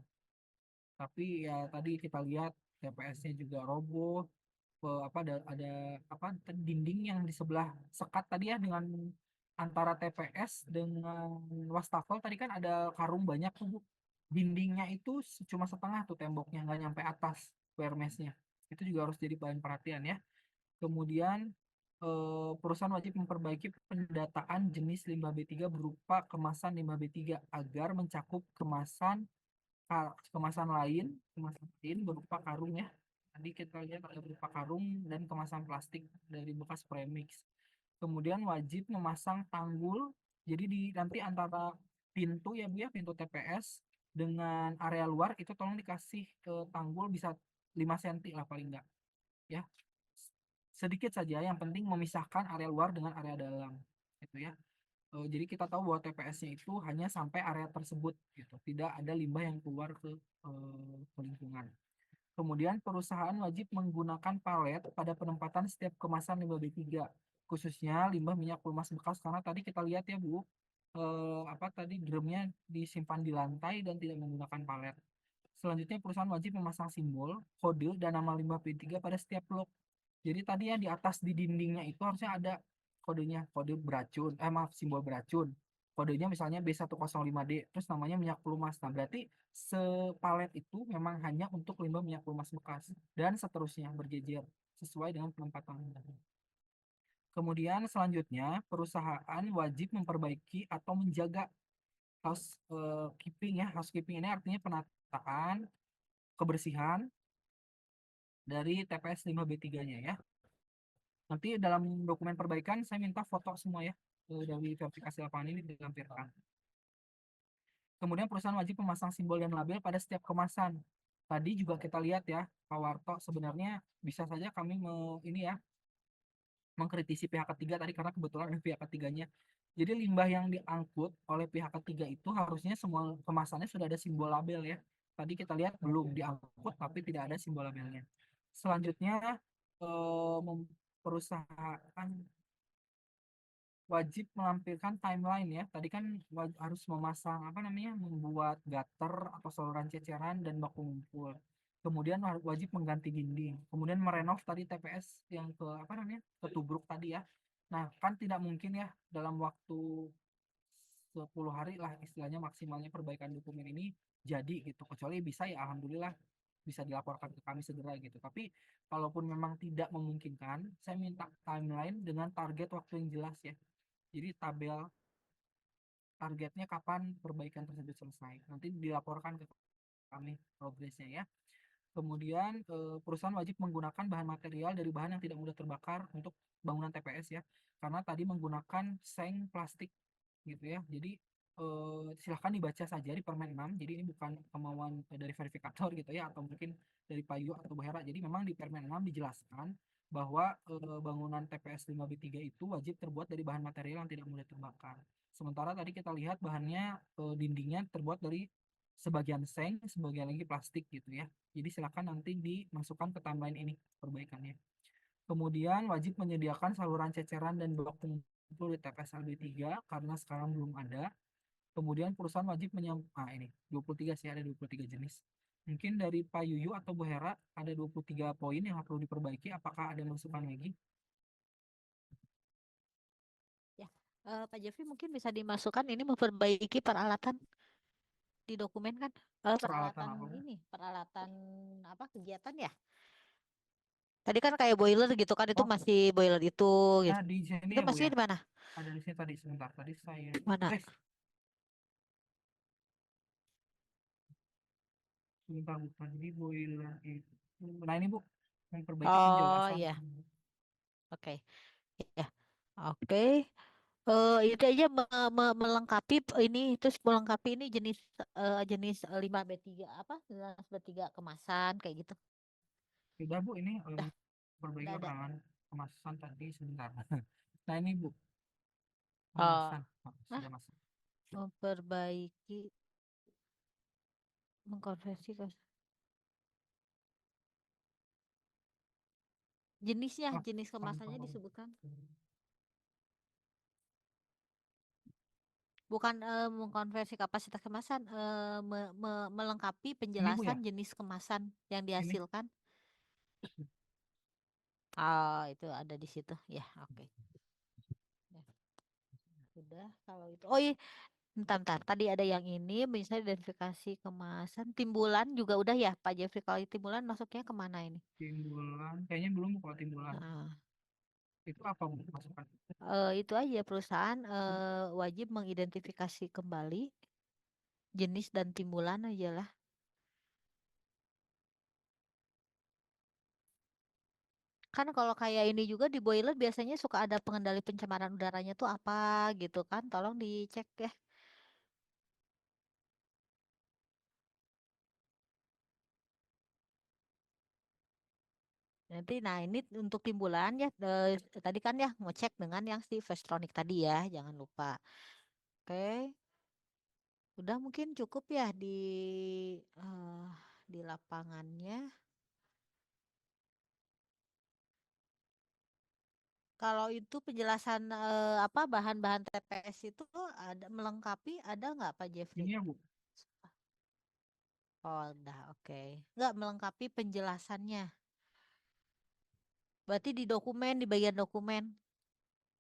tapi ya tadi kita lihat TPS-nya juga roboh. Ada apa dinding yang di sebelah sekat tadi ya, dengan antara TPS dengan wastafel tadi kan ada karung banyak tuh Bu. Dindingnya itu cuma setengah tuh temboknya, nggak nyampe atas WRMS-nya. Itu juga harus jadi bahan perhatian ya. Kemudian perusahaan wajib memperbaiki pendataan jenis limbah B3 berupa kemasan limbah B3 agar mencakup kemasan lain berupa karung ya. Tadi kita lihat ada berupa karung dan kemasan plastik dari bekas premix. Kemudian wajib memasang tanggul. Jadi nanti antara pintu ya Bu ya, pintu TPS dengan area luar itu tolong dikasih tanggul bisa 5 cm lah paling enggak. Ya. Sedikit saja, yang penting memisahkan area luar dengan area dalam. Gitu ya. Jadi kita tahu bahwa TPS-nya itu hanya sampai area tersebut gitu. Tidak ada limbah yang keluar ke lingkungan. Kemudian perusahaan wajib menggunakan palet pada penempatan setiap kemasan limbah B3, khususnya limbah minyak pelumas bekas, karena tadi kita lihat ya Bu, tadi drumnya disimpan di lantai dan tidak menggunakan palet. Selanjutnya perusahaan wajib memasang simbol, kode, dan nama limbah B3 pada setiap blok. Jadi tadi ya di atas di dindingnya itu harusnya ada kodenya, kode beracun, simbol beracun. Kodenya misalnya B105D, terus namanya minyak pelumas. Nah, berarti sepalet itu memang hanya untuk limbah minyak pelumas bekas dan seterusnya berjejer sesuai dengan penempatan. Kemudian selanjutnya perusahaan wajib memperbaiki atau menjaga housekeeping ya. Housekeeping ini artinya penataan, kebersihan dari TPS limbah B3-nya ya. Nanti dalam dokumen perbaikan saya minta foto semua ya dari verifikasi lapangan ini dilampirkan. Kemudian perusahaan wajib memasang simbol dan label pada setiap kemasan. Tadi juga kita lihat ya, Pak Warto, sebenarnya bisa saja kami mengkritisi pihak ketiga tadi karena kebetulan ada pihak ketiganya. Jadi limbah yang diangkut oleh pihak ketiga itu harusnya semua kemasannya sudah ada simbol label ya. Tadi kita lihat belum diangkut tapi tidak ada simbol labelnya. Selanjutnya perusahaan wajib melampirkan timeline ya. Tadi kan harus memasang membuat gutter atau saluran ceceran dan baku ngumpul. Kemudian wajib mengganti dinding. Kemudian merenov tadi TPS yang ketubruk tadi ya. Nah, kan tidak mungkin ya dalam waktu 10 hari lah istilahnya maksimalnya perbaikan dokumen ini jadi gitu. Kecuali bisa ya alhamdulillah bisa dilaporkan ke kami segera gitu. Tapi kalaupun memang tidak memungkinkan, saya minta timeline dengan target waktu yang jelas ya. Jadi tabel targetnya kapan perbaikan tersebut selesai. Nanti dilaporkan ke kami progresnya ya. Kemudian perusahaan wajib menggunakan bahan material dari bahan yang tidak mudah terbakar untuk bangunan TPS ya. Karena tadi menggunakan seng plastik gitu ya. Jadi silahkan dibaca saja di Permen 6. Jadi ini bukan kemauan dari verifikator gitu ya, atau mungkin dari Pak Yu atau Bu Hera. Jadi memang di Permen 6 dijelaskan bahwa bangunan TPS 5B3 itu wajib terbuat dari bahan material yang tidak mudah terbakar. Sementara tadi kita lihat bahannya dindingnya terbuat dari sebagian seng, sebagian lagi plastik gitu ya. Jadi silakan nanti dimasukkan ke timeline ini perbaikannya. Kemudian wajib menyediakan saluran ceceran dan bak pengumpul di TPS LB3 karena sekarang belum ada. Kemudian perusahaan wajib ini 23 sih, ada 23 jenis. Mungkin dari Pak Yuyu atau Bu Hera ada 23 poin yang perlu diperbaiki. Apakah ada masukan lagi? Ya, Pak Jeffrey mungkin bisa dimasukkan ini memperbaiki peralatan di dokumen kan. Peralatan apa? Peralatan apa kegiatan ya? Tadi kan kayak boiler gitu kan, itu Oh. masih boiler itu gitu. Nah, di sini Itu ya Bu masih ya. di mana? Ada di sini tadi sebentar. Tadi saya. Mana? Sebentar Bu. Jadi boiler itu. Nah ini Bu. memperbaiki Oh penjelasan. ya, oke. Ya, oke. Itu aja melengkapi ini, terus melengkapi ini jenis jenis 5B3 apa? 5B3 kemasan kayak gitu. Sudah Bu, ini perbaiki Udah ada. lapangan kemasan tadi sebentar. Nah ini Bu, Oh, kemasan. ah, Sudah masuk. memperbaiki, mengkonversi ke jenisnya, Oh, jenis kemasannya paham. disebutkan. Bukan mengkonversi kapasitas kemasan, melengkapi Ini Bu ya, penjelasan jenis kemasan yang ini. dihasilkan. Oh, itu ada di situ. Ya, oke. Ya, sudah kalau itu. Oh iya, bentar. Tadi ada yang ini, misalnya identifikasi kemasan, timbulan juga udah ya, Pak Jeffrey. Kalau timbulan masuknya kemana ini? Timbulan, kayaknya belum Bu, kalau timbulan. Nah, Itu apa Bu masukan? itu aja perusahaan wajib mengidentifikasi kembali jenis dan timbulan aja lah. Kan kalau kayak ini juga di boiler biasanya suka ada pengendali pencemaran udaranya tuh apa gitu kan. Tolong dicek ya. Nanti, nah ini untuk timbulan ya. Tadi kan ya ngecek dengan yang si Vestronic tadi ya. Jangan lupa. Oke. Udah mungkin cukup ya eh, di lapangannya. Kalau itu penjelasan apa bahan-bahan TPS itu ada melengkapi ada nggak Pak Jeffrey? Ini ya Bu, Oh, udah oke. Nggak melengkapi penjelasannya. Berarti di dokumen, di bagian dokumen,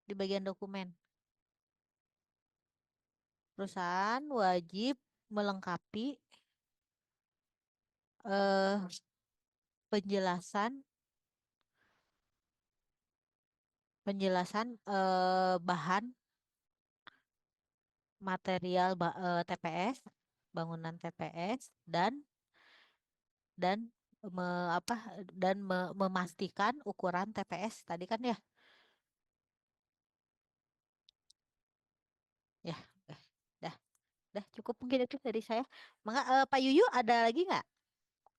di bagian dokumen. Perusahaan wajib melengkapi eh penjelasan penjelasan bahan material TPS, bangunan TPS dan apa dan memastikan ukuran TPS tadi kan ya. Ya, eh, dah cukup mungkin itu dari saya. Maka Pak Yuyu ada lagi nggak?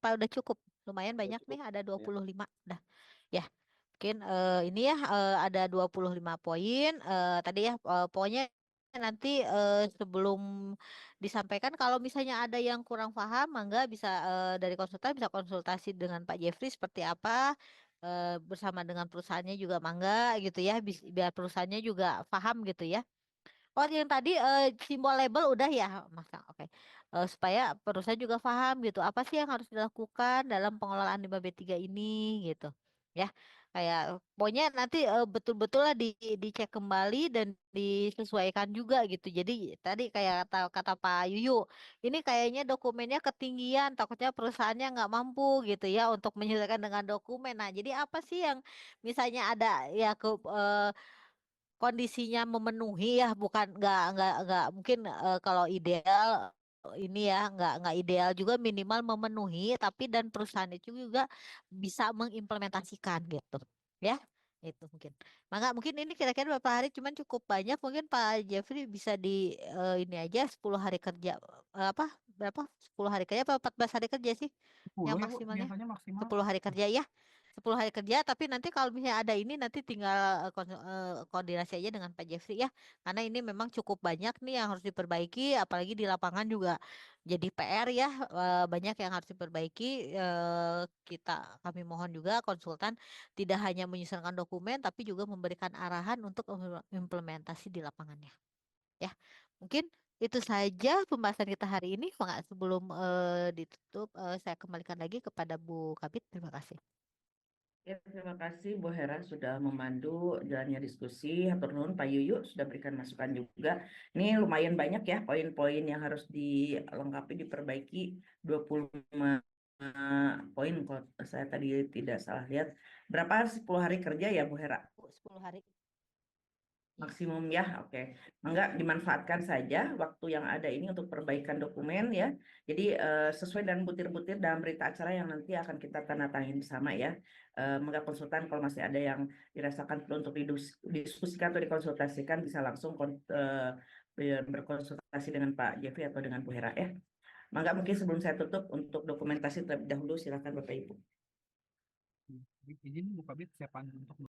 Pak udah cukup. Lumayan Udah banyak cukup. nih, ada Ya. 25. Dah. Ya, mungkin ini ya ada 25 poin. Tadi ya pokoknya nanti sebelum disampaikan kalau misalnya ada yang kurang paham, mangga bisa dari konsultan bisa konsultasi dengan Pak Jeffrey seperti apa bersama dengan perusahaannya juga mangga gitu ya, biar perusahaannya juga paham gitu ya. Oh, yang tadi simbol label udah ya, Mas. Oke. Supaya perusahaan juga paham gitu, apa sih yang harus dilakukan dalam pengelolaan 5B3 ini gitu. Ya. Kayak pokoknya nanti betul-betul lah dicek kembali dan disesuaikan juga gitu. Jadi tadi kayak kata Pak Yuyu, ini kayaknya dokumennya ketinggian, takutnya perusahaannya nggak mampu gitu ya untuk menyesuaikan dengan dokumen. Nah, jadi apa sih yang misalnya ada ya kondisinya memenuhi ya bukan nggak mungkin kalau ideal ini ya nggak ideal juga minimal memenuhi tapi dan perusahaan itu juga bisa mengimplementasikan gitu ya itu mungkin mungkin ini kira-kira berapa hari cuman cukup banyak mungkin Pak Jeffrey bisa di ini aja 10 hari kerja apa berapa 10 hari kerja apa 14 hari kerja sih 10 yang ya Bu, maksimalnya biasanya maksimal. 10 hari kerja ya 10 hari kerja, tapi nanti kalau misalnya ada ini nanti tinggal koordinasi aja dengan Pak Jeffrey ya. Karena ini memang cukup banyak nih yang harus diperbaiki, apalagi di lapangan juga jadi PR ya, banyak yang harus diperbaiki. Kami mohon juga konsultan tidak hanya menyusunkan dokumen, tapi juga memberikan arahan untuk implementasi di lapangannya. Ya, mungkin itu saja pembahasan kita hari ini. Sebelum ditutup, saya kembalikan lagi kepada Bu Kabit. Terima kasih. Ya, terima kasih Bu Hera sudah memandu jalannya diskusi. Hatur nuhun Pak Yuyu sudah berikan masukan juga. Ini lumayan banyak ya poin-poin yang harus dilengkapi, diperbaiki. 25 poin kalau saya tadi tidak salah lihat. Berapa 10 hari kerja ya Bu Hera? 10 hari. Maksimum ya, oke. Enggak, dimanfaatkan saja waktu yang ada ini untuk perbaikan dokumen ya. Jadi sesuai dengan butir-butir dalam berita acara yang nanti akan kita tanda tangani bersama ya. Enggak, konsultan kalau masih ada yang dirasakan perlu untuk didiskusikan atau dikonsultasikan bisa langsung berkonsultasi dengan Pak Jeffrey atau dengan Bu Hera ya. Mangga, mungkin sebelum saya tutup untuk dokumentasi terlebih dahulu silakan Bapak Ibu. Izin Bu Kabit, siapaan untuk